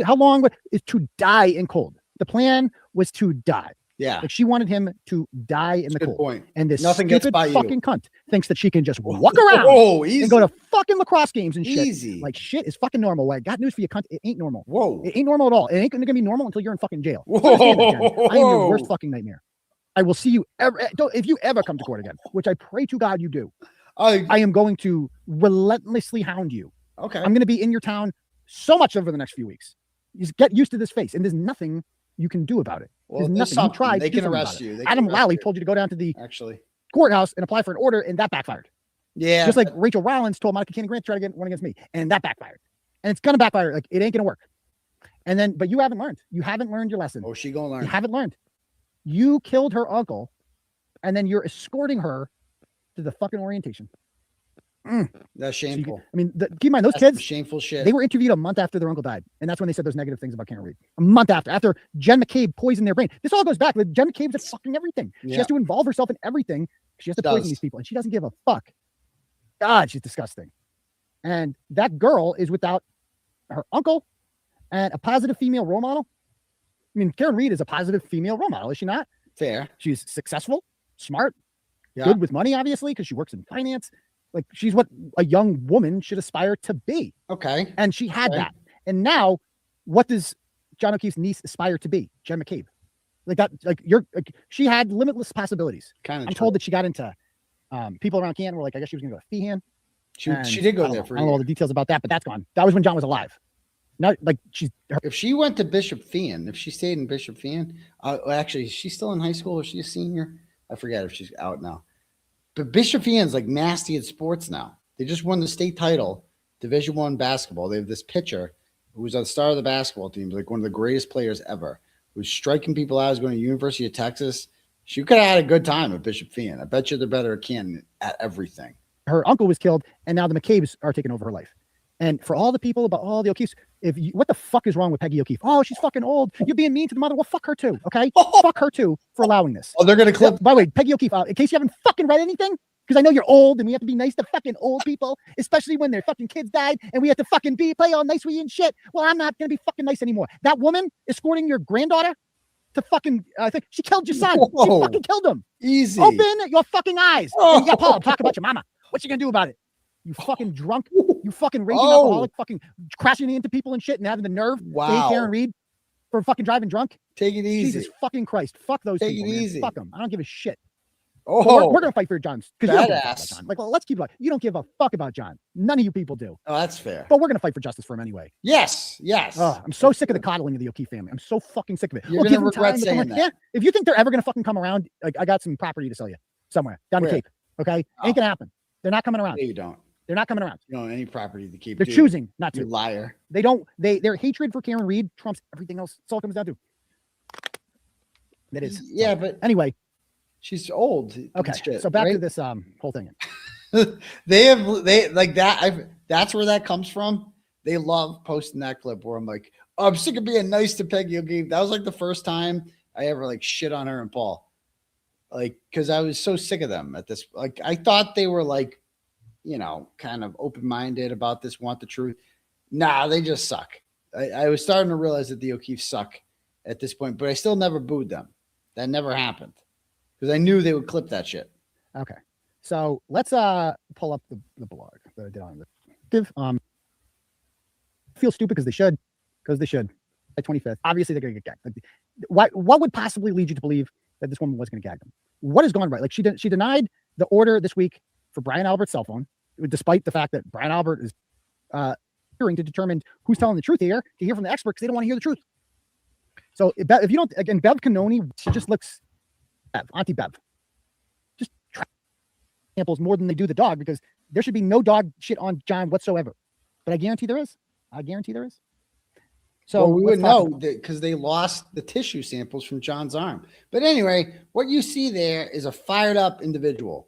how long is to die in cold. The plan was to die. Yeah. Like she wanted him to die in the Good cold. point. And this Nothing gets stupid by you. fucking cunt thinks that she can just walk around and go to fucking lacrosse games and shit. Easy. Like shit is fucking normal. Like, got news for you, cunt. It ain't normal. Whoa. It ain't normal at all. It ain't gonna be normal until you're in fucking jail. Whoa. I am your worst fucking nightmare. I will see you ever. If you ever come to court again, which I pray to God you do, I am going to relentlessly hound you. Okay. I'm going to be in your town so much over the next few weeks. Just get used to this face, and there's nothing you can do about it. Well, there's nothing. You tried. They to do can something arrest about it. you. They Adam can arrest Lally you. told you to go down to the Actually, courthouse and apply for an order, and that backfired. yeah. Just like Rachel Rollins told Monica Candy Grant to try to get one against me, and that backfired. And it's gonna backfire. Like it ain't gonna work. And then, but you haven't learned. You haven't learned your lesson. Oh, she gonna learn. You haven't learned. You killed her uncle, and then you're escorting her to the fucking orientation. That's shameful. I mean, keep in mind, those That's kids, shameful shit. they were interviewed a month after their uncle died. And that's when they said those negative things about Karen Reed. A month after Jen McCabe poisoned their brain. This all goes back. Jen McCabe's at fucking everything. She has to involve herself in everything. She has to poison these people, and she doesn't give a fuck. God, she's disgusting. And that girl is without her uncle and a positive female role model. I mean, Karen Reed is a positive female role model, is she not? Fair. She's successful, smart, good with money, obviously, because she works in finance. Like she's what a young woman should aspire to be. Okay. And she had that. And now what does John O'Keefe's niece aspire to be? Jen McCabe. Like that, she had limitless possibilities. Kind of. I'm told that she got into people around Canton were like, I guess she was gonna go to Feehan. She did go there for I don't know all the details about that, but that's gone. That was when John was alive. Not like if she went to Bishop Feehan, if she stayed in Bishop Feehan, actually, she's still in high school. Is she a senior? I forget if she's out now. But Bishop Feehan's like nasty at sports now. They just won the state title, Division I basketball. They have this pitcher who was the star of the basketball team, like one of the greatest players ever, who's striking people out. Is going to University of Texas. She could have had a good time at Bishop Feehan. I bet you they're better at Canton at everything. Her uncle was killed, and now the McCabe's are taking over her life. And for all the people about all the O'Keefes, what the fuck is wrong with Peggy O'Keefe? Oh, she's fucking old. You're being mean to the mother. Well, fuck her too. Okay, fuck her too for allowing this. Oh, they're gonna clip. By the way, Peggy O'Keefe. In case you haven't fucking read anything, because I know you're old, and we have to be nice to fucking old people, especially when their fucking kids died, and we have to fucking play all nice with you and shit. Well, I'm not gonna be fucking nice anymore. That woman escorting your granddaughter to fucking, I think she killed your son. Whoa. She fucking killed him. Easy. Open your fucking eyes. And yeah, Paul, talk about your mama. What you gonna do about it? You fucking drunk, you fucking raging alcoholic, fucking crashing into people and shit, and having the nerve to hate Karen Reed for fucking driving drunk. Take it easy. Jesus fucking Christ. Fuck those Take people. it Man. easy. Fuck them. I don't give a shit. Oh, But we're gonna fight for John because you don't give a fuck about badass. John. Like, well, let's keep it like you don't give a fuck about John. None of you people do. Oh, that's fair. But we're gonna fight for justice for him anyway. Yes, yes. I'm so sick of the coddling of the O'Keefe family. I'm so fucking sick of it. You're give gonna them time regret to come saying around. that. Yeah. If you think they're ever gonna fucking come around, like I got some property to sell you somewhere down the Where? Cape. Okay, ain't gonna happen. They're not coming around. No, you don't. They're not coming around. You don't own any property to keep. They're choosing not to. You liar. They don't. Their hatred for Karen Reed trumps everything else. That's all it comes down to. That is. Yeah, but anyway, she's old. Okay, Shit, so back to right? this whole thing. they like that. That's where that comes from. They love posting that clip where I'm like, oh, I'm sick of being nice to Peggy O'Keefe. That was like the first time I ever like shit on her and Paul, like because I was so sick of them at this. Like I thought they were like, you know, kind of open-minded about this, want the truth. Nah, they just suck. I was starting to realize that the O'Keefes suck at this point, but I still never booed them. That never happened because I knew they would clip that shit. Okay, so let's pull up the blog that I did on the feel stupid because they should by 25th. Obviously, they're gonna get gagged. Like, what would possibly lead you to believe that this woman was gonna gag them? What has gone right? Like she denied the order this week for Brian Albert's cell phone, despite the fact that Brian Albert is hearing to determine who's telling the truth here, to hear from the expert because they don't want to hear the truth. So if you don't, again, Bev Cannoni, she just looks Auntie Bev. Just samples more than they do the dog because there should be no dog shit on John whatsoever. But I guarantee there is. So well, we would know because they lost the tissue samples from John's arm. But anyway, what you see there is a fired up individual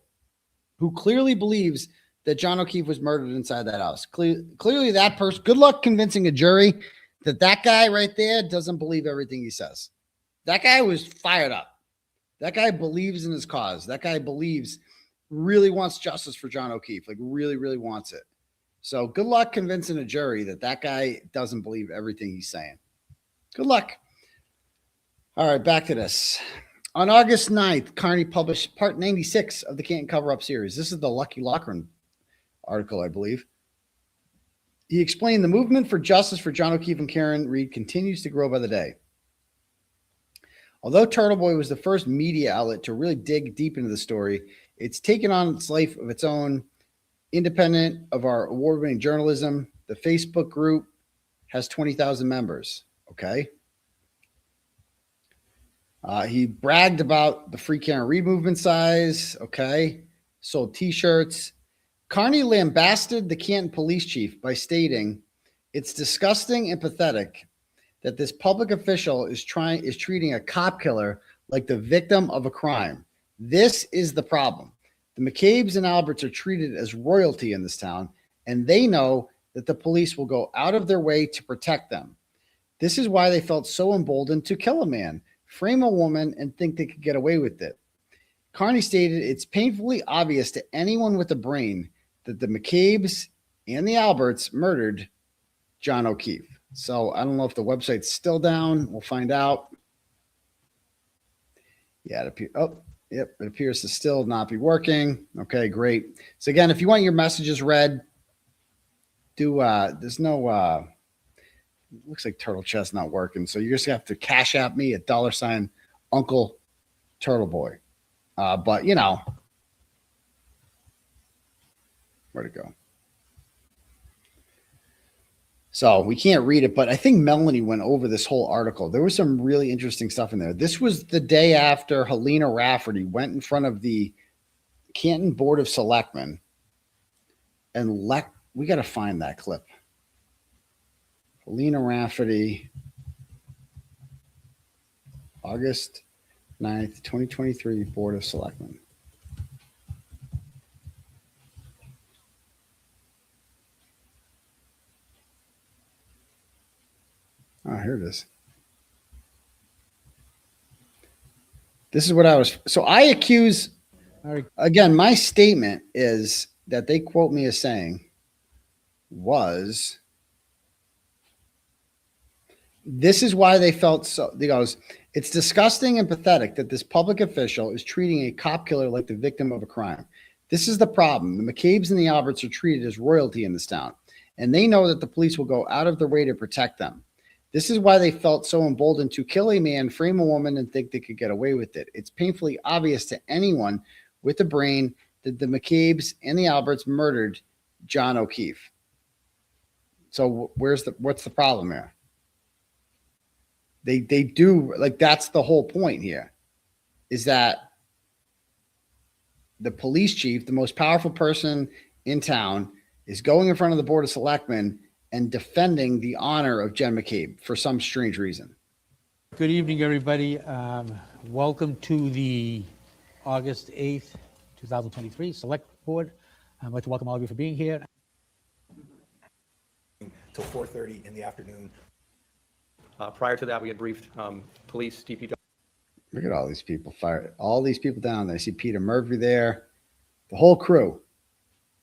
who clearly believes that John O'Keefe was murdered inside that house. Clearly that person, good luck convincing a jury that guy right there doesn't believe everything he says. That guy was fired up. That guy believes in his cause. That guy really wants justice for John O'Keefe, like really, really wants it. So good luck convincing a jury that guy doesn't believe everything he's saying. Good luck. All right, back to this. On August 9th, Kearney published part 96 of the Canton Cover-Up series. This is the 𝗺𝗏𝗄𝗃 article, I believe. He explained the movement for justice for John O'Keefe and Karen Reed continues to grow by the day. Although Turtleboy was the first media outlet to really dig deep into the story, it's taken on its life of its own, independent of our award-winning journalism. The Facebook group has 20,000 members. Okay. He bragged about the Free Karen Reed movement size. Okay. Sold t-shirts. Kearney lambasted the Canton police chief by stating, "It's disgusting and pathetic that this public official is treating a cop killer like the victim of a crime. This is the problem. The McCabe's and Alberts are treated as royalty in this town, and they know that the police will go out of their way to protect them. This is why they felt so emboldened to kill a man, frame a woman, and think they could get away with it." Kearney stated, "It's painfully obvious to anyone with a brain that the McCabe's and the Alberts murdered John O'Keefe." So I don't know if the website's still down. We'll find out. Yeah, it appears to still not be working. Okay, great. So again, if you want your messages read, there's no, looks like Turtle Chest not working. So you just have to cash app me at $ Uncle Turtleboy. But you know, where'd it go? So we can't read it, but I think Melanie went over this whole article. There was some really interesting stuff in there. This was the day after Helena Rafferty went in front of the Canton Board of Selectmen and we got to find that clip. Helena Rafferty, August 9th, 2023, Board of Selectmen. Oh, here it is. This is what so I accuse, again, my statement is that they quote me as saying was, this is why they felt so, he goes, "It's disgusting and pathetic that this public official is treating a cop killer like the victim of a crime. This is the problem. The McCabe's and the Alberts are treated as royalty in this town, and they know that the police will go out of their way to protect them. This is why they felt so emboldened to kill a man, frame a woman, and think they could get away with it. It's painfully obvious to anyone with a brain that the McCabe's and the Alberts murdered John O'Keefe." So what's the problem here? They do, like, that's the whole point here, is that the police chief, the most powerful person in town, is going in front of the Board of Selectmen and defending the honor of Jen McCabe for some strange reason. Good evening, everybody. Welcome to the August 8th, 2023 Select Board. I'd like to welcome all of you for being here. Till 4:30 in the afternoon. Prior to that, we had briefed police, DPW. Look at all these people fired. All these people down there. I see Peter Murphy there. The whole crew.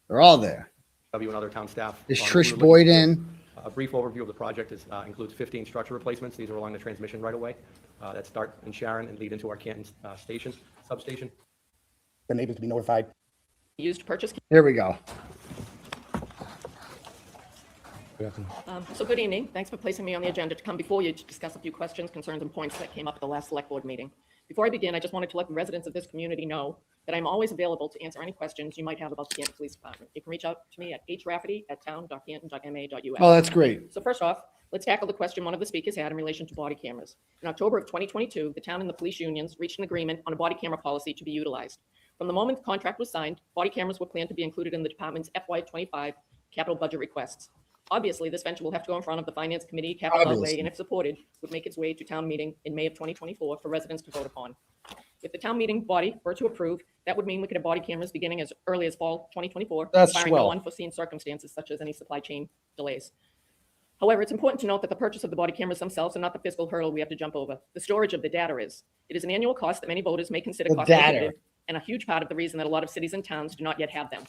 They're all there. And other town staff. Is Trish Boyd in? A brief overview of the project includes 15 structure replacements. These are along the transmission right away that start in Sharon and lead into our Canton substation. Been able to be notified. Used purchase. Here we go. So good evening. Thanks for placing me on the agenda to come before you to discuss a few questions, concerns, and points that came up at the last Select Board meeting. Before I begin, I just wanted to let the residents of this community know that I'm always available to answer any questions you might have about the Canton Police Department. You can reach out to me at hrafferty@town.canton.ma.us. Oh, that's great. So first off, let's tackle the question one of the speakers had in relation to body cameras. In October of 2022, the town and the police unions reached an agreement on a body camera policy to be utilized. From the moment the contract was signed, body cameras were planned to be included in the department's FY25 capital budget requests. Obviously, this venture will have to go in front of the Finance Committee, capital outlay, and if supported, would make its way to town meeting in May of 2024 for residents to vote upon. If the town meeting body were to approve, that would mean we could have body cameras beginning as early as fall 2024, barring no unforeseen circumstances such as any supply chain delays. However, it's important to note that the purchase of the body cameras themselves are not the fiscal hurdle we have to jump over. The storage of the data is. It is an annual cost that many voters may consider cost prohibitive, and a huge part of the reason that a lot of cities and towns do not yet have them.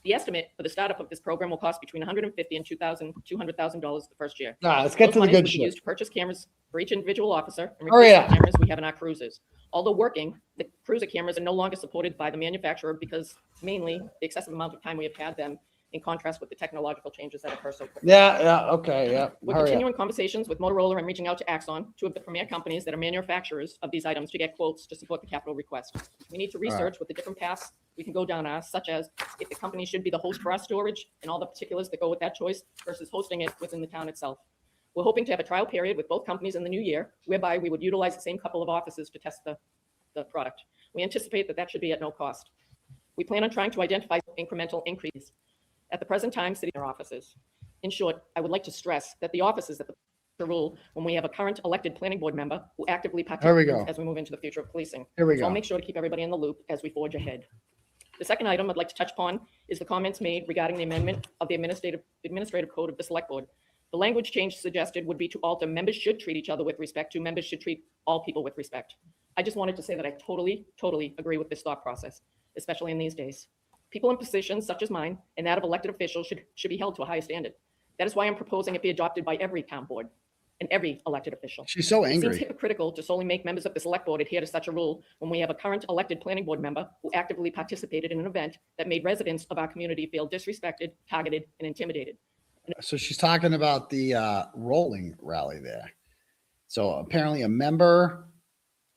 The estimate for the startup of this program will cost between $150,000 and $200,000 the first year. Nah, let's get Those to the monies good would be shit. used to purchase cameras for each individual officer and Hurry replace the up. cameras we have in our cruisers. Although working, the cruiser cameras are no longer supported by the manufacturer because mainly the excessive amount of time we have had them, in contrast with the technological changes that occur so quickly. Yeah, okay, yeah. We're Hurry up. continuing conversations with Motorola and reaching out to Axon, two of the premier companies that are manufacturers of these items, to get quotes to support the capital request. We need to research what the different paths we can go down are, such as if the company should be the host for our storage and all the particulars that go with that choice versus hosting it within the town itself. We're hoping to have a trial period with both companies in the new year, whereby we would utilize the same couple of offices to test the product. We anticipate that should be at no cost. We plan on trying to identify incremental increase. At the present time, sitting in our offices. In short, I would like to stress that the offices that the rule when we have a current elected planning board member who actively participates as we move into the future of policing. Here we So go. I'll make sure to keep everybody in the loop as we forge ahead. The second item I'd like to touch upon is the comments made regarding the amendment of the administrative code of the select board. The language change suggested would be to alter members should treat each other with respect to members should treat all people with respect. I just wanted to say that I totally agree with this thought process, especially in these days. People in positions such as mine and that of elected officials should be held to a higher standard. That is why I'm proposing it be adopted by every town board and every elected official. She's so It seems angry. hypocritical to solely make members of the select board adhere to such a rule when we have a current elected planning board member who actively participated in an event that made residents of our community feel disrespected, targeted, and intimidated. So she's talking about the rolling rally there. So apparently a member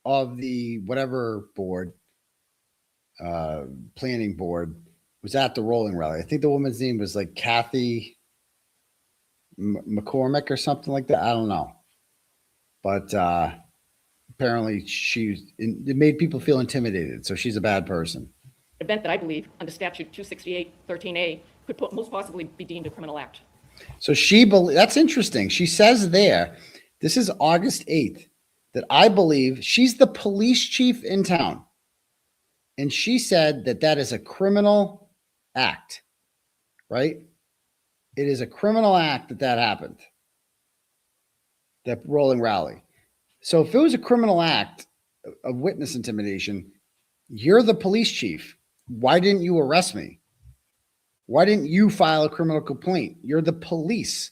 of the whatever board, planning board, was at the rolling rally. I think the woman's name was like Kathy McCormick or something like that. I don't know. But apparently it made people feel intimidated. So she's a bad person. An event that I believe under statute 268-13A could most possibly be deemed a criminal act. So that's interesting. She says there, this is August 8th, that I believe she's the police chief in town. And she said that that is a criminal act, right? It is a criminal act that happened, that rolling rally. So if it was a criminal act of witness intimidation, you're the police chief. Why didn't you arrest me? Why didn't you file a criminal complaint? You're the police.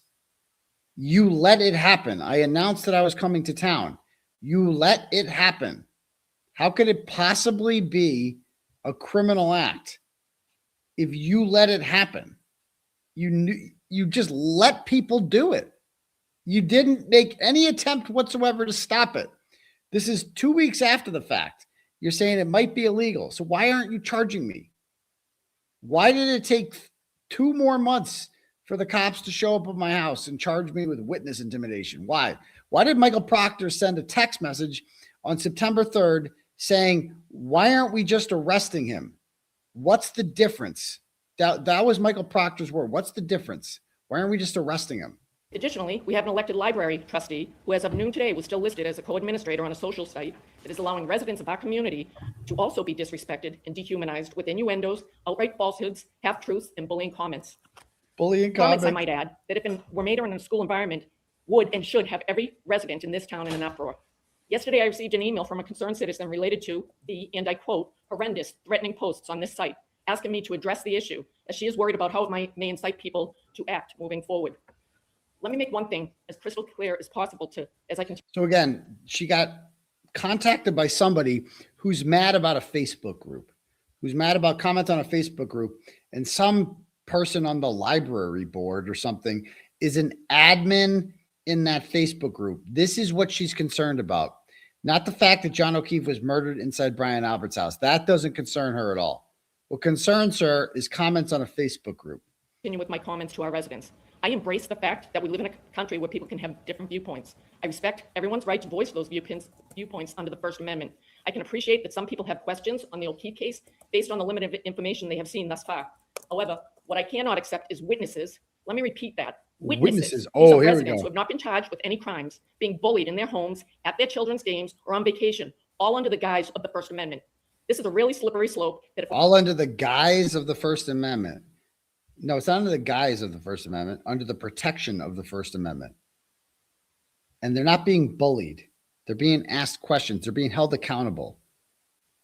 You let it happen. I announced that I was coming to town. You let it happen. How could it possibly be a criminal act if you let it happen? You just let people do it. You didn't make any attempt whatsoever to stop it. This is 2 weeks after the fact. You're saying it might be illegal. So why aren't you charging me? Why did it take 2 more months for the cops to show up at my house and charge me with witness intimidation? Why? Why did Michael Proctor send a text message on September 3rd saying, why aren't we just arresting him? What's the difference? That was Michael Proctor's word. What's the difference? Why aren't we just arresting him? Additionally, we have an elected library trustee who, as of noon today, was still listed as a co-administrator on a social site that is allowing residents of our community to also be disrespected and dehumanized with innuendos, outright falsehoods, half-truths, and bullying comments. Bullying Comments, I comments. might add, that if were made in a school environment, would and should have every resident in this town in an uproar. Yesterday, I received an email from a concerned citizen related to the, and I quote, horrendous, threatening posts on this site, asking me to address the issue, as she is worried about how it may incite people to act moving forward. Let me make one thing as crystal clear as possible as I continue. So again, she got contacted by somebody who's mad about a Facebook group, who's mad about comments on a Facebook group, and some person on the library board or something is an admin in that Facebook group. This is what she's concerned about. Not the fact that John O'Keefe was murdered inside Brian Albert's house. That doesn't concern her at all. What concerns her is comments on a Facebook group. Continue with my comments to our residents. I embrace the fact that we live in a country where people can have different viewpoints. I respect everyone's right to voice those viewpoints under the First Amendment. I can appreciate that some people have questions on the O'Keefe case based on the limited information they have seen thus far. However, what I cannot accept is witnesses. Let me repeat that. Witnesses. These Oh, are here we residents go. who have not been charged with any crimes, being bullied in their homes, at their children's games, or on vacation, all under the guise of the First Amendment. This is a really slippery slope that if All under the guise of the First Amendment. No, it's not under the guise of the First Amendment, under the protection of the First Amendment. And they're not being bullied. They're being asked questions. They're being held accountable.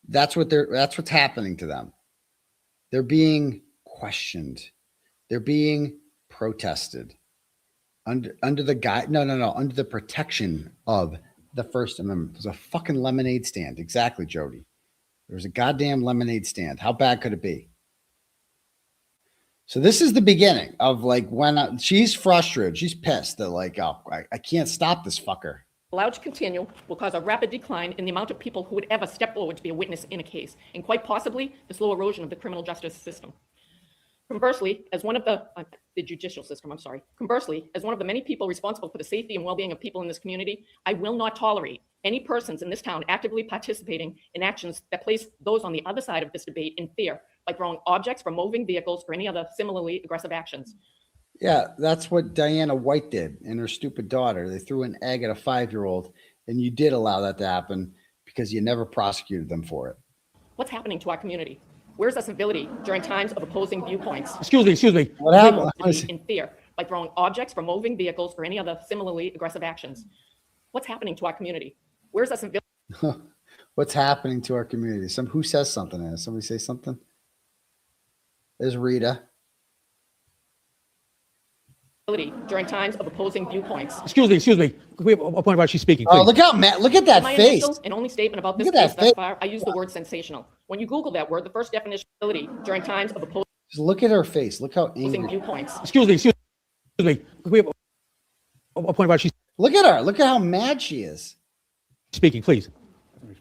That's what's happening to them. They're being questioned. They're being protested under the protection of the First Amendment. There's a fucking lemonade stand. Exactly, Jody. There's a goddamn lemonade stand. How bad could it be? So this is the beginning of like when she's frustrated. She's pissed that like, oh, I can't stop this fucker. Allowed to continue will cause a rapid decline in the amount of people who would ever step forward to be a witness in a case, and quite possibly the slow erosion of the criminal justice system. Conversely, as one of the judicial system, I'm sorry. Conversely, as one of the many people responsible for the safety and well-being of people in this community, I will not tolerate any persons in this town actively participating in actions that place those on the other side of this debate in fear by throwing objects from moving vehicles or any other similarly aggressive actions. Yeah, that's what Diana White did and her stupid daughter. They threw an egg at a 5-year-old, and you did allow that to happen because you never prosecuted them for it. What's happening to our community? Where's the civility during times of opposing viewpoints? Excuse me. What happened? In fear by throwing objects from moving vehicles or any other similarly aggressive actions. What's happening to our community? Where's the civility? What's happening to our community? Who says something? Somebody say something? There's Rita. During times of opposing viewpoints. Excuse me. We have a point about she's speaking. Oh, look out, Matt. Look at that My face. initial and only statement about this case thus far, I use the word sensational. When you Google that word, the first definition of ability during times of opposing Just look at her face. Look how angry. viewpoints. Excuse me. We have a point about she's Look at her. Look at how mad she is. speaking, please.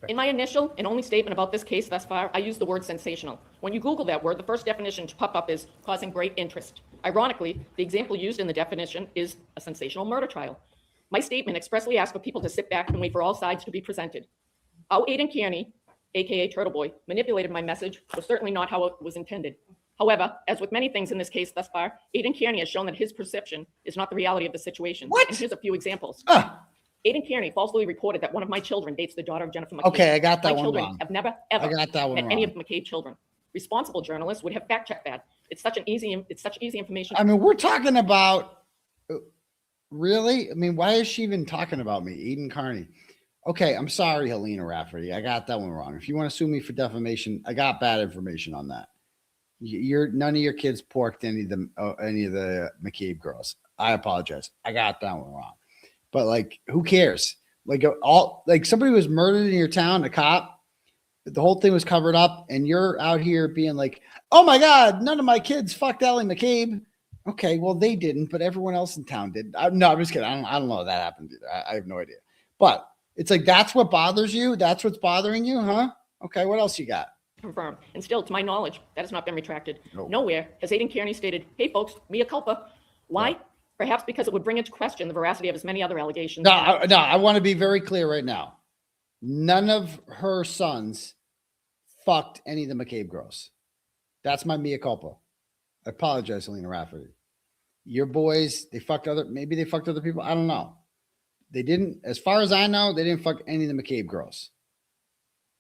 In my initial and only statement about this case thus far, I use the word sensational. When you Google that word, the first definition to pop up is causing great interest. Ironically, the example used in the definition is a sensational murder trial. My statement expressly asks for people to sit back and wait for all sides to be presented. How Aidan Kearney, aka Turtleboy, manipulated my message was certainly not how it was intended. However, as with many things in this case thus far, Aidan Kearney has shown that his perception is not the reality of the situation. What? And here's a few examples. Aidan Kearney falsely reported that one of my children dates the daughter of Jennifer McCabe. Okay, I got that my one children wrong. have never, ever I got that one met any wrong. of McCabe's children. Responsible journalists would have fact-checked that. It's such easy information. I mean, we're talking about, really? I mean, why is she even talking about me? Aidan Kearney. Okay, I'm sorry, Helena Rafferty. I got that one wrong. If you want to sue me for defamation, I got bad information on that. None of your kids porked any of the McCabe girls. I apologize. I got that one wrong. But like, who cares? Like somebody was murdered in your town, a cop. The whole thing was covered up, and you're out here being like, "Oh my God, none of my kids fucked Ellie McCabe." Okay, well they didn't, but everyone else in town did. No, I'm just kidding. I don't know if that happened either. I have no idea. But it's like that's what bothers you. That's what's bothering you, huh? Okay, what else you got? Confirmed. And still, to my knowledge, that has not been retracted. Nowhere has Aidan Kearney stated, "Hey folks, mea culpa." Why? No. Perhaps because it would bring into question the veracity of his many other allegations. No, I want to be very clear right now. None of her sons fucked any of the McCabe girls. That's my mea culpa. I apologize, Helena Rafferty. Your boys, maybe they fucked other people. I don't know. They didn't, as far as I know, they didn't fuck any of the McCabe girls.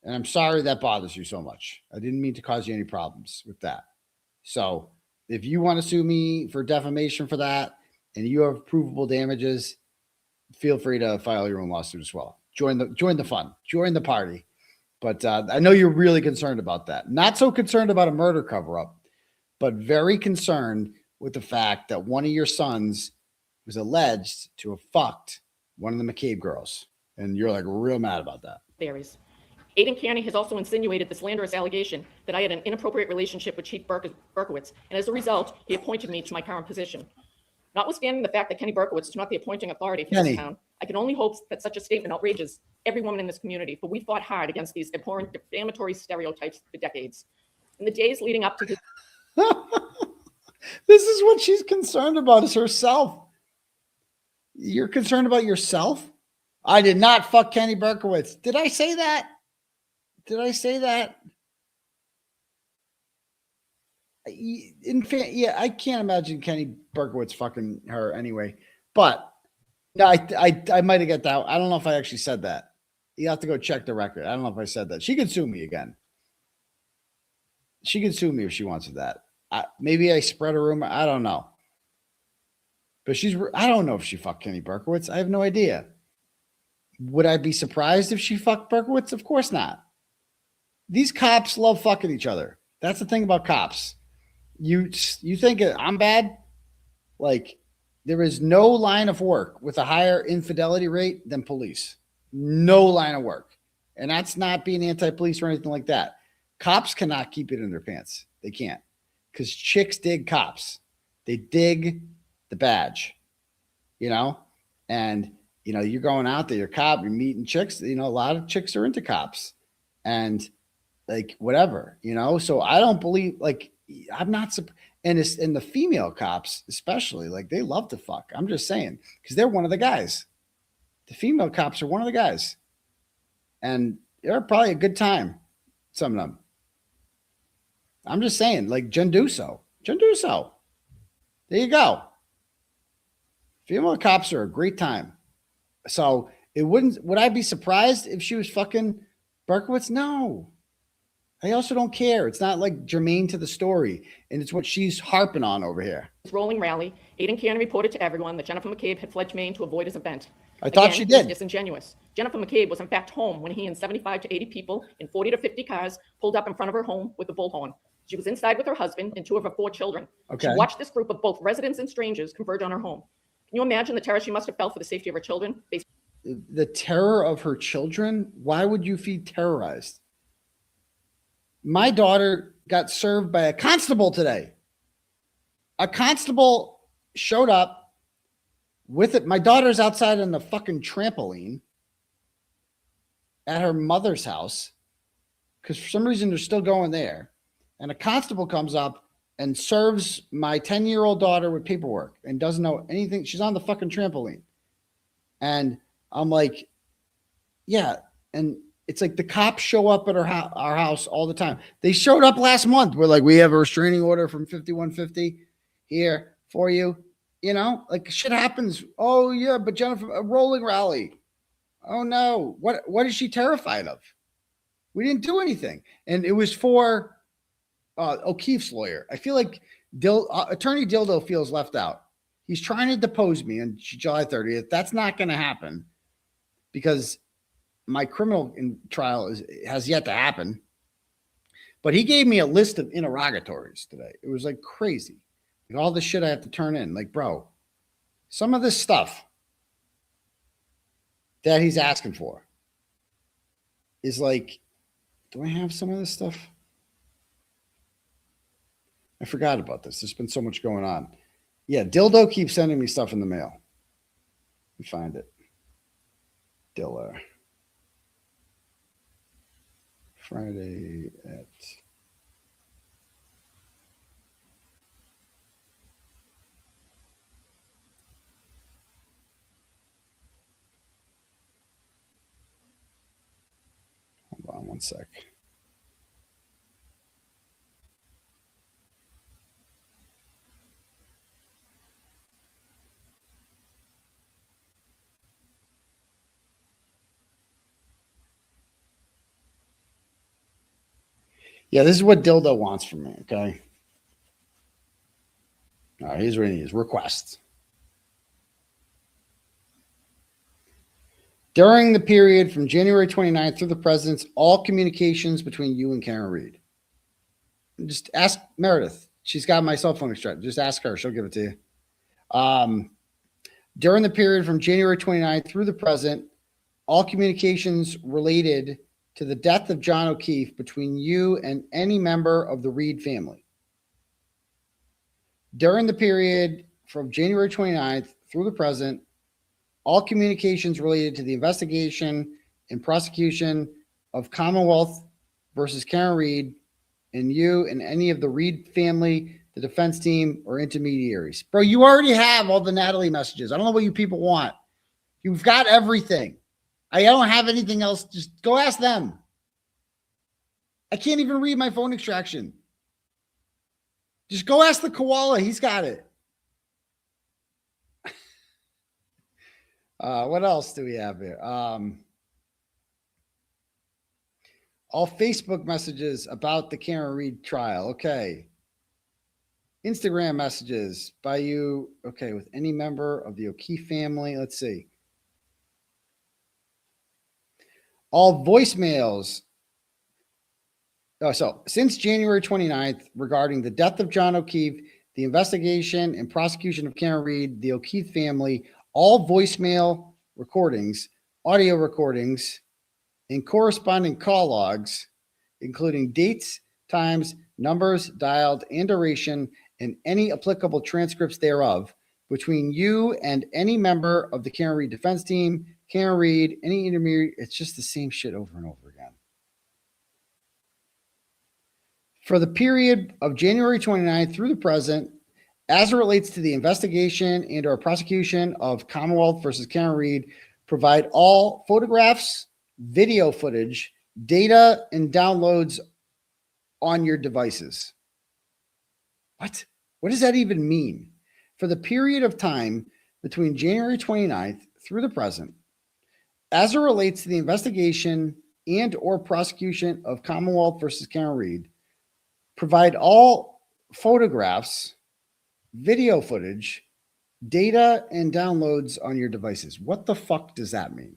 And I'm sorry that bothers you so much. I didn't mean to cause you any problems with that. So if you want to sue me for defamation for that, and you have provable damages, feel free to file your own lawsuit as well. Join the fun, join the party. But I know you're really concerned about that. Not so concerned about a murder cover-up, but very concerned with the fact that one of your sons was alleged to have fucked one of the McCabe girls. And you're like real mad about that. Varies. Aidan Kearney has also insinuated the slanderous allegation that I had an inappropriate relationship with Chief 𝗵𝗵𝗄𝗧, and as a result, he appointed me to my current position. Notwithstanding the fact that 𝗵𝗵𝗄𝗧 is not the appointing authority for this town, I can only hope that such a statement outrages every woman in this community, for we fought hard against these abhorrent, defamatory stereotypes for decades. In the days leading up to his... This is what she's concerned about, is herself. You're concerned about yourself? I did not fuck Kenny Berkowitz. Did I say that? Did I say that? Yeah, I can't imagine Kenny Berkowitz fucking her anyway. But no, I might have got that. I don't know if I actually said that. You have to go check the record. I don't know if I said that. She could sue me again. She could sue me if she wants that. Maybe I spread a rumor. I don't know. But I don't know if she fucked Kenny Berkowitz. I have no idea. Would I be surprised if she fucked Berkowitz? Of course not. These cops love fucking each other. That's the thing about cops. You think I'm bad? Like, there is no line of work with a higher infidelity rate than police. No line of work. And that's not being anti-police or anything like that. Cops cannot keep it in their pants. They can't. Because chicks dig cops. They dig the badge. You know? And, you know, you're going out there, you're a cop, you're meeting chicks. You know, a lot of chicks are into cops. And, like, whatever, you know? So I don't believe, like, I'm not surprised. And it's in the female cops, especially, like, they love to fuck. I'm just saying, because they're one of the guys. The female cops are one of the guys. And they're probably a good time, some of them. I'm just saying, like 𝗀𝗿𝗄𝗃. 𝗀𝗿𝗄𝗃. There you go. Female cops are a great time. So would I be surprised if she was fucking Berkowitz? No. I also don't care. It's not like germane to the story. And it's what she's harping on over here. Rolling rally, Aidan Kearney reported to everyone that Jennifer McCabe had fled Maine to avoid his event. I thought she did. It was disingenuous. Jennifer McCabe was in fact home when he and 75 to 80 people in 40 to 50 cars pulled up in front of her home with the bullhorn. She was inside with her husband and 2 of her 4 children. Okay. She watched this group of both residents and strangers converge on her home. Can you imagine the terror she must have felt for the safety of her children? The terror of her children? Why would you feel terrorized? My daughter got served by a constable today. A constable showed up with it. My daughter's outside on the fucking trampoline at her mother's house because for some reason they're still going there. And a constable comes up and serves my 10-year-old daughter with paperwork and doesn't know anything. She's on the fucking trampoline. And I'm like, yeah. And it's like the cops show up at our house all the time. They showed up last month. We're like, we have a restraining order from 5150 here for you. You know, like shit happens. Oh yeah, but Jennifer, a rolling rally. Oh no, what is she terrified of? We didn't do anything, and it was for O'Keefe's lawyer. I feel like Attorney Dildo feels left out. He's trying to depose me on July 30th. That's not going to happen because my criminal trial has yet to happen. But he gave me a list of interrogatories today. It was like crazy. Like all the shit I have to turn in. Like, bro, some of this stuff that he's asking for is like, do I have some of this stuff? I forgot about this. There's been so much going on. Yeah, Dildo keeps sending me stuff in the mail. Let me find it. Dildo. Friday at hold on one sec. Yeah, this is what Dildo wants from me, okay? All right, here's what he needs. Requests. During the period from January 29th through the president's, all communications between you and Karen Reed. Just ask Meredith. She's got my cell phone extract. Just ask her. She'll give it to you. During the period from January 29th through the present, all communications related to the death of John O'Keefe between you and any member of the Reed family. During the period from January 29th through the present, all communications related to the investigation and prosecution of Commonwealth versus Karen Reed and you and any of the Reed family, the defense team, or intermediaries. Bro, you already have all the Natalie messages. I don't know what you people want. You've got everything. I don't have anything else. Just go ask them. I can't even read my phone extraction. Just go ask the koala. He's got it. What else do we have here? All Facebook messages about the Karen Reed trial. Okay. Instagram messages by you. Okay. With any member of the O'Keefe family. Let's see. All voicemails So since January 29th, regarding the death of John O'Keefe, the investigation and prosecution of Karen Read, the O'Keefe family, all voicemail recordings, audio recordings, and corresponding call logs, including dates, times, numbers dialed, and duration, and any applicable transcripts thereof, between you and any member of the Karen Read defense team, Karen Read, any intermediary, it's just the same shit over and over again. For the period of January 29th through the present, as it relates to the investigation and or prosecution of Commonwealth versus Karen Read, provide all photographs, video footage, data, and downloads on your devices. What? What does that even mean? For the period of time between January 29th through the present, as it relates to the investigation and or prosecution of Commonwealth versus Karen Read, provide all photographs, video footage, data, and downloads on your devices. What the fuck does that mean?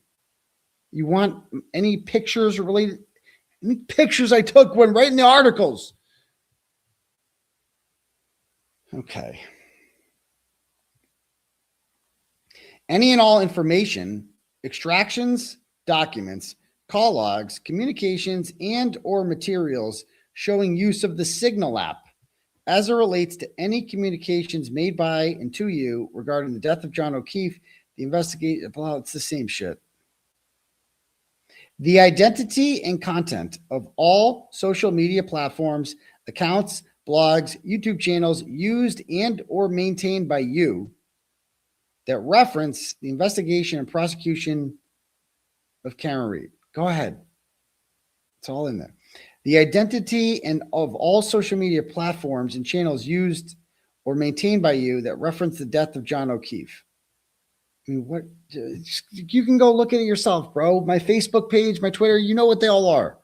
You want any pictures related? Any pictures I took went right in the articles. Okay. Any and all information, extractions, documents, call logs, communications, and or materials showing use of the Signal app as it relates to any communications made by and to you regarding the death of John O'Keefe, the investigation, well, it's the same shit. The identity and content of all social media platforms, accounts, blogs, YouTube channels used and or maintained by you that reference the investigation and prosecution of Karen Read. Go ahead. It's all in there. The identity and of all social media platforms and channels used or maintained by you that reference the death of John O'Keefe. I mean, what? You can go look at it yourself, bro. My Facebook page, my Twitter, you know what they all are.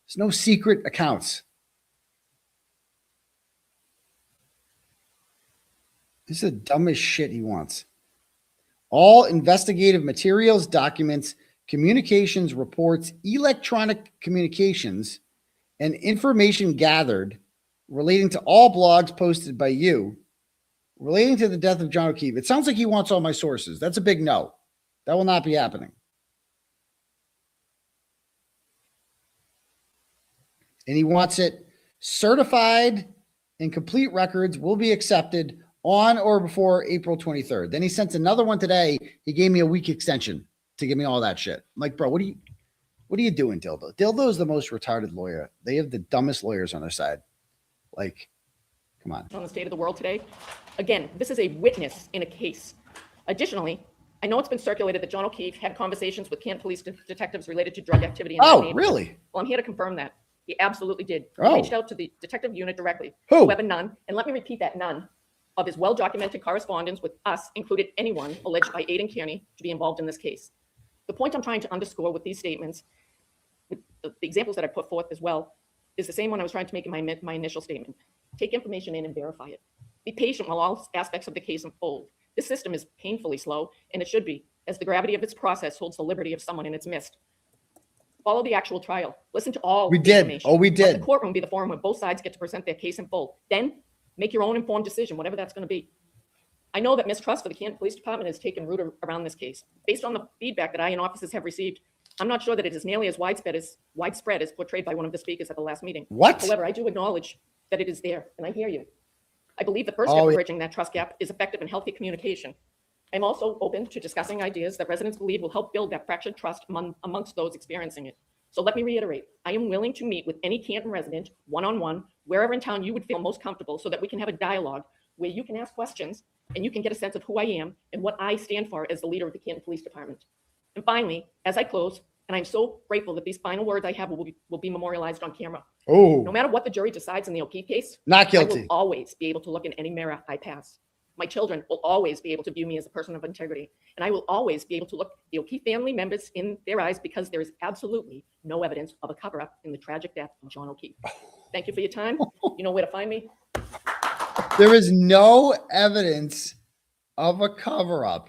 There's no secret accounts. This is the dumbest shit he wants. All investigative materials, documents, communications, reports, electronic communications, and information gathered relating to all blogs posted by you relating to the death of John O'Keefe. It sounds like he wants all my sources. That's a big no. That will not be happening. And he wants it certified and complete records will be accepted on or before April 23rd. Then he sent another one today. He gave me a week extension to give me all that shit. I'm like, bro, what are you doing, Dildo? Dildo is the most retarded lawyer. They have the dumbest lawyers on their side. Like, come on. On the state of the world today. Again, this is a witness in a case. Additionally, I know it's been circulated that John O'Keefe had conversations with Canton police detectives related to drug activity in that neighborhood. Really? Well, I'm here to confirm that. He absolutely did. He Oh. reached out to the detective unit directly. Who? Whoever none, and let me repeat that, none of his well-documented correspondence with us included anyone alleged by Aidan Kearney to be involved in this case. The point I'm trying to underscore with these statements, with the examples that I put forth as well, is the same one I was trying to make in my initial statement. Take information in and verify it. Be patient while all aspects of the case unfold. This system is painfully slow, and it should be, as the gravity of its process holds the liberty of someone in its midst. Follow the actual trial. Listen to all We the did. information. Oh, we Let did. the courtroom be the forum where both sides get to present their case in full. Then make your own informed decision, whatever that's going to be. I know that mistrust for the Canton Police Department has taken root around this case. Based on the feedback that I and officers have received, I'm not sure that it is nearly as widespread as portrayed by one of the speakers at the last meeting. What? However, I do acknowledge that it is there, and I hear you. I believe the first Oh, step of yeah. bridging that trust gap is effective and healthy communication. I'm also open to discussing ideas that residents believe will help build that fractured trust amongst those experiencing it. So let me reiterate, I am willing to meet with any Canton resident one-on-one, wherever in town you would feel most comfortable, so that we can have a dialogue where you can ask questions and you can get a sense of who I am and what I stand for as the leader of the Canton Police Department. And finally, as I close, and I'm so grateful that these final words I have will be memorialized on camera. Oh, No matter what the jury decides in the O'Keefe case, not I guilty. will always be able to look in any mirror I pass. My children will always be able to view me as a person of integrity, and I will always be able to look the O'Keefe family members in their eyes because there is absolutely no evidence of a cover-up in the tragic death of John O'Keefe. Thank you for your time. You know where to find me. There is no evidence of a cover-up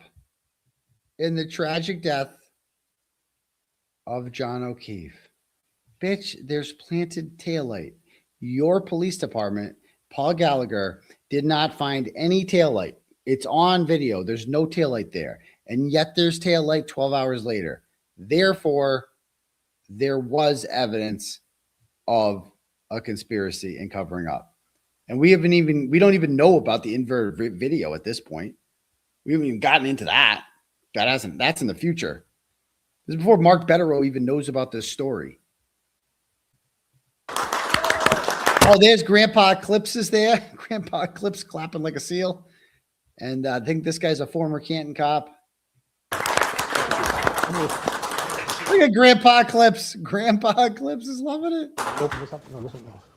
in the tragic death of John O'Keefe. Bitch, there's planted taillight. Your police department, Paul Gallagher, did not find any taillight. It's on video. There's no taillight there. And yet there's taillight 12 hours later. Therefore, there was evidence of a conspiracy and covering up. And we don't even know about the inverted video at this point. We haven't even gotten into that. That's in the future. This is before Mark Betterow even knows about this story. Oh, there's Grandpa Eclipse is there. Grandpa Eclipse clapping like a seal. And I think this guy's a former Canton cop. Look at Grandpa Eclipse. Grandpa Eclipse is loving it. No.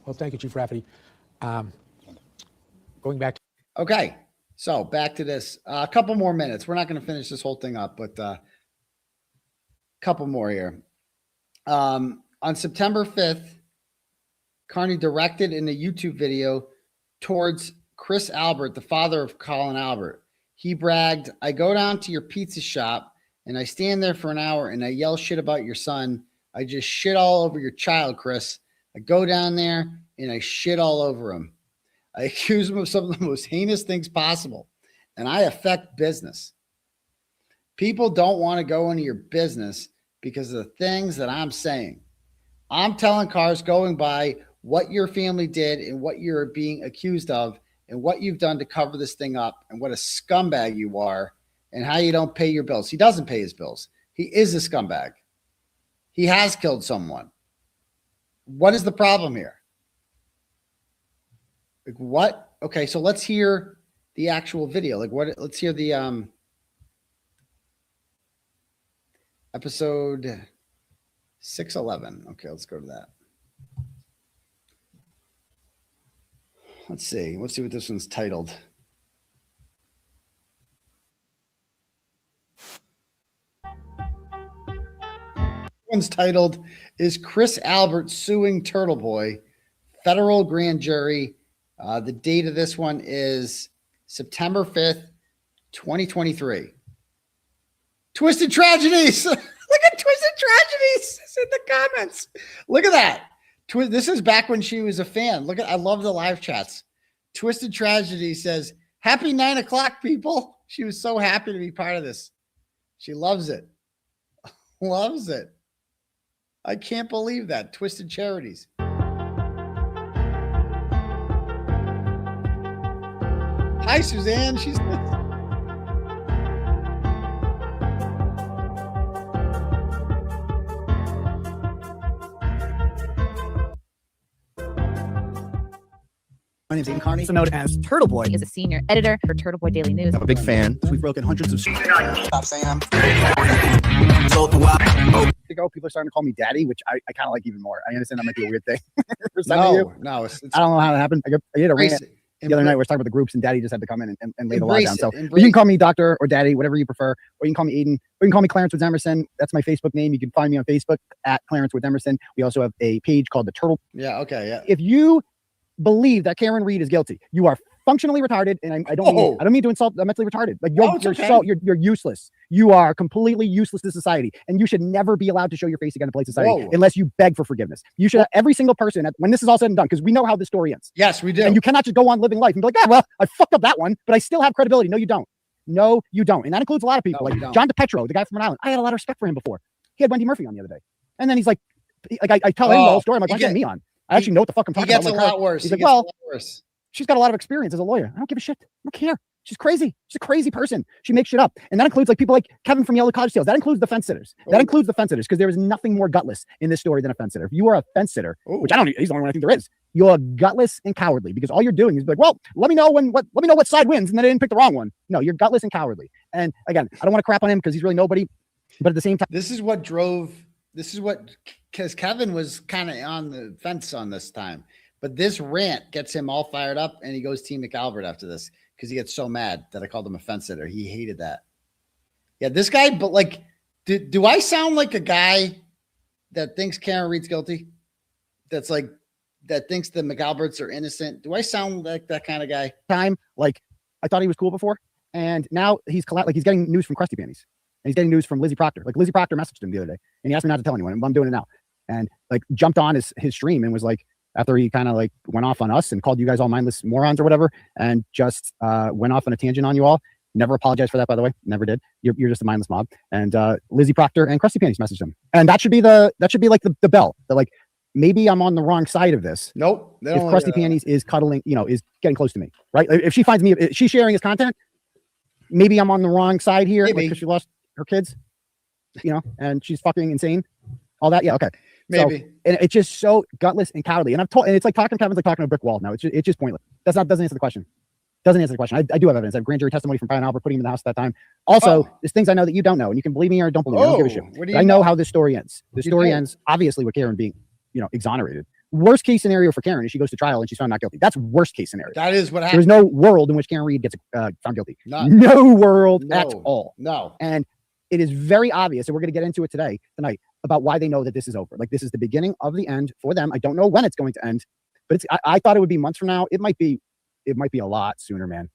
Well, thank you, Chief Rafferty. Going back to okay, so back to this. A couple more minutes. We're not going to finish this whole thing up, but a couple more here. On September 5th, Kearney directed in a YouTube video towards Chris Albert, the father of Colin Albert. He bragged, "I go down to your pizza shop and I stand there for an hour and I yell shit about your son. I just shit all over your child, Chris. I go down there and I shit all over him. I accuse him of some of the most heinous things possible, and I affect business. People don't want to go into your business because of the things that I'm saying. I'm telling cars going by what your family did and what you're being accused of and what you've done to cover this thing up and what a scumbag you are and how you don't pay your bills." He doesn't pay his bills. He is a scumbag. He has killed someone. What is the problem here? Like what? Okay, so let's hear the actual video. Like what? Let's hear the episode 611. Okay, let's go to that. Let's see. Let's see what this one's titled. One's titled, "Is Chris Albert Suing Turtleboy? Federal Grand Jury." The date of this one is September 5th, 2023. Twisted Tragedies. Look at Twisted Tragedies. It's in the comments. Look at that. This is back when she was a fan. Look at, I love the live chats. Twisted Tragedy says, "Happy 9 o'clock, people." She was so happy to be part of this. She loves it. Loves it. I can't believe that. Twisted Charities. Hi, Suzanne. She's My name's Aidan Kearney, also known as Turtleboy. He is a senior editor for Turtleboy Daily News. I'm a big fan. We've broken hundreds of. Stop saying I'm. Ago, people are starting to call me daddy, which I kind of like even more. I understand that might be a weird thing. For some of you. No, I don't know how that happened. I did a rant the other night. We were talking about the groups, and daddy just had to come in and lay the law down. So you can call me doctor or daddy, whatever you prefer, or you can call me Aidan, or you can call me Clarence with Emerson. That's my Facebook name. You can find me on Facebook at Clarence with Emerson. We also have a page called the Turtle. Yeah. Okay. Yeah. If you believe that Karen Reed is guilty, you are functionally retarded, and I don't mean to insult. I'm mentally retarded. Like you're useless. You are completely useless to society, and you should never be allowed to show your face again in police society unless you beg for forgiveness. You should. Every single person, when this is all said and done, because we know how this story ends. Yes, we do. And you cannot just go on living life and be like, well, I fucked up that one, but I still have credibility. No, you don't. No, you don't. And that includes a lot of people, like John DePetro, the guy from Rhode Island. I had a lot of respect for him before. He had Wendy Murphy on the other day, and then he's like I tell him the whole story. I'm like, why get me on? I actually know what the fuck I'm talking about. He gets a lot worse. He's like, well, she's got a lot of experience as a lawyer. I don't give a shit. I don't care. She's crazy. She's a crazy person. She makes shit up. And that includes like people like Kevin from Yellow Cottage Sales. That includes the fence sitters. That includes the fence sitters, because there is nothing more gutless in this story than a fence sitter. If you are a fence sitter, which he's the only one I think there is, you're gutless and cowardly, because all you're doing is like, well, let me know what side wins, and then I didn't pick the wrong one. No, you're gutless and cowardly. And again, I don't want to crap on him because he's really nobody, but at the same time, because Kevin was kind of on the fence on this time. But this rant gets him all fired up, and he goes Team McAlbert after this because he gets so mad that I called him a fence sitter. He hated that. Yeah, this guy, but like, do I sound like a guy that thinks Karen Reed's guilty? That thinks the McAlbert's are innocent? Do I sound like that kind of guy? Like, I thought he was cool before, and now he's getting news from 𝗪𝗏𝗏𝗄𝐃𝐵 panties, and he's getting news from Lizzie Proctor. Like Lizzie Proctor messaged him the other day, and he asked me not to tell anyone, but I'm doing it now. and like jumped on his stream and was like, after he kind of like went off on us and called you guys all mindless morons or whatever, and just went off on a tangent on you all. Never apologized for that, by the way. Never did. You're just a mindless mob. And Lizzie Proctor and 𝗺ście 𝗵𝗂𝗺𝗆 messaged him. And that should be like the bell. That like maybe I'm on the wrong side of this. Nope. If 𝗺ście 𝗵𝗂𝗆 is cuddling, is getting close to me, right? If she finds me, if she's sharing his content, maybe I'm on the wrong side here because she lost her kids, and she's fucking insane. All that, yeah, okay. Maybe. So, and it's just so gutless and cowardly. And it's like talking to Kevin's like talking to a brick wall now. It's just pointless. Doesn't answer the question. Doesn't answer the question. I do have evidence. I have grand jury testimony from Brian Albert putting him in the house at that time. Also, there's things I know that you don't know, and you can believe me or don't believe me. I don't give a shit. I know how this story ends. The story ends obviously with Karen being, exonerated. Worst case scenario for Karen is she goes to trial and she's found not guilty. That's worst case scenario. That is what happened. There's no world in which Karen Reed gets found guilty. No world at all. No. And it is very obvious, and we're going to get into it tonight, about why they know that this is over. Like, this is the beginning of the end for them. I don't know when it's going to end, but I thought it would be months from now. It might be a lot sooner, man.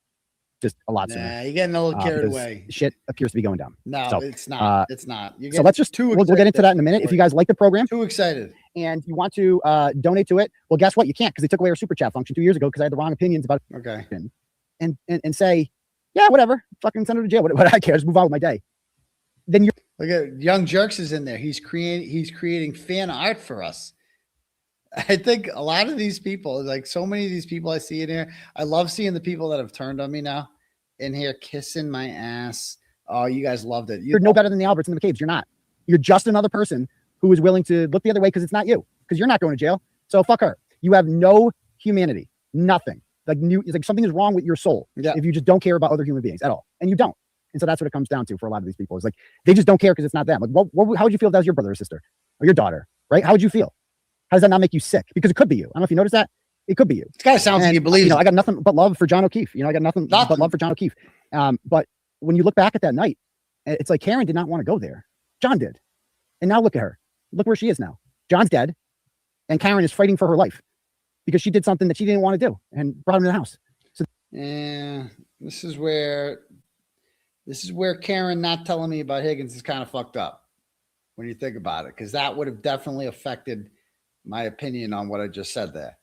Just a lot sooner. You're getting a little carried away. Shit appears to be going down. No, so, it's not. It's not. So let's just we'll get into that in a minute. If you guys like the program, too excited, and you want to donate to it, well, guess what? You can't, because they took away our super chat function 2 years ago because I had the wrong opinions about it. Okay. And say, yeah, whatever, fucking send her to jail. What I care, just move on with my day. Then you're look at Young Jerks is in there. He's creating fan art for us. I think a lot of these people, like so many of these people I see in here, I love seeing the people that have turned on me now in here kissing my ass. Oh, you guys loved it. You're no better than the Alberts and the McCabe's. You're not. You're just another person who is willing to look the other way because it's not you, because you're not going to jail. So fuck her. You have no humanity, nothing. It's like something is wrong with your soul if you just don't care about other human beings at all, and you don't. And so that's what it comes down to for a lot of these people. It's like they just don't care because it's not them. Like, how would you feel if that was your brother or sister or your daughter, right? How would you feel? How does that not make you sick? Because it could be you. I don't know if you noticed that. It could be you. It's got to sound like you believe. I got nothing but love for John O'Keefe. I got nothing but love for John O'Keefe. But when you look back at that night, it's like Karen did not want to go there. John did. And now look at her. Look where she is now. John's dead. And Karen is fighting for her life because she did something that she didn't want to do and brought him to the house. So yeah, this is where Karen not telling me about Higgins is kind of fucked up when you think about it, because that would have definitely affected my opinion on what I just said there.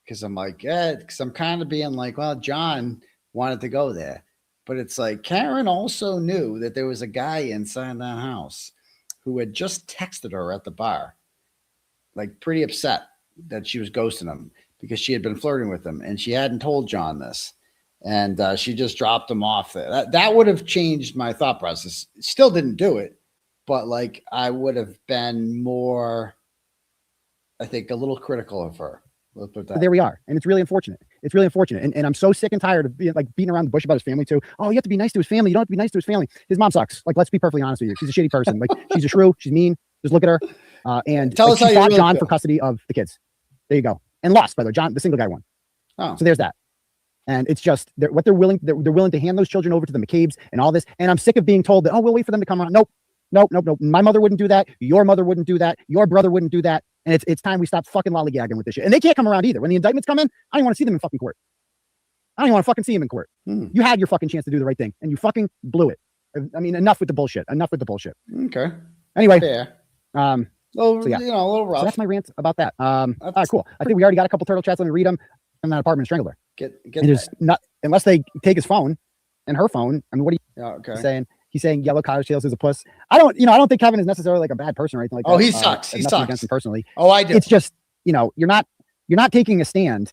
Because I'm like, because I'm kind of being like, well, John wanted to go there. But it's like Karen also knew that there was a guy inside that house who had just texted her at the bar, like pretty upset that she was ghosting him because she had been flirting with him and she hadn't told John this. And she just dropped him off there. That would have changed my thought process. Still didn't do it, but like I would have been more, I think, a little critical of her. There we are. And it's really unfortunate. It's really unfortunate. And I'm so sick and tired of beating around the bush about his family too. Oh, you have to be nice to his family. You don't have to be nice to his family. His mom sucks. Like, let's be perfectly honest with you. She's a shitty person. Like, she's a shrew. She's mean. Just look at her. And tell us she how you fought really John feel. for custody of the kids. There you go. And lost, by the way. John, the single guy won. Oh. So there's that. And it's just what they're willing to hand those children over to the McCabe's and all this. And I'm sick of being told that, oh, we'll wait for them to come around. Nope. My mother wouldn't do that. Your mother wouldn't do that. Your brother wouldn't do that. And it's time we stop fucking lollygagging with this shit. And they can't come around either. When the indictments come in, I don't want to see them in fucking court. I don't even want to fucking see them in court. You had your fucking chance to do the right thing and you fucking blew it. I mean, enough with the bullshit. Okay. Anyway. Fair. So yeah. A little rough. So that's my rant about that. All right, cool. I think we already got a couple turtle chats. Let me read them. In that apartment strangled her. Get not unless they take his phone and her phone. I mean, what are you saying? He's saying 𝗺𝗏𝗺𝗆 is a puss. I don't think Kevin is necessarily like a bad person or anything like that. Oh, he sucks. He sucks against him personally. Oh, I do. It's just, you're not taking a stand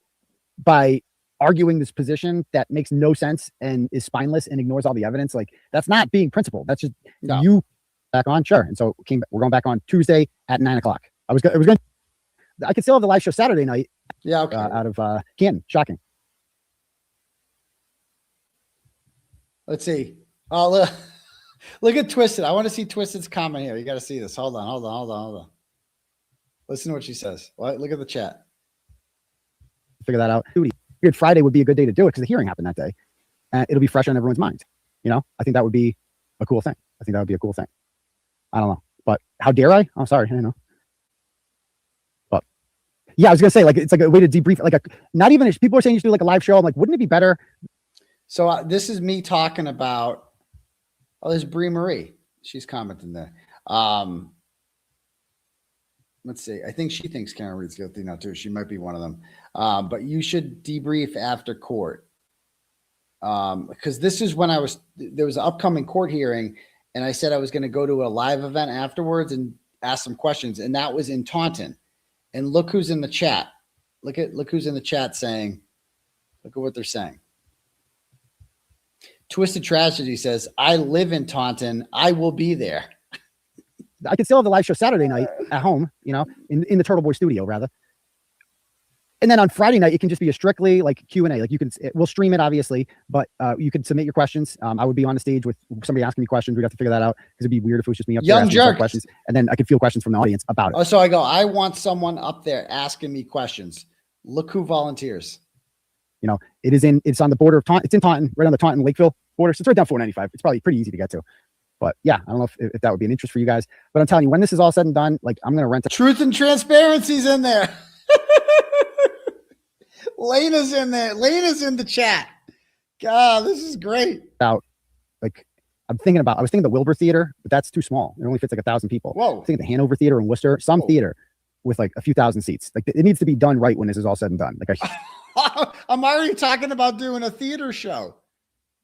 by arguing this position that makes no sense and is spineless and ignores all the evidence. Like, that's not being principled. That's just you back on. Sure. And so we're going back on Tuesday at 9:00. I could still have the live show Saturday night. Yeah. Okay. Out of Kearney. Shocking. Let's see. Oh, look at Twisted. I want to see Twisted's comment here. You got to see this. Hold on. Listen to what she says. Look at the chat. Figure that out. Good Friday would be a good day to do it because the hearing happened that day. And it'll be fresh on everyone's mind. I think that would be a cool thing. I don't know. But how dare I? Oh, sorry. I know. But yeah, I was going to say, like, it's like a way to debrief. Not even if people are saying you should do like a live show. I'm like, wouldn't it be better? So this is me talking about, there's Brie Marie. She's commenting there. let's see. I think she thinks Karen Reed's guilty now too. She might be one of them. But you should debrief after court. Because this is when there was an upcoming court hearing, and I said I was going to go to a live event afterwards and ask some questions, and that was in Taunton. And look who's in the chat. Look who's in the chat saying, look at what they're saying. Twisted Tragedy says, I live in Taunton. I will be there. I could still have the live show Saturday night at home, you know, in the Turtleboy studio rather. And then on Friday night, it can just be a strictly like Q&A. Like we'll stream it obviously, but you could submit your questions. I would be on the stage with somebody asking me questions. We'd have to figure that out because it'd be weird if it was just me up there asking questions. And then I could field questions from the audience about it. Oh, so I go, I want someone up there asking me questions. Look who volunteers. You know, it's on the border of Taunton. It's in Taunton, right on the Taunton Lakeville border. So it's right down 495. It's probably pretty easy to get to. But yeah, I don't know if that would be an interest for you guys. But I'm telling you, when this is all said and done, like I'm gonna rent a Truth and Transparency's in there. Lena's in there. Lena's in the chat. God, this is great. Out, like I was thinking the Wilbur Theater, but that's too small. It only fits like 1,000 people. Whoa. I think the Hanover Theater in Worcester, some theater with like a few thousand seats. Like it needs to be done right when this is all said and done. Like I'm already talking about doing a theater show.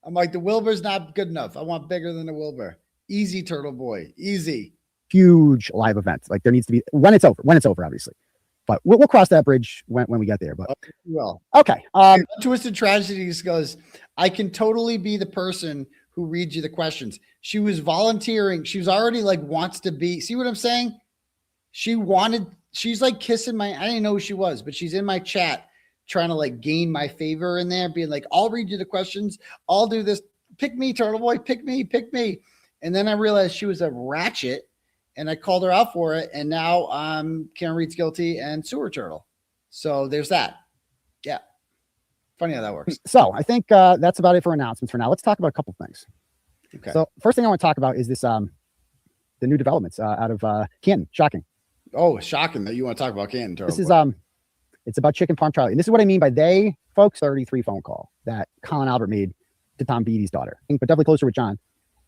I'm like, the Wilbur's not good enough. I want bigger than the Wilbur. Easy, Turtle Boy. Easy. Huge live event. Like there needs to be when it's over, obviously. But we'll cross that bridge when we get there. But well, okay. Twisted Tragedies goes, I can totally be the person who reads you the questions. She was volunteering. She was already like wants to be. See what I'm saying? She's like kissing my, I didn't know who she was, but she's in my chat trying to like gain my favor in there, being like, I'll read you the questions. I'll do this. Pick me, Turtle Boy. Pick me, pick me. And then I realized she was a ratchet. And I called her out for it, and now Karen Reed's guilty and sewer turtle. So there's that. Yeah, funny how that works. So I think that's about it for announcements for now. Let's talk about a couple things. Okay. So first thing I want to talk about is this the new developments out of Kearney. Shocking. Oh, shocking that you want to talk about Kearney. This is it's about chicken farm Charlie, and this is what I mean by they folks. 33 phone call that Colin Albert made to Tom Beatty's daughter, but definitely closer with John,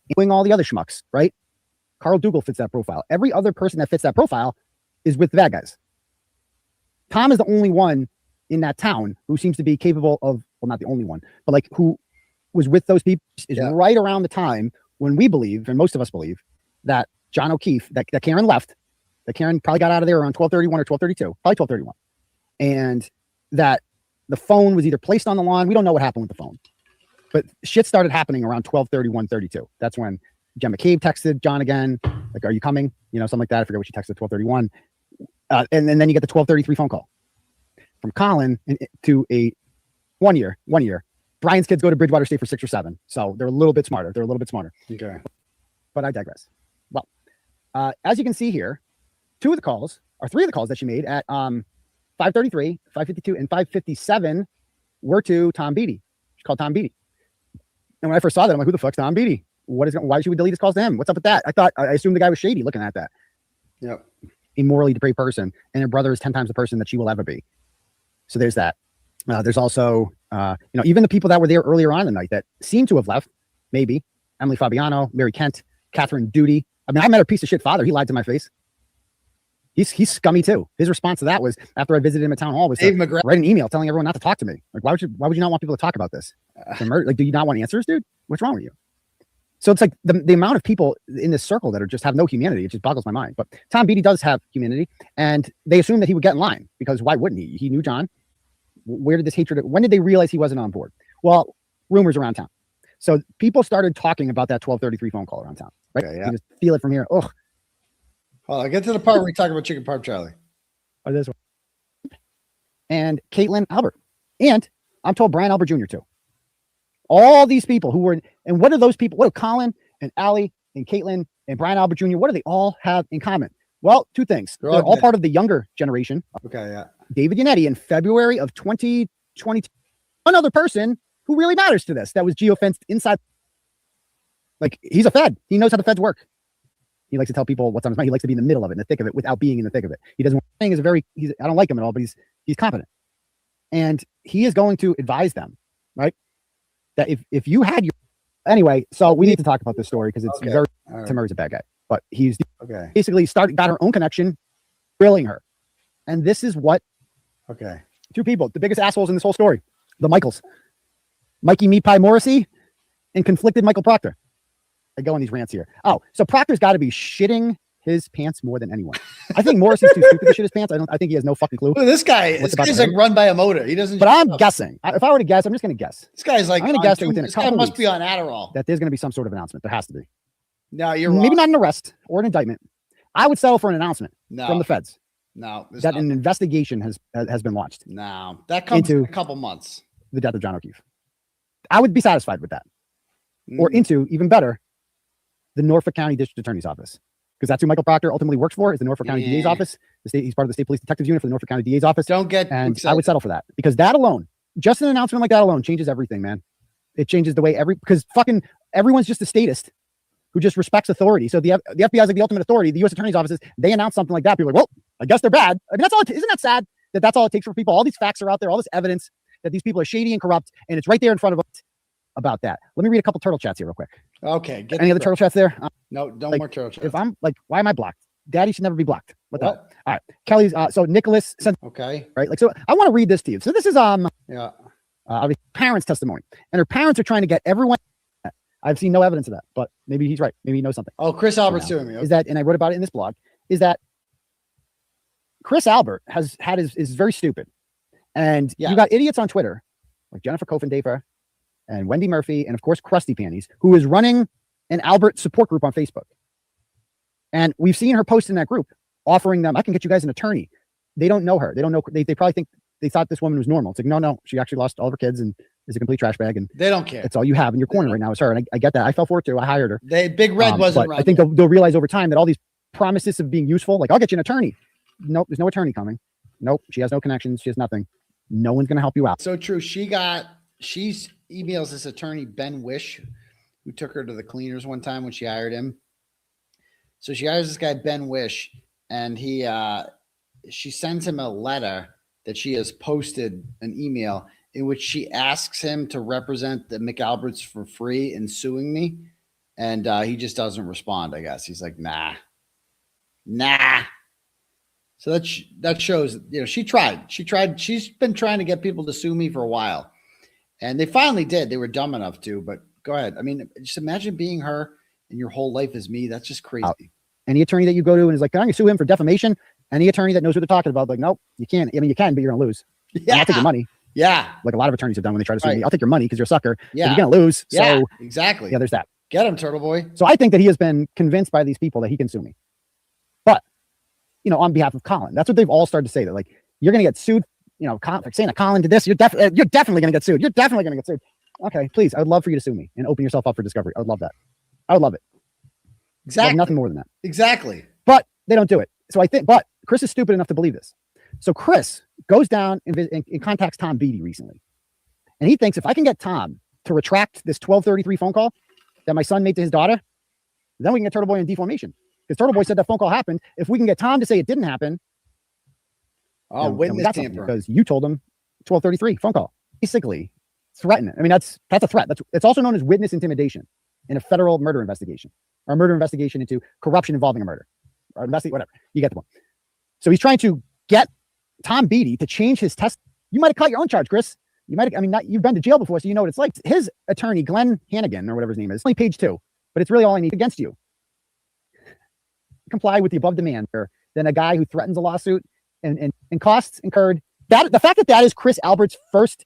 including all the other schmucks, right? Carl Dougal fits that profile. Every other person that fits that profile is with the bad guys. Tom is the only one in that town who seems to be capable of, well, not the only one, but like who was with those people is right around the time when we believe, and most of us believe, that John O'Keefe, that Karen left, that Karen probably got out of there around 12:31 or 12:32, probably 12:31. And that the phone was either placed on the lawn. We don't know what happened with the phone, but shit started happening around 12:31:32. That's when Jen McCabe texted John again, like, are you coming? You know, something like that. I forget what she texted 12:31. And then you get the 12:33 phone call from Colin to a one year. Brian's kids go to Bridgewater State for 6 or 7. So they're a little bit smarter. Okay. But I digress. Well, as you can see here, 3 of the calls that she made at 5:33, 5:52, and 5:57 were to Tom Beatty. She called Tom Beatty. And when I first saw that, I'm like, who the fuck's Tom Beatty? Why should we delete his calls to him? What's up with that? I assumed the guy was shady looking at that. Yep. A morally depraved person, and her brother is 10 times the person that she will ever be. So there's that. There's also, even the people that were there earlier on in the night that seem to have left, maybe Emily Fabiano, Mary Kent, Catherine Duty. I mean, I met her piece of shit father. He lied to my face. He's scummy too. His response to that was, after I visited him at town hall, was to write an email telling everyone not to talk to me. Like, why would you not want people to talk about this? Like, do you not want answers, dude? What's wrong with you? So it's like the amount of people in this circle that are just have no humanity. It just boggles my mind. But Tom Beatty does have humanity, and they assumed that he would get in line because why wouldn't he? He knew John. Where did this hatred? When did they realize he wasn't on board? Well, rumors around town. So people started talking about that 12:33 phone call around town. Right? Okay, yeah. You just feel it from here. Oh, I get to the part where we talk about chicken farm Charlie. Oh, this one. And Caitlin Albert, and I'm told Brian Albert Jr. too. All these people who were, and what are those people? What do Colin and Allie and Caitlin and Brian Albert Jr., what do they all have in common? Well, 2 things. They're all part of the younger generation. Okay, yeah. David Yannetti in February of 2022. One other person who really matters to this that was geofenced inside. Like, he's a Fed. He knows how the Feds work. He likes to tell people what's on his mind. He likes to be in the middle of it, in the thick of it, without being in the thick of it. He doesn't. I don't like him at all, but he's competent, and he is going to advise them, right? That if you had your anyway, so we need to talk about this story because it's very Tamara's a bad guy, but he's basically got her own connection grilling her. And this is what Okay. two people, the biggest assholes in this whole story, the Michaels, Mikey Meat Morrissey and conflicted Michael Proctor. I go on these rants here. Oh, so Proctor's got to be shitting his pants more than anyone. I think Morrissey's too stupid to shit his pants. I think he has no fucking clue. Look, this guy's like run by a motor. He doesn't. But I'm guessing. If I were to guess, I'm just going to guess. This guy's like, I'm going to guess that within a this guy couple must weeks be on Adderall. that there's going to be some sort of announcement. There has to be. No, you're maybe wrong. not an arrest or an indictment. I would settle for an announcement from the feds. No, that an investigation has been launched. No, that comes in a couple months. The death of John O'Keefe. I would be satisfied with that. Or Mm. into, even better, the Norfolk County District Attorney's Office. Because that's who Michael Proctor ultimately works for, is the Norfolk County DA's office. He's part of the State Police Detectives Unit for the Norfolk County DA's office. And I would settle for that. Because that alone, just an announcement like that alone, changes everything, man. It changes the way because fucking everyone's just a statist who just respects authority. So the FBI is like the ultimate authority. The U.S. Attorney's offices, they announce something like that. People are like, well, I guess they're bad. I mean, that's all. Isn't that sad that that's all it takes for people? All these facts are out there, all this evidence that these people are shady and corrupt, and it's right there in front of us about that. Let me read a couple turtle chats here real quick. Okay. Any other turtle chats there? No, don't like, more turtle chats. If I'm like, why am I blocked? Daddy should never be blocked. What the hell? All right. Kelly's, so Nicholas sent, okay. Right. Like, so I want to read this to you. So this is, yeah. Parents' testimony, and her parents are trying to get everyone. I've seen no evidence of that, but maybe he's right. Maybe he knows something. Oh, Chris Albert's suing me. Is that, and I wrote about it in this blog, is that Chris Albert is very stupid. And you got idiots on Twitter, like Jennifer Kofendafer and Wendy Murphy, and of course, Krusty Panties, who is running an Albert support group on Facebook. And we've seen her post in that group offering them, I can get you guys an attorney. They don't know her. They don't know. They probably think they thought this woman was normal. It's like, no, she actually lost all of her kids and is a complete trash bag. And they don't care. That's all you have in your corner right now is her. And I get that. I fell for it too. I hired her. Big Red wasn't but right. I think they'll realize over time that all these promises of being useful, like I'll get you an attorney. Nope, there's no attorney coming. Nope, she has no connections. She has nothing. No one's going to help you out. So true. She's emails this attorney, Ben Wish, who took her to the cleaners one time when she hired him. So she hires this guy, Ben Wish, and she sends him a letter that she has posted an email in which she asks him to represent the McAlbert's for free in suing me. And he just doesn't respond, I guess. He's like, nah. So that shows, she tried. She's been trying to get people to sue me for a while. And they finally did. They were dumb enough to, but go ahead. I mean, just imagine being her and your whole life is me. That's just crazy. Any attorney that you go to and is like, can I sue him for defamation? Any attorney that knows what they're talking about, like, nope, you can't. I mean, you can, but you're going to lose. Yeah. I'll take your money. Yeah. Like a lot of attorneys have done when they try to sue Right. me. I'll take your money because you're a sucker. Yeah. But you're going to lose. Yeah, So exactly. yeah, there's that. Get him, Turtle Boy. So I think that he has been convinced by these people that he can sue me. But, on behalf of Colin, that's what they've all started to say. That like, you're going to get sued, like saying that Colin did this, you're definitely going to get sued. You're definitely going to get sued. Okay, please. I would love for you to sue me and open yourself up for discovery. I would love that. I would love it. Exactly. Nothing more than that. Exactly. But they don't do it. So but Chris is stupid enough to believe this. So Chris goes down and contacts Tom Beatty recently. And he thinks if I can get Tom to retract this 1233 phone call that my son made to his daughter, then we can get Turtleboy in defamation. Because Turtleboy said that phone call happened. If we can get Tom to say it didn't happen, oh, then we witness got something, tamper. because you told him 1233 phone call. Basically, threaten it. I mean, that's a threat. It's also known as witness intimidation in a federal murder investigation, or a murder investigation into corruption involving a murder, or whatever. You get the point. So he's trying to get Tom Beatty to change his test. You might have caught your own charge, Chris. You might have, you've been to jail before, so you know what it's like. His attorney, Glenn Hannigan, or whatever his name is, only page 2, but it's really all I need against you. Comply with the above demand, than a guy who threatens a lawsuit and costs incurred. The fact that is Chris Albert's first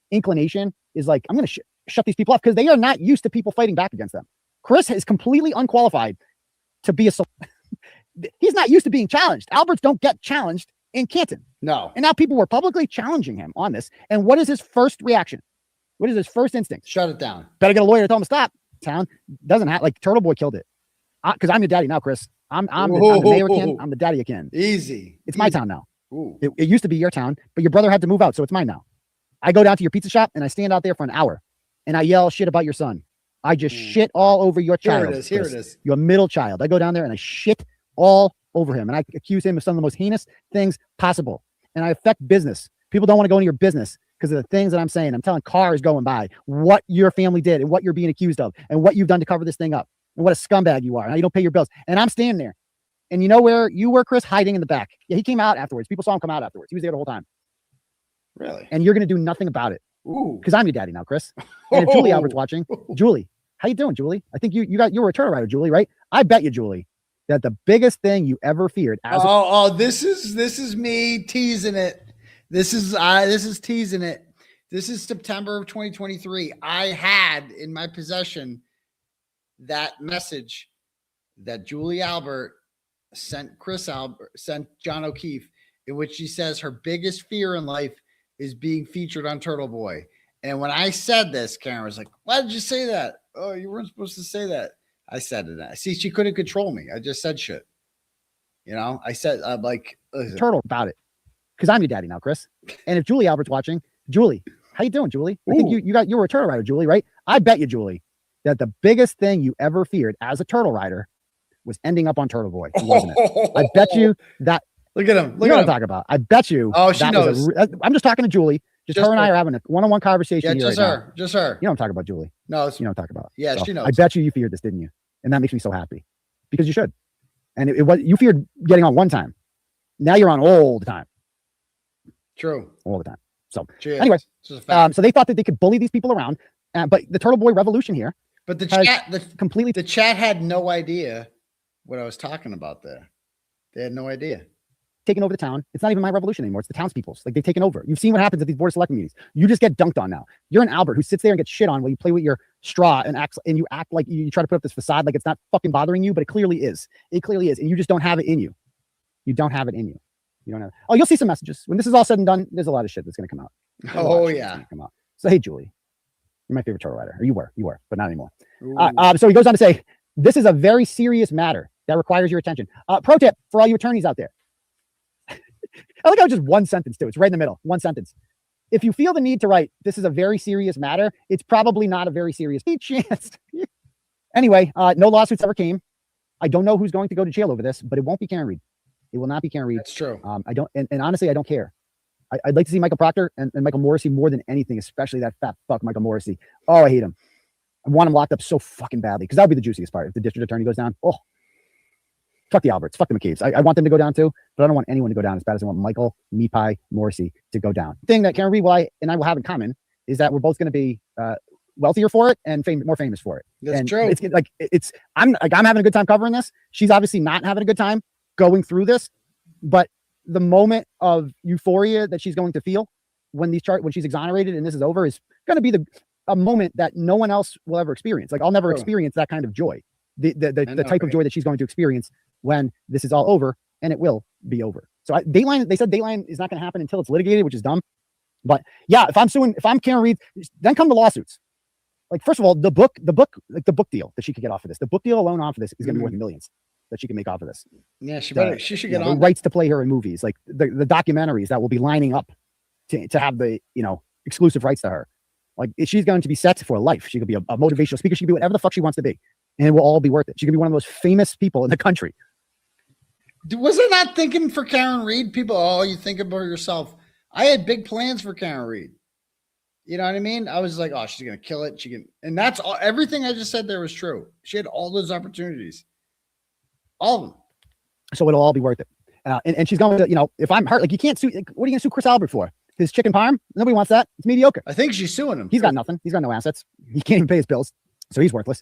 inclination is like, I'm going to shut these people off because they are not used to people fighting back against them. Chris is completely unqualified to be he's not used to being challenged. Alberts don't get challenged in Canton. No. And now people were publicly challenging him on this. And what is his first reaction? What is his first instinct? Shut it down. Better get a lawyer to tell him to stop. Town doesn't have, like, Turtleboy killed it. Because I'm your daddy now, Chris. I'm the mayor of Ken. I'm the daddy of Ken. Easy. It's my town now. Ooh. It used to be your town, but your brother had to move out, so it's mine now. I go down to your pizza shop and I stand out there for an hour and I yell shit about your son. I just shit all over your child. Here it is. Here Chris. it is. Your middle child. I go down there and I shit all over him, and I accuse him of some of the most heinous things possible. And I affect business. People don't want to go into your business because of the things that I'm saying. I'm telling cars going by what your family did and what you're being accused of and what you've done to cover this thing up and what a scumbag you are and how you don't pay your bills. And I'm standing there And you know where you were, Chris? Hiding in the back. Yeah, he came out afterwards. People saw him come out afterwards. He was there the whole time. Really? And you're going to do nothing about it. Ooh. Because I'm your daddy now, Chris. And if 𝗵𝗵𝗲𝗆𝗆 watching, Julie, how you doing, Julie? I think you were a turtle rider, Julie, right? I bet you, Julie, that the biggest thing you ever feared as this is me teasing it. This is teasing it. This is September of 2023. I had in my possession that message that Julie Albert sent sent John O'Keefe, in which she says her biggest fear in life is being featured on Turtleboy. And when I said this, Karen was like, why did you say that? Oh, you weren't supposed to say that. I said it. See, she couldn't control me. I just said shit. You know, I said, I'm like, turtle about it. Because I'm your daddy now, Chris. And if Julie Albert's watching, Julie, how you doing, Julie? I think you were a turtle rider, Julie, right? I bet you, Julie, that the biggest thing you ever feared as a turtle rider was ending up on Turtleboy, wasn't it? I bet you that. Look at him. Look at what I'm talking about. I bet you. Oh, she knows. I'm just talking to Julie. Just her and I are having a one-on-one conversation. Yeah, just her. Just her. You know what I'm talking about, Julie. No, you know what I'm talking about. Yeah, she knows. I bet you feared this, didn't you? And that makes me so happy because you should. And it was you feared getting on one time. Now you're on all the time. True. All the time. So Cheers. anyway, so they thought that they could bully these people around, but the Turtleboy revolution here. But the chat had no idea what I was talking about there. They had no idea. Taking over the town. It's not even my revolution anymore. It's the townspeople's. Like they've taken over. You've seen what happens at these board of selectment meetings. You just get dunked on now. You're an Albert who sits there and gets shit on while you play with your straw and you act like you try to put up this facade like it's not fucking bothering you, but it clearly is. It clearly is, and you just don't have it in you. You don't have it in you. You don't have. Oh, you'll see some messages when this is all said and done. There's a lot of shit that's going to come out. Oh yeah, come out. So hey, Julie, you're my favorite turtle rider. Or you were, but not anymore. So he goes on to say, this is a very serious matter that requires your attention. Pro tip for all you attorneys out there. I like how just one sentence too. It's right in the middle. One sentence. If you feel the need to write, this is a very serious matter, it's probably not a very serious chance. Anyway, no lawsuits ever came. I don't know who's going to go to jail over this, but it won't be Karen Reed. It will not be Karen Reed. That's true. I don't, and honestly, I don't care. I'd like to see Michael Proctor and Michael Morrissey more than anything, especially that fat fuck Michael Morrissey. Oh, I hate him. I want him locked up so fucking badly because that would be the juiciest part. If the district attorney goes down, oh, fuck the Alberts, fuck the McCabe's. I want them to go down too, but I don't want anyone to go down as bad as I want Michael, 𝗵𝗵𝗃, Morrissey to go down. The thing that Karen Reed and I will have in common is that we're both going to be wealthier for it and more famous for it. That's and true. I'm having a good time covering this. She's obviously not having a good time going through this, but the moment of euphoria that she's going to feel when she's exonerated and this is over is going to be a moment that no one else will ever experience. Like I'll never experience that kind of joy, the type of joy that she's going to experience when this is all over, and it will be over. So they said Dateline is not going to happen until it's litigated, which is dumb. But yeah, if I'm Karen Reed, then come the lawsuits. Like first of all, the book deal that she could get off of this, the book deal alone off of this is going to be worth millions that she can make off of this. Yeah, she should get on the rights to play her in movies, like the documentaries that will be lining up to have the exclusive rights to her. Like she's going to be set for life. She could be a motivational speaker. She could be whatever the fuck she wants to be, and it will all be worth it. She could be one of the most famous people in the country. Was I not thinking for Karen Reed? People, oh, you think about yourself. I had big plans for Karen Reed. You know what I mean? I was like, oh, she's gonna kill it. And that's all. Everything I just said there was true. She had all those opportunities, all of them. So it'll all be worth it. And she's going to, if I'm hurt, like you can't sue. Like, what are you gonna sue Chris Albert for? His chicken parm? Nobody wants that. It's mediocre. I think she's suing him. He's got nothing. He's got no assets. He can't even pay his bills, so he's worthless.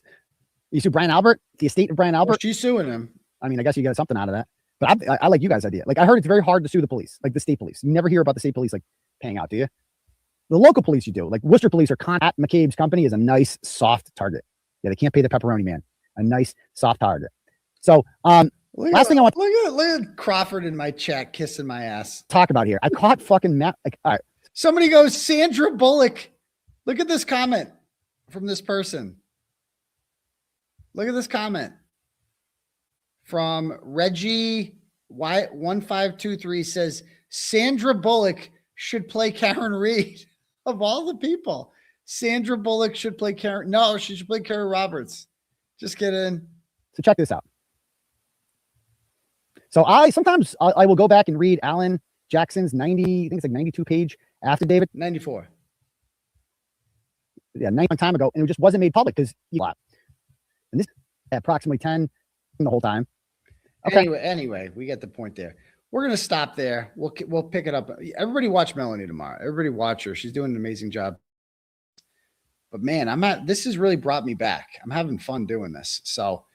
You sue Brian Albert, the estate of Brian Albert. Well, she's suing him. I mean, I guess you get something out of that. But I like you guys' idea. Like I heard it's very hard to sue the police, like the state police. You never hear about the state police like paying out, do you? The local police you do. Like Worcester police are at McCabe's company is a nice soft target. Yeah, they can't pay the pepperoni man. A nice soft target. So last thing I want. Look at Crawford in my chat kissing my ass. Talk about here. I caught fucking Matt. Like, all right. Somebody goes, Sandra Bullock. Look at this comment from this person. Look at this comment from Reggie Y1523 says Sandra Bullock should play Karen Reed. Of all the people, Sandra Bullock should play Karen. No, she should play Karen Roberts. Just kidding. So check this out. So sometimes I will go back and read Alan Jackson's 90, I think it's like 92 page affidavit. 94. Yeah, 90 time ago, and it just wasn't made public because and this at approximately 10 the whole time. Okay. Anyway, we get the point there. We're gonna stop there. We'll pick it up. Everybody watch Melanie tomorrow. Everybody watch her. She's doing an amazing job. But man, this has really brought me back. I'm having fun doing this. So,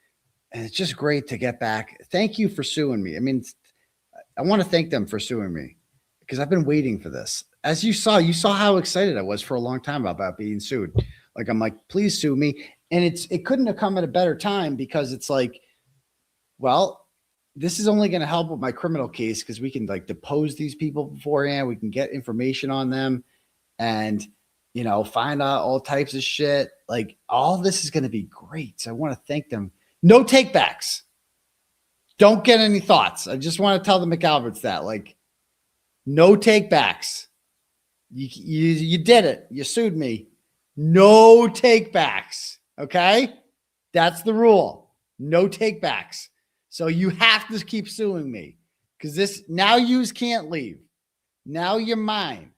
and it's just great to get back. Thank you for suing me. I mean, I want to thank them for suing me because I've been waiting for this. As you saw how excited I was for a long time about being sued. Like, I'm like, please sue me. And it couldn't have come at a better time because it's like, well, this is only going to help with my criminal case because we can like depose these people beforehand. We can get information on them and, you know, find out all types of shit. Like, all this is going to be great. So I want to thank them. No takebacks. Don't get any thoughts. I just want to tell the McAlbert's that, like, no takebacks. You did it. You sued me. No takebacks. Okay? That's the rule. No takebacks. So you have to keep suing me because now yous can't leave. Now you're mine.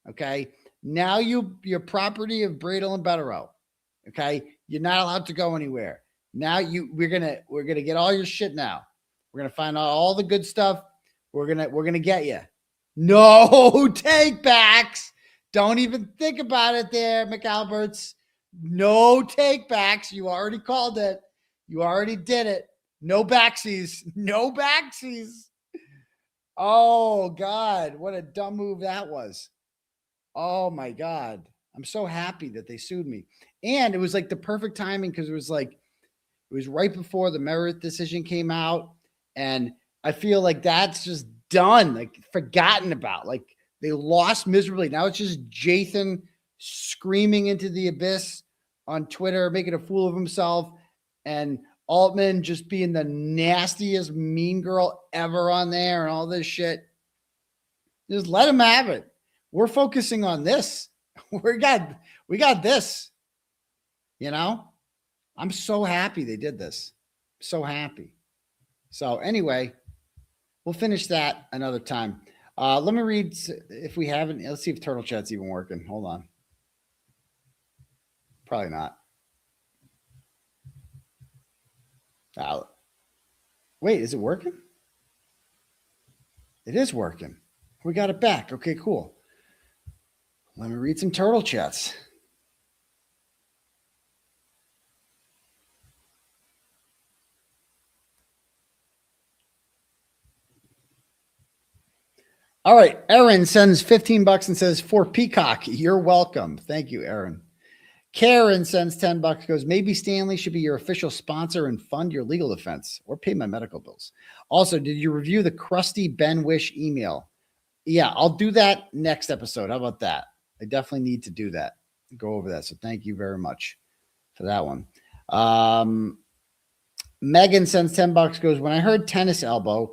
Okay? Now you're property of Bradel and Betterow. Okay? You're not allowed to go anywhere. Now we're gonna get all your shit now. We're gonna find out all the good stuff. We're gonna get you. No takebacks. Don't even think about it there, McAlbert's. No takebacks. You already called it. You already did it. No backsies. No backsies. Oh, God. What a dumb move that was. Oh, my God. I'm so happy that they sued me. And it was like the perfect timing because it was right before the Meredith decision came out. And I feel like that's just done, like forgotten about. Like they lost miserably. Now it's just Jathan screaming into the abyss on Twitter, making a fool of himself. And Altman just being the nastiest mean girl ever on there and all this shit. Just let him have it. We're focusing on this. We got this. You know, I'm so happy they did this. So happy. So anyway, we'll finish that another time. Let me read if we haven't. Let's see if Turtle Chat's even working. Hold on. Probably not. Wait, is it working? It is working. We got it back. Okay, cool. Let me read some Turtle Chats. All right. Aaron sends $15 and says, for Peacock, you're welcome. Thank you, Aaron. Karen sends $10, goes, maybe Stanley should be your official sponsor and fund your legal defense or pay my medical bills. Also, did you review the crusty Ben Wish email? Yeah, I'll do that next episode. How about that? I definitely need to do that. Go over that. So thank you very much for that one. Megan sends $10, goes, when I heard tennis elbow,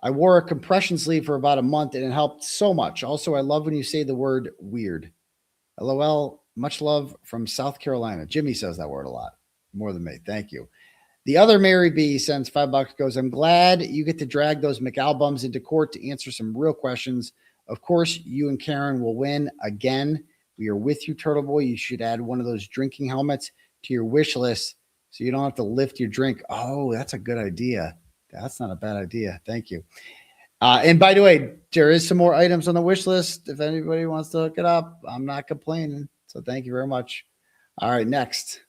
I wore a compression sleeve for about a month and it helped so much. Also, I love when you say the word weird. LOL. Much love from South Carolina. Jimmy says that word a lot, more than me. Thank you. The other Mary B sends $5, goes, I'm glad you get to drag those McAlbums into court to answer some real questions. Of course, you and Karen will win again. We are with you, Turtleboy. You should add one of those drinking helmets to your wish list so you don't have to lift your drink. Oh, that's a good idea. That's not a bad idea. Thank you. And by the way, there is some more items on the wish list. If anybody wants to look it up, I'm not complaining. So thank you very much. All right, next.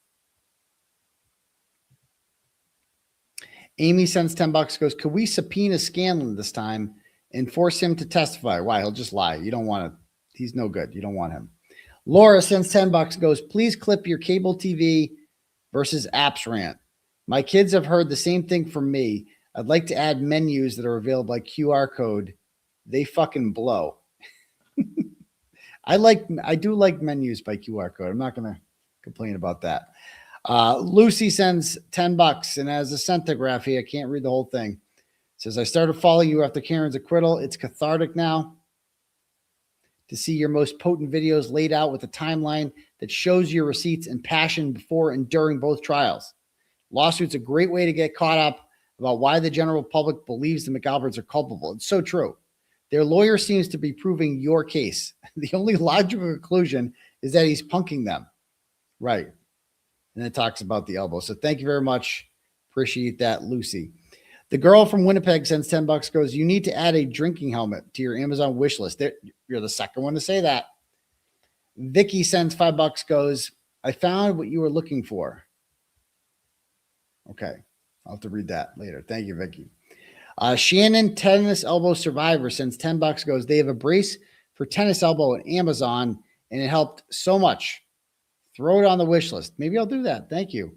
Amy sends $10, goes, could we subpoena Scanlon this time and force him to testify? Why? He'll just lie. You don't want to. He's no good. You don't want him. Laura sends $10, goes, please clip your cable TV versus apps rant. My kids have heard the same thing from me. I'd like to add menus that are available by QR code. They fucking blow. I do like menus by QR code. I'm not going to complain about that. Lucy sends $10 and has a centograph here. I can't read the whole thing. It says, I started following you after Karen's acquittal. It's cathartic now to see your most potent videos laid out with a timeline that shows your receipts and passion before and during both trials. Lawsuit's a great way to get caught up about why the general public believes the McAlbert's are culpable. It's so true. Their lawyer seems to be proving your case. The only logical conclusion is that he's punking them. Right. And it talks about the elbow. So thank you very much. Appreciate that, Lucy. The girl from Winnipeg sends $10, goes, you need to add a drinking helmet to your Amazon wish list. You're the second one to say that. Vicky sends $5, goes, I found what you were looking for. Okay. I'll have to read that later. Thank you, Vicky. Shannon, tennis elbow survivor, sends $10, goes, they have a brace for tennis elbow at Amazon, and it helped so much. Throw it on the wish list. Maybe I'll do that. Thank you.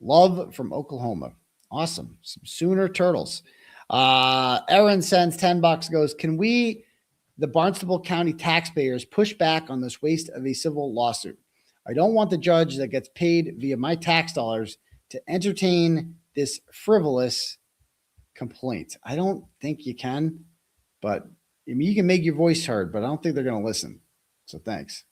Love from Oklahoma. Awesome. Some Sooner Turtles. Aaron sends $10, goes, can we, the Barnstable County taxpayers, push back on this waste of a civil lawsuit? I don't want the judge that gets paid via my tax dollars to entertain this frivolous complaint. I don't think you can, but I mean, you can make your voice heard, but I don't think they're going to listen. So thanks.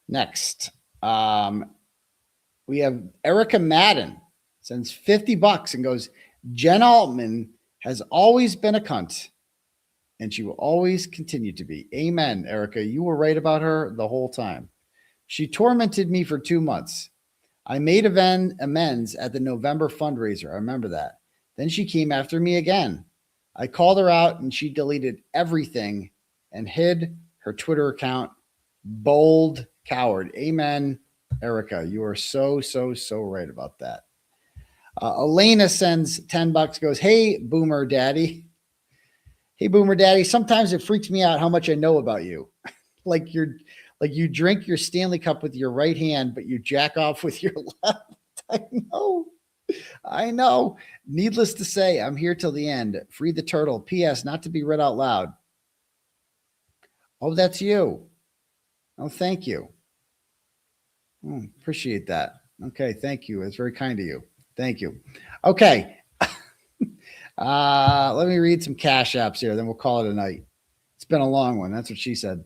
Next, we have Erica Madden sends $50 and goes, Jen Altman has always been a cunt, and she will always continue to be. Amen, Erica. You were right about her the whole time. She tormented me for 2 months. I made amends at the November fundraiser. I remember that. Then she came after me again. I called her out, and she deleted everything and hid her Twitter account. Bold coward. Amen, Erica. You are so right about that. Elena sends $10, goes, hey, Boomer Daddy. Hey, Boomer Daddy. Sometimes it freaks me out how much I know about you. like you drink your Stanley Cup with your right hand, but you jack off with your left. I know. Needless to say, I'm here till the end. Free the turtle. P.S. Not to be read out loud. Oh, that's you. Oh, thank you. Appreciate that. Okay, thank you. It's very kind of you. Thank you. Okay. Let me read some cash apps here, then we'll call it a night. It's been a long one. That's what she said.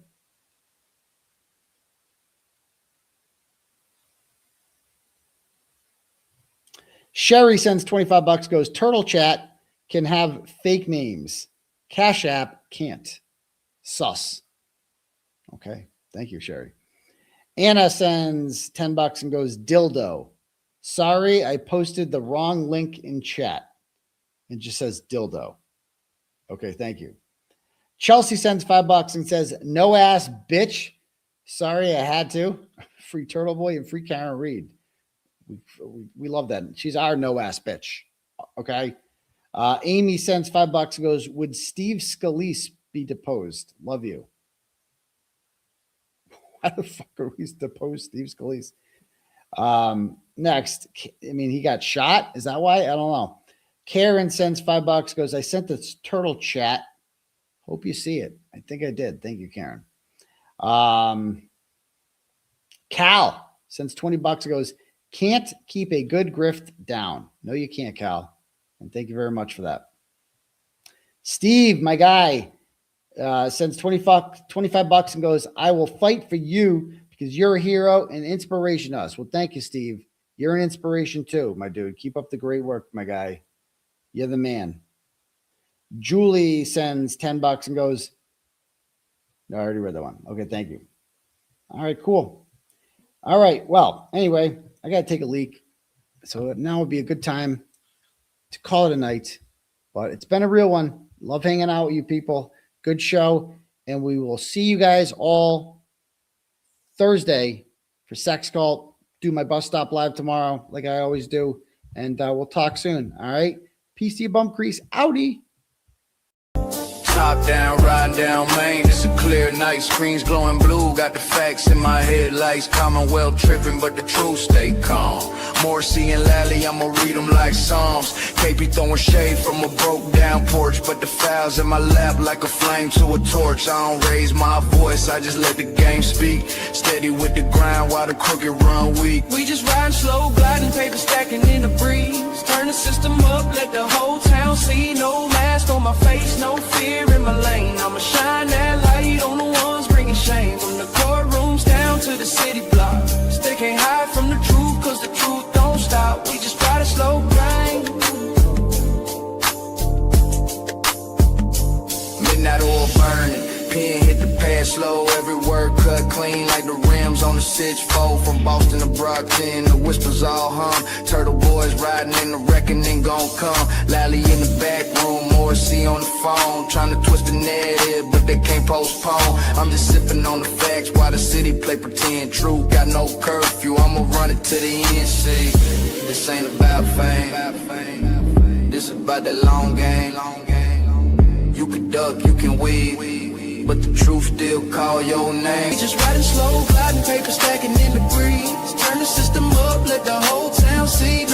Sherry sends $25, goes, Turtle Chat can have fake names. Cash App can't. Sus. Okay. Thank you, Sherry. Anna sends $10 and goes, Dildo. Sorry, I posted the wrong link in chat. It just says dildo. Okay, thank you. Chelsea sends $5 and says, no ass bitch. Sorry, I had to. Free Turtleboy and free Karen Reed. We love that. She's our no ass bitch. Okay. Amy sends $5 and goes, would 𝗵𝗄𝗃 be deposed? Love you. Why the fuck are we deposed 𝗵𝗄𝗃? Next, I mean, he got shot. Is that why? I don't know. Karen sends $5, goes, I sent this turtle chat. Hope you see it. I think I did. Thank you, Karen. Cal sends $20 and goes, can't keep a good grift down. No, you can't, Cal. And thank you very much for that. Steve, my guy, sends $25 and goes, I will fight for you because you're a hero and inspiration to us. Well, thank you, Steve. You're an inspiration too, my dude. Keep up the great work, my guy. You're the man. Julie sends $10 and goes, no, I already read that one. Okay, thank you. All right, cool. All right, well, anyway, I got to take a leak. So now would be a good time to call it a night. But it's been a real one. Love hanging out with you people. Good show. And we will see you guys all Thursday for Sex Cult. Do my bus stop live tomorrow like I always do. And we'll talk soon. All right. PC Bump Crease. Outie. Top down, riding down Main, it's a clear night, screens glowing blue, got the facts in my headlights, Commonwealth tripping, but the truth stay calm. Morrissey and Lally, I'ma read them like Psalms. KP throwing shade from a broke down porch, but the files in my lap like a flame to a torch. I don't raise my voice, I just let the game speak. Steady with the grind while the crooked run weak. We just riding slow, gliding, paper stacking in the breeze. Turn the system up, let the whole town see. No mask on my face, no fear in my lane. I'ma shine that light on the ones bringing shame. From the courtrooms down to the city block. Still can't hide from the truth, cause the truth don't stop. We just ride a slow grind. Midnight oil burning, pen hit the pad slow. Every word cut clean like the rims on the 𝗃𝗍𝗂𝗍. From Boston to Brockton, the whispers all hum. Turtleboy boys riding in the reckoning gon' come. Lally in the back room, 𝗺cie on the phone, trying to twist the narrative, but they can't postpone. I'm just sipping on the facts while the city play pretend. True, got no curfew, I'ma run it to the end. See, this ain't about fame, this about that long game. You can duck, you can weave, but the truth still call your name. Just riding slow, gliding paper, stacking in the breeze. Turn the system up, let the whole town see.